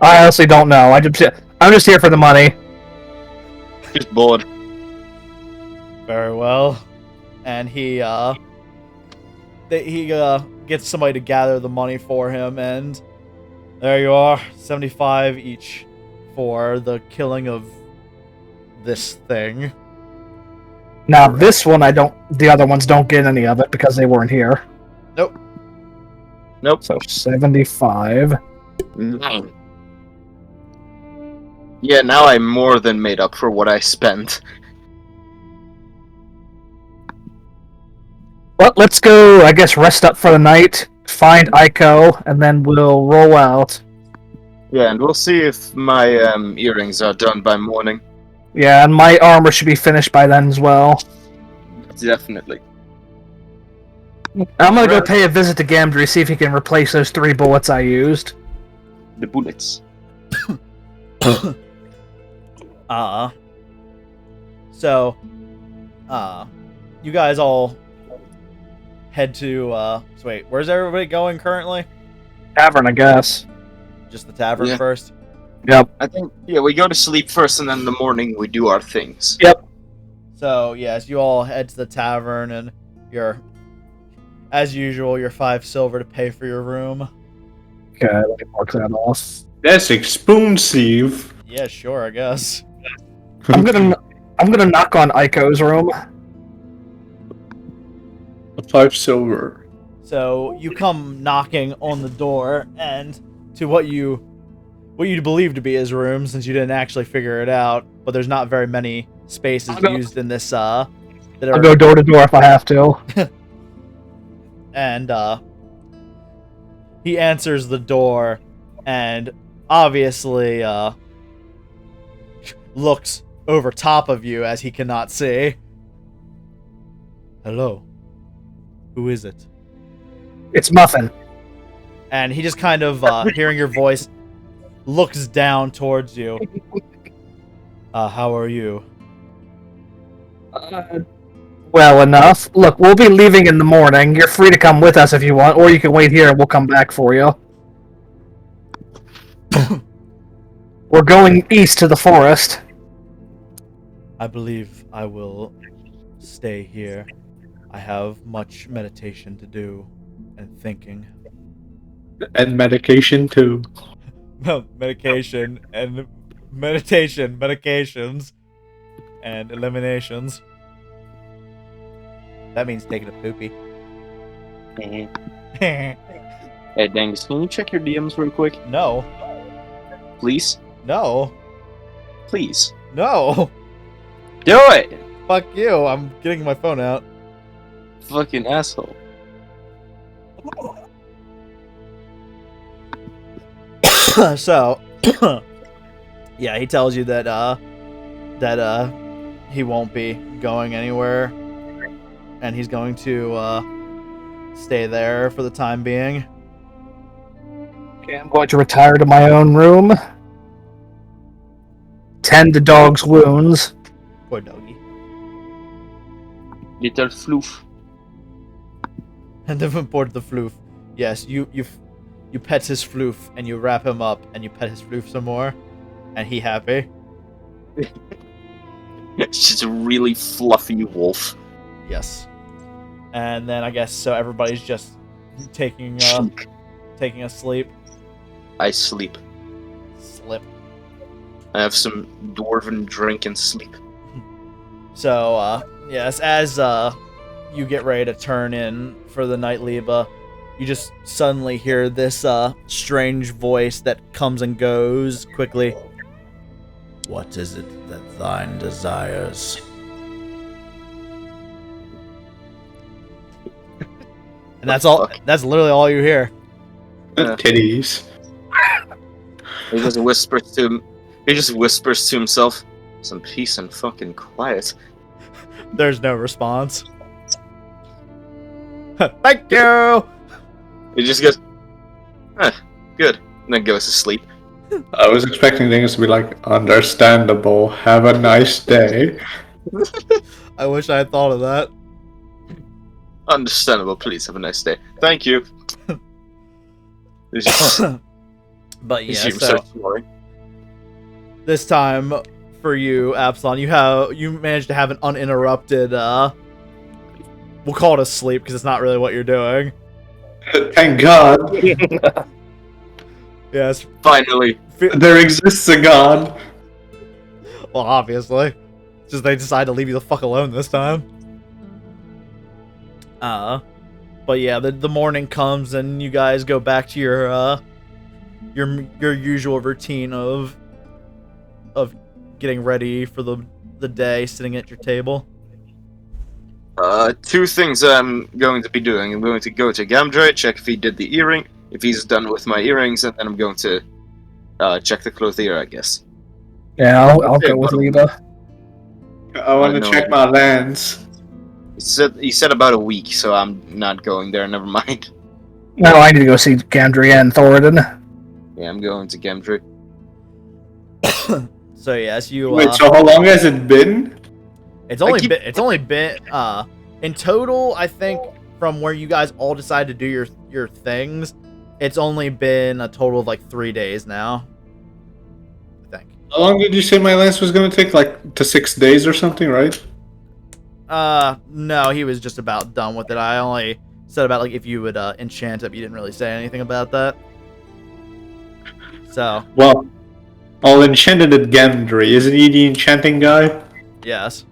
I honestly don't know. I'm just here for the money. Just bored. Very well. And he gets somebody to gather the money for him, and there you are, 75 each for the killing of this thing. Now this one, the other ones don't get any of it because they weren't here. Nope. So 75. 9. Yeah, now I'm more than made up for what I spent. Well, let's go, I guess, rest up for the night, find Aiko, and then we'll roll out. Yeah, and we'll see if my earrings are done by morning. Yeah, and my armor should be finished by then as well. Definitely. I'm gonna go pay a visit to Gamdry, see if he can replace those 3 bullets I used. The bullets. So, you guys all head to, so wait, where's everybody going currently? Tavern, I guess. Just the tavern Yeah. first? Yep. I think, yeah, we go to sleep first, and then in the morning we do our things. Yep. So, yes, you all head to the tavern, and as usual, your 5 silver to pay for your room. Okay, let me mark that off. That's expensive. Yeah, sure, I guess. I'm gonna knock on Aiko's room. 5 silver. So, you come knocking on the door, and to what you believe to be his room, since you didn't actually figure it out, but there's not very many spaces used in this, I'll go door to door if I have to. And he answers the door and obviously looks over top of you as he cannot see. Hello. Who is it? It's Muffin. And he just kind of, hearing your voice, looks down towards you. How are you? Well enough. Look, we'll be leaving in the morning. You're free to come with us if you want, or you can wait here and we'll come back for you. We're going east to the forest. I believe I will stay here. I have much meditation to do and thinking. And medication too. Medication and meditation, medications, and eliminations. That means taking a poopy. Hey, Dangus, can you check your DMs real quick? No. Please? No. Please. No. Do it! Fuck you. I'm getting my phone out. Fucking asshole. So, yeah, he tells you that he won't be going anywhere, and he's going to stay there for the time being. Okay, I'm going to retire to my own room. Tend the dog's wounds. Poor doggy. Little floof. And then report the floof. Yes, you pet his floof and you wrap him up and you pet his floof some more, and he happy. It's just a really fluffy wolf. Yes. And then I guess so everybody's just taking a sleep. I sleep. Slip. I have some dwarven drink and sleep. So yes, as you get ready to turn in for the night, Liebe, you just suddenly hear this strange voice that comes and goes quickly. What is it that thine desires? And that's all. That's literally all you hear. Titties. He just whispers to him. He just whispers to himself, "Some peace and fucking quiet." There's no response. Thank you. He just goes, good, and then goes to sleep. I was expecting things to be like, understandable, have a nice day. I wish I had thought of that. Understandable, please have a nice day. Thank you. But yeah, He so starts snoring. this time for you, Apsilon, you managed to have an uninterrupted we'll call it a sleep because it's not really what you're doing. Thank God. Yes. Finally. There exists a God. Well, obviously. Just they decide to leave you the fuck alone this time. But yeah, the morning comes and you guys go back to your usual routine of getting ready for the day, sitting at your table. Two things I'm going to be doing. I'm going to go to Gamdre, check if he did the earring, if he's done with my earrings, and then I'm going to check the clothier, I guess. Yeah, I'll go with Liebe. I want to check my lens. He said about a week, so I'm not going there. Never mind. No, I need to go see Gamdre and Thoradin. Yeah, I'm going to Gamdre. So yes, you. Wait, so how long has it been? It's only been in total, I think, from where you guys all decided to do your things, it's only been a total of like 3 days now. I think. How long did you say my lance was going to take? Like to 6 days or something, right? No, he was just about done with it. I only said about like if you would enchant it, but you didn't really say anything about that. So. Well, I'll enchant it at Gamdre. Isn't he the enchanting guy? Yes.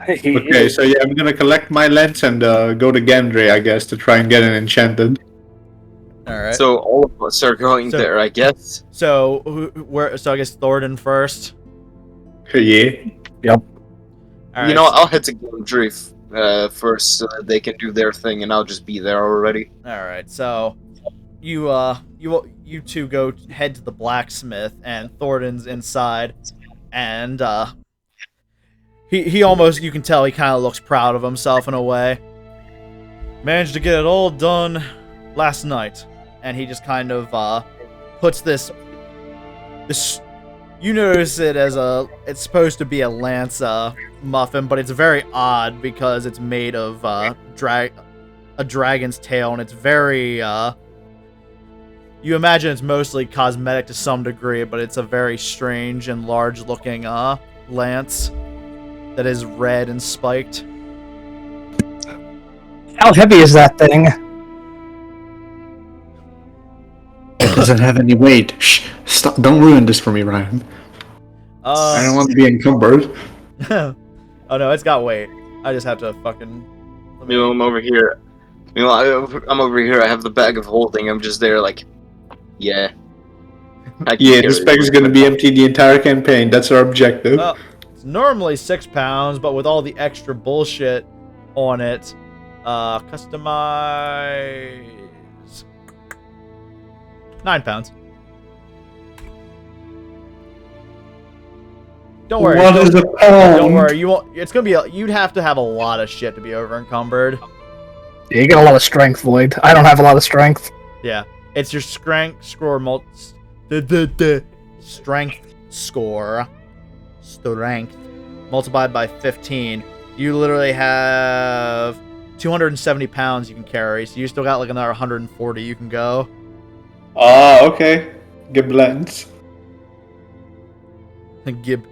Okay, so yeah, I'm gonna collect my lens and go to Gamdre, I guess, to try and get it enchanted. All right. So all of us are going there, I guess. So So I guess Thoradin first. Yeah. Yep. All right. You know, I'll head to Gamdre first, so that they can do their thing, and I'll just be there already. All right. So you two go head to the blacksmith, and Thoradin's inside, and he almost, you can tell he kind of looks proud of himself in a way. Managed to get it all done last night, and he just kind of puts this. You notice it as it's supposed to be a lance muffin, but it's very odd because it's made of a dragon's tail, and it's very you imagine it's mostly cosmetic to some degree, but it's a very strange and large looking lance that is red and spiked. How heavy is that thing? It doesn't have any weight. Shh! Stop! Don't ruin this for me, Ryan. I don't want to be encumbered. Oh no, it's got weight. I just have to fucking. You know, I'm over here. You know, I'm over here. I have the bag of holding. I'm just there, like, yeah. Yeah, this bag is gonna be empty the entire campaign. That's our objective. Well, it's normally 6 pounds, but with all the extra bullshit on it, customize 9 pounds. Don't worry. What is a pound? Don't worry. You won't. It's gonna be. You'd have to have a lot of shit to be over encumbered. Yeah, you get a lot of strength, Void. I don't have a lot of strength. Yeah, it's your strength score strength multiplied by 15. You literally have 270 pounds you can carry, so you still got like another 140 you can go. Okay. Good blends. Gib.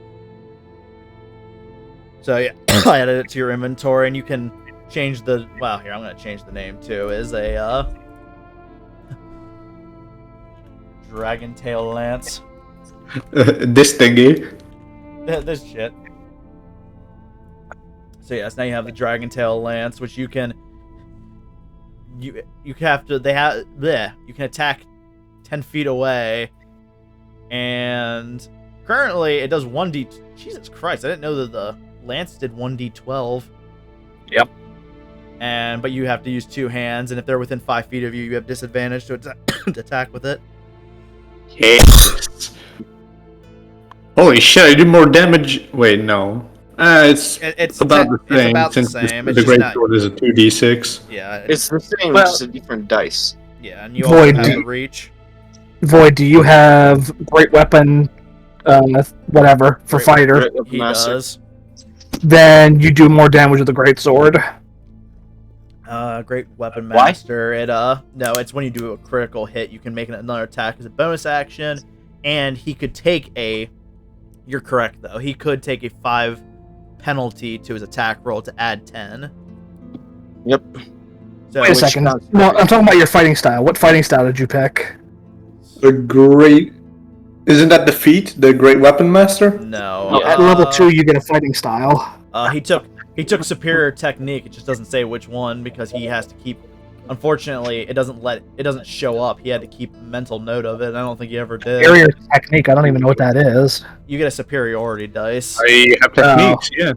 So yeah, I added it to your inventory, and you can change the. Well, here I'm gonna change the name too. Is a dragon tail lance. This thingy. This shit. So yes, now you have the dragon tail lance, which you can. You have to. They have. Bleh, you can attack 10 feet away, and currently it does 1d. Jesus Christ! I didn't know that the lance did 1d12. Yep. But you have to use 2 hands, and if they're within 5 feet of you, you have disadvantage to attack with it. Yes. Holy shit! I do more damage. Wait, no. It's about the same. It's about the since same. The It's great just sword is a 2d6. Yeah. It's the same, Well- just a different dice. Yeah, and you also Void, have do the you- reach. Void, do you have great weapon, whatever, for Great- fighter? Great Weapon He Master. does. Then you do more damage with the great sword. Great weapon Why? master. No, it's when you do a critical hit, you can make another attack as a bonus action, and he could take a. You're correct though. He could take a 5 penalty to his attack roll to add 10. Yep. So Wait a second. No, I'm talking about your fighting style. What fighting style did you pick? A great Isn't that the feat, the Great Weapon Master? No. At level 2, you get a fighting style. He took superior technique. It just doesn't say which one because he has to keep. Unfortunately, it doesn't show up. He had to keep mental note of it. And I don't think he ever did. Superior technique, I don't even know what that is. You get a superiority dice. I have techniques, yeah.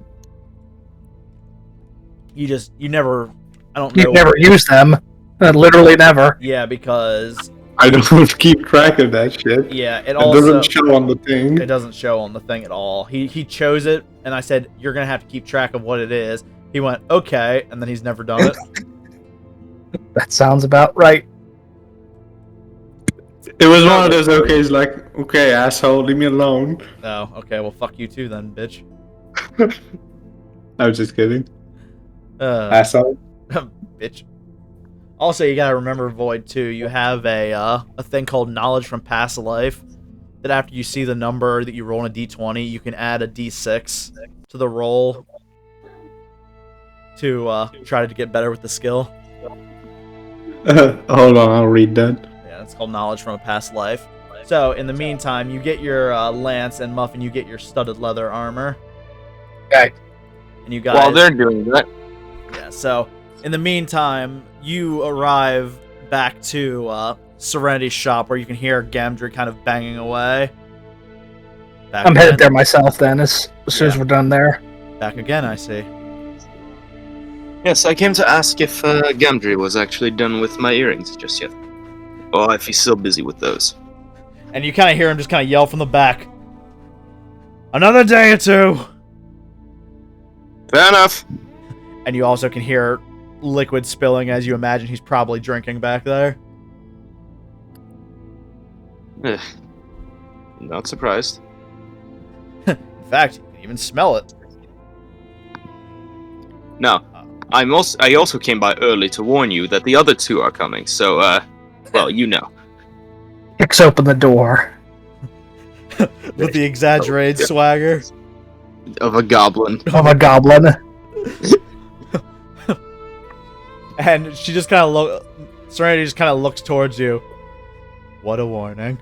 You never. I don't know. You've never used them. Literally never. Yeah, because I don't keep track of that shit. yeah, It doesn't show on the thing. It doesn't show on the thing at all. He chose it, and I said, you're going to have to keep track of what it is. He went, okay, and then he's never done it. That sounds about right. It was one of those okays like, okay, asshole, leave me alone. Oh, okay, well, fuck you too then, bitch. I was just kidding. Asshole. Asshole. Bitch. Also, you gotta remember, Void, too, you have a thing called Knowledge from Past Life, that after you see the number that you roll in a d20, you can add a d6 to the roll to try to get better with the skill. Hold on, I'll read that. Yeah, it's called Knowledge from a Past Life. So, in the meantime, you get your lance, and Muffin, you get your studded leather armor. Okay. And you guys... While they're doing that, Yeah, so, in the meantime, you arrive back to Serenity's shop, where you can hear Gamdry kind of banging away. I'm headed there myself then, as soon as we're done there. Back again, I see. yes, I came to ask if Gamdry was actually done with my earrings just yet. Or if he's still busy with those. And you kind of hear him just kind of yell from the back. Another day or two! Fair enough. And you also can hear liquid spilling as you imagine he's probably drinking back there. Not surprised. In fact, you can even smell it. No, I also came by early to warn you that the other two are coming, so, well, you know. Kicks open the door. With the exaggerated swagger. Of a goblin. Of a goblin. And she just kind of Serenity just kind of looks towards you. What a warning.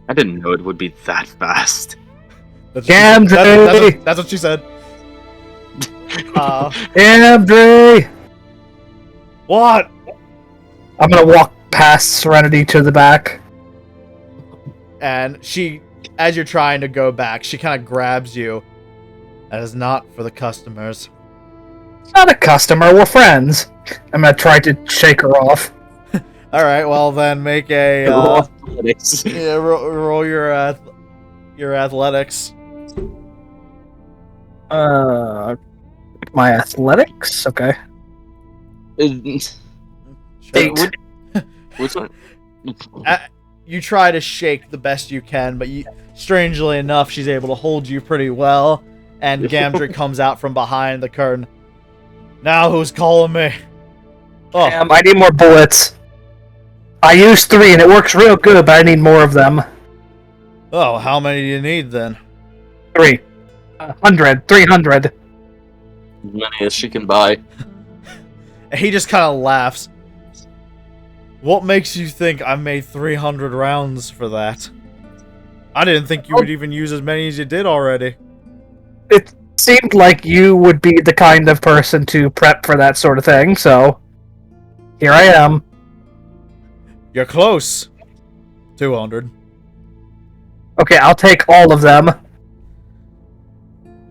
I didn't know it would be that fast. That's Gamdry! that's what she said. Gamdry! What? I'm gonna walk past Serenity to the back. And she, as you're trying to go back, she kind of grabs you. That is not for the customers. It's not a customer, we're friends. I'm gonna try to shake her off. Alright, well then make a... yeah, roll your athletics. My athletics? Okay. Sure. What's that? You try to shake the best you can, but strangely enough, she's able to hold you pretty well. And Gamdry comes out from behind the curtain. Now who's calling me? Oh, I need more bullets. I used 3 and it works real good, but I need more of them. oh, how many do you need then? 3. 100. 300. As many as she can buy. And he just kind of laughs. What makes you think I made 300 rounds for that? I didn't think you would even use as many as you did already. It seemed like you would be the kind of person to prep for that sort of thing, so... Here I am. You're close. 200. Okay, I'll take all of them.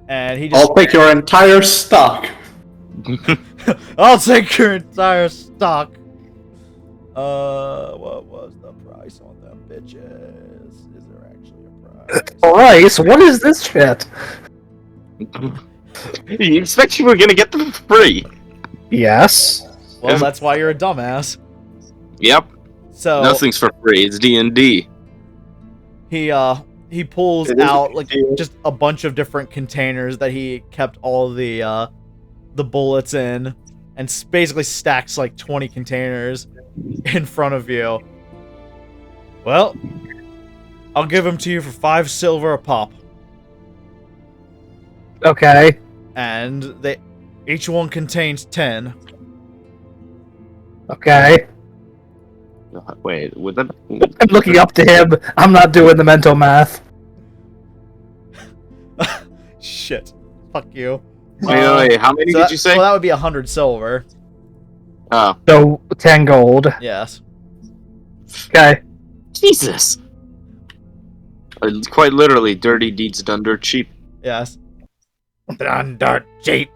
And he just... I'll take your entire stock. I'll take your entire stock. What was the price on them bitches? Is there actually a price? Price? What is this shit? You expect you were gonna get them for free? Yes. Well, that's why you're a dumbass. Yep. So Nothing's for free. It's D&D. he pulls out like just a bunch of different containers that he kept all the bullets in, and basically stacks like 20 containers in front of you. Well, I'll give them to you for 5 silver a pop. Okay. And each one contains 10. Okay. Wait, would that? I'm looking up to him. I'm not doing the mental math. Shit. Fuck you. Wait, how many did you say? Well, that would be 100 silver. Oh, So 10 gold. Yes. Okay. Jesus! Quite literally, dirty deeds done dirt cheap. Yes. Done dirt cheap.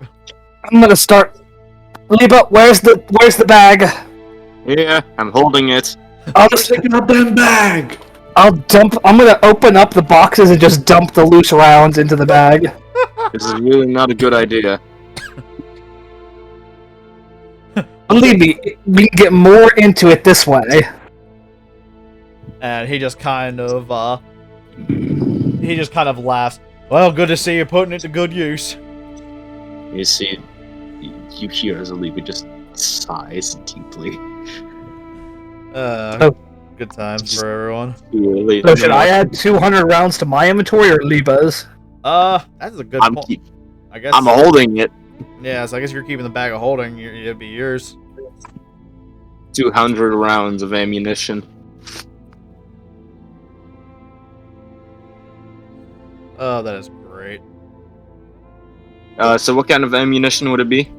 I'm gonna start. Liebe, where's the bag? Yeah, I'm holding it. I'll Just just taking up that bag. I'm gonna open up the boxes and just dump the loose rounds into the bag. This is really not a good idea. Believe me, we can get more into it this way. And he just kind of laughs. Well, good to see you putting it to good use. You see, you hear as Liebe just sighs deeply. Good times for everyone. Really, So should I add 200 rounds to my inventory or Liebe's? That's a good point. I guess. I'm holding it. Yeah, so I guess you're keeping the bag of holding. It'd be yours. 200 rounds of ammunition. Oh, that is great. So what kind of ammunition would it be?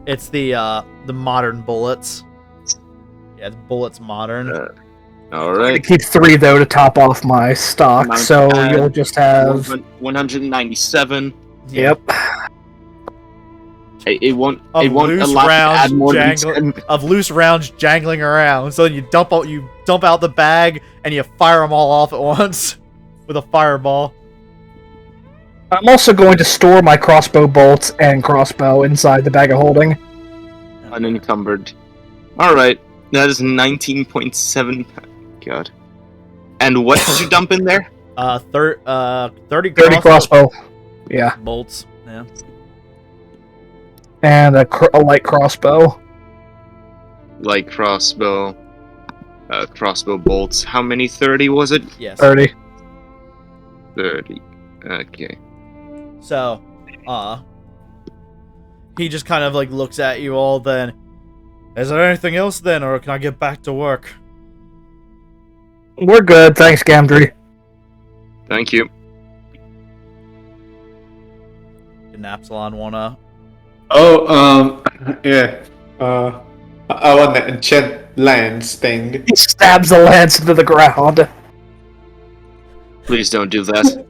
It's the modern bullets. Yeah, it's bullets modern. I Alright. keep 3 though to top off my stock, Amount so to add. you'll just have. 197. Yep. It won't Of allow you loose to add rounds more than jangling 10. of loose rounds jangling around. So you dump out the bag and you fire them all off at once with a fireball. I'm also going to store my crossbow bolts and crossbow inside the bag of holding. Unencumbered. Alright. That is 19.7. God. And what did you dump in there? 30 30 crossbow. Yeah. bolts. Yeah. And a light crossbow. Like crossbow. Crossbow bolts. How many? 30 was it? Yes. 30. 30. Okay. So, he just kind of like looks at you all. Then, is there anything else then, or can I get back to work? We're good, thanks, Gamdry. Thank you. Did Apsilon wanna? Oh, yeah. I want the enchant lance thing. He stabs the lance into the ground. Please don't do that.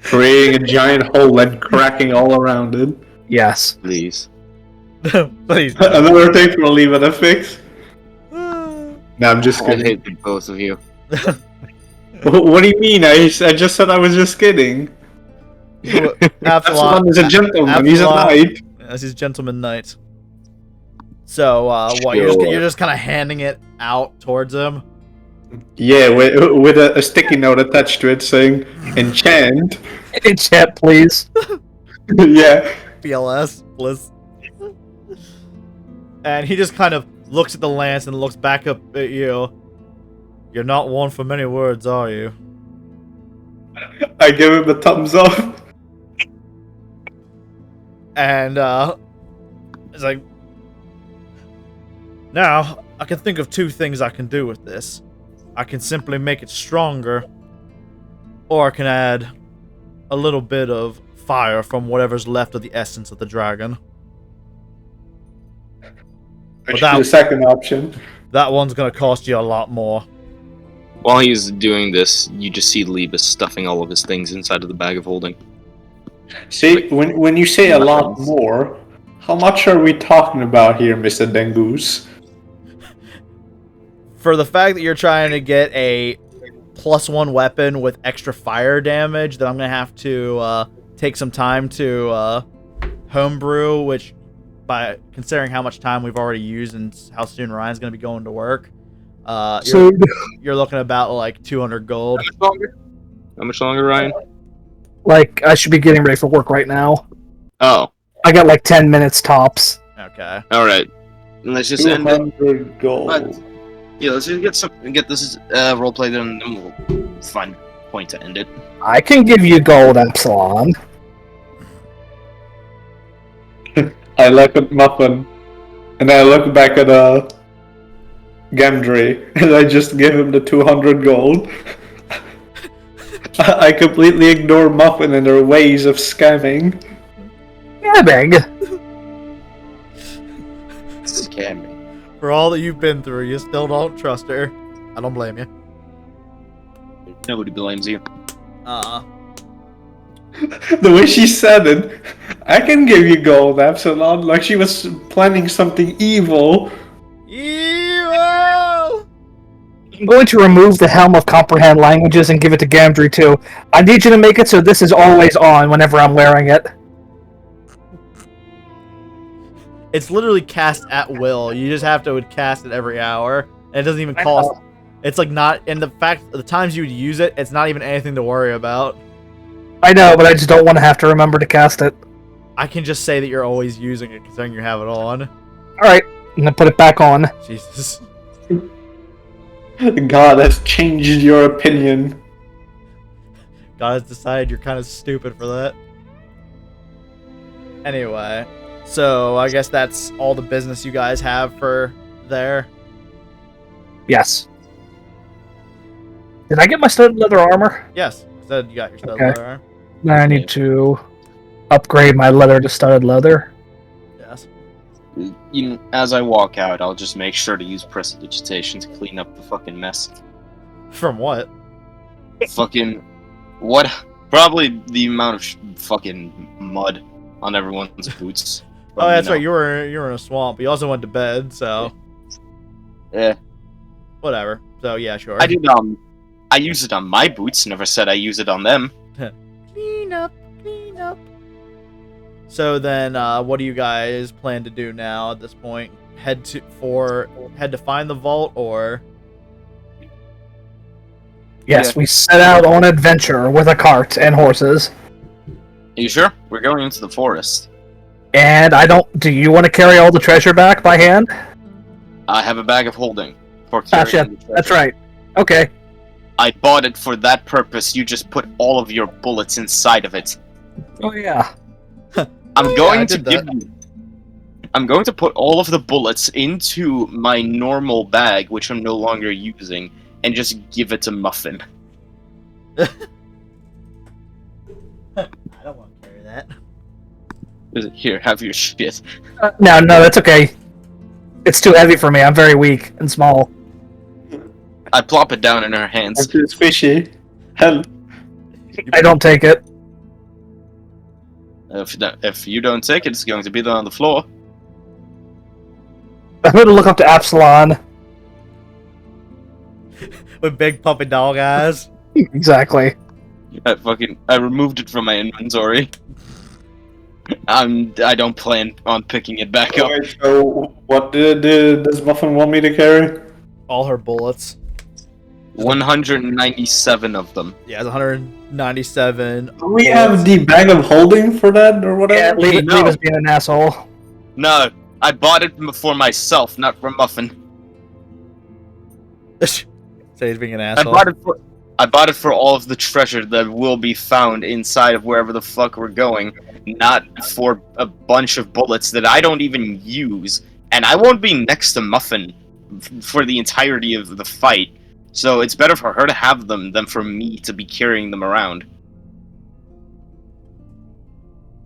Creating a giant hole and cracking all around it. Yes. Please. Please. Another thing for Leave it a fix. No, I'm just I kidding. hate the both of you. What do you mean? I just said I was just kidding. Apsilon is a gentleman. He's a Apsilon- knight. As his gentleman knight. So, what? You're just kind of handing it out towards him. Yeah, with a sticky note attached to it saying enchant. In chat, please. Yeah. BLS, bliss. And he just kind of looks at the lance and looks back up at you. You're not one for many words, are you? I give him a thumbs up. And it's like, now I can think of 2 things I can do with this. I can simply make it stronger, or I can add a little bit of fire from whatever's left of the essence of the dragon. Which that- is the second option. That one's gonna cost you a lot more. While he's doing this, you just see Liebe stuffing all of his things inside of the bag of holding. See, when you say a lot more, how much are we talking about here, Mr. Dangus? For the fact that you're trying to get a +1 weapon with extra fire damage, that I'm gonna have to take some time to homebrew, which, by considering how much time we've already used and how soon Ryan's gonna be going to work, you're looking about like 200 gold. How much longer? How much longer, Ryan? Like, I should be getting ready for work right now. Oh, I got like 10 minutes tops. Okay. alright. Let's just end it. 200 gold. Yeah, let's just get this roleplay done, and then we'll find a point to end it. I can give you gold, Apsilon. I look at Muffin, and I look back at Gamdry, and I just give him the 200 gold. I completely ignore Muffin and her ways of scamming. Scamming? Scamming. For all that you've been through, you still don't trust her. I don't blame you. Nobody blames you. The way she said it, I can give you gold, Apsilon, like she was planning something evil. Evil! I'm going to remove the Helm of Comprehend Languages and give it to Gamdry too. I need you to make it so this is always on whenever I'm wearing it. It's literally cast at will. You just have to cast it every hour. And it doesn't even cost. It's like not. And the fact, the times you would use it, it's not even anything to worry about. I know, but I just don't want to have to remember to cast it. I can just say that you're always using it, considering you have it on. Alright, I'm gonna put it back on. Jesus. God has changed your opinion. God has decided you're kind of stupid for that. Anyway, so I guess that's all the business you guys have for there. Yes. Did I get my studded leather armor? Yes, said you got your stuff Okay. there. I need to upgrade my leather to studded leather. Yes. As I walk out, I'll just make sure to use prestidigitation to clean up the fucking mess. From what? Fucking what? Probably the amount of fucking mud on everyone's boots. Oh, that's right. You were in a swamp. You also went to bed, so Yeah. whatever. So yeah, sure. I use it on my boots. Never said I use it on them. Clean up, clean up. So then, what do you guys plan to do now at this point? Head to find the vault, or? Yes, Yeah. we set out on adventure with a cart and horses. Are you sure? We're going into the forest. And do you want to carry all the treasure back by hand? I have a bag of holding for Ah, carrying shit, the treasure. that's right. Okay. I bought it for that purpose. You just put all of your bullets inside of it. Oh yeah. I'm going I to did give that. you. I'm going to put all of the bullets into my normal bag, which I'm no longer using, and just give it to Muffin. I don't want to carry that. Here, have your shit. No, that's okay. It's too heavy for me. I'm very weak and small. I plop it down in her hands. It's just fishy. Hell. I don't take it. If you don't take it, it's going to be there on the floor. I'm going to look up to Apsilon. With big puppy dog eyes. Exactly. I removed it from my inventory. I don't plan on picking it back up. Alright, so what does Muffin want me to carry? All her bullets. 197 of them. Yeah, it's 197. Do we have the bag of holding for that, or Yeah, whatever? leave No. us being an asshole. No, I bought it for myself, not for Muffin. Say he's being an I asshole. bought it for all of the treasure that will be found inside of wherever the fuck we're going, not for a bunch of bullets that I don't even use, and I won't be next to Muffin for the entirety of the fight. So it's better for her to have them than for me to be carrying them around.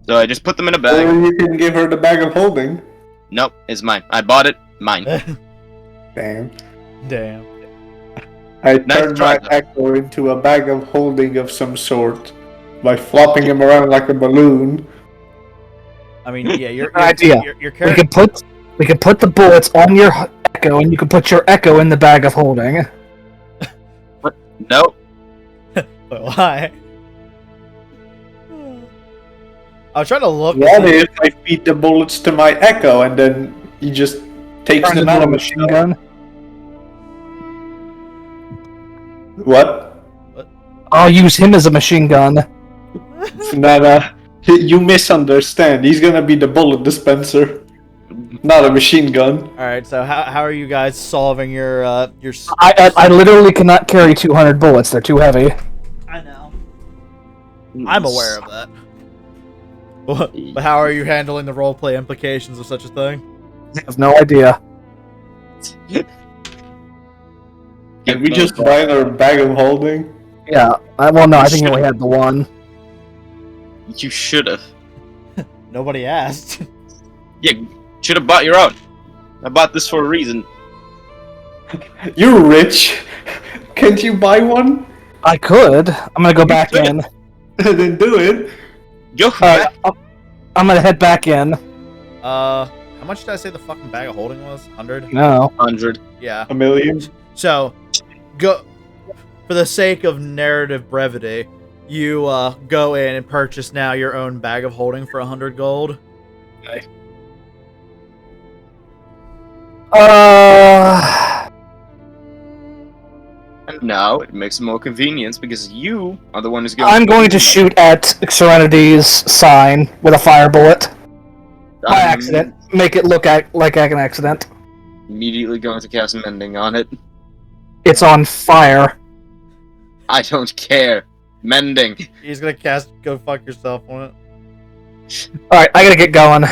So I just put them in a bag. Or you can give her the bag of holding. Nope, it's mine. I bought it. Mine. Damn. Damn. I Nice turned try, my though. Echo into a bag of holding of some sort by flopping him around like a balloon. I mean, yeah, your idea. Your We character. could put the bullets on your Echo, and you can put your Echo in the bag of holding. Nope. But why? I was trying to look. What if I feed the bullets to my Echo and then he just takes Turn them it into out a of machine gun. What? I'll use him as a machine gun. Nada. You misunderstand. He's gonna be the bullet dispenser, not a machine gun. All right, so how are you guys solving your I literally cannot carry 200 bullets. They're too heavy. I know. I'm aware of that. But how are you handling the roleplay implications of such a thing? I have no idea. Can we just buy another bag of holding? Yeah. Well, no, I think you only had the one. You should have. Nobody asked. Yeah, should have bought your own. I bought this for a reason. You're rich. Can't you buy one? I could. I'm gonna go back could. in. Then do it. Go Alright, I'm gonna head back in. How much did I say the fucking bag of holding was? 100? No. 100. Yeah. A million. So, go for the sake of narrative brevity. You go in and purchase now your own bag of holding for 100 gold. And now it makes it more convenient because you are the one who's going. I'm going to shoot at Serenity's sign with a fire bullet. By accident. Make it look like an accident. Immediately going to cast Mending on it. It's on fire. I don't care. Mending. He's gonna cast "Go fuck yourself" on it. Alright, I gotta get going.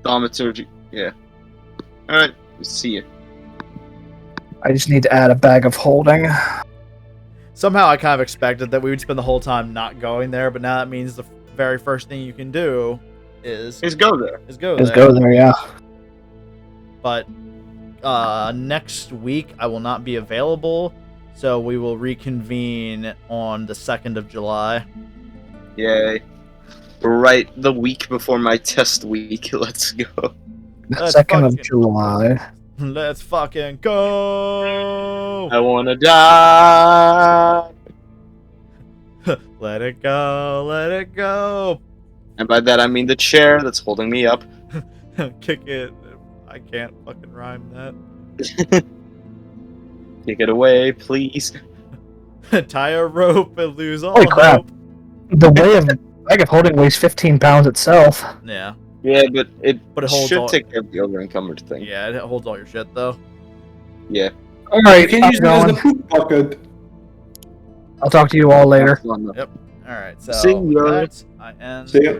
Thaumaturgy. Yeah. Alright, see you. I just need to add a bag of holding. Somehow I kind of expected that we would spend the whole time not going there, but now that means the very first thing you can do is go there. go Just there. go there, yeah. But next week I will not be available, so we will reconvene on the 2nd of July. Yay. Right the week before my test week. Let's go. Let's 2nd of fucking- July. Let's fucking go! I wanna die. Let it go, let it go! And by that I mean the chair that's holding me up. Kick it. I can't fucking rhyme that. Take it away, please. Tie a rope and lose all Holy crap. hope. The bag of holding weighs 15 pounds itself. Yeah. Yeah, but it holds should all- take care of the over encumbered thing. Yeah, it holds all your shit though. Yeah. Alright, You can I'm use it as going. a poop bucket. I'll talk to you all later. Alright, so See ya. that's I end. See ya.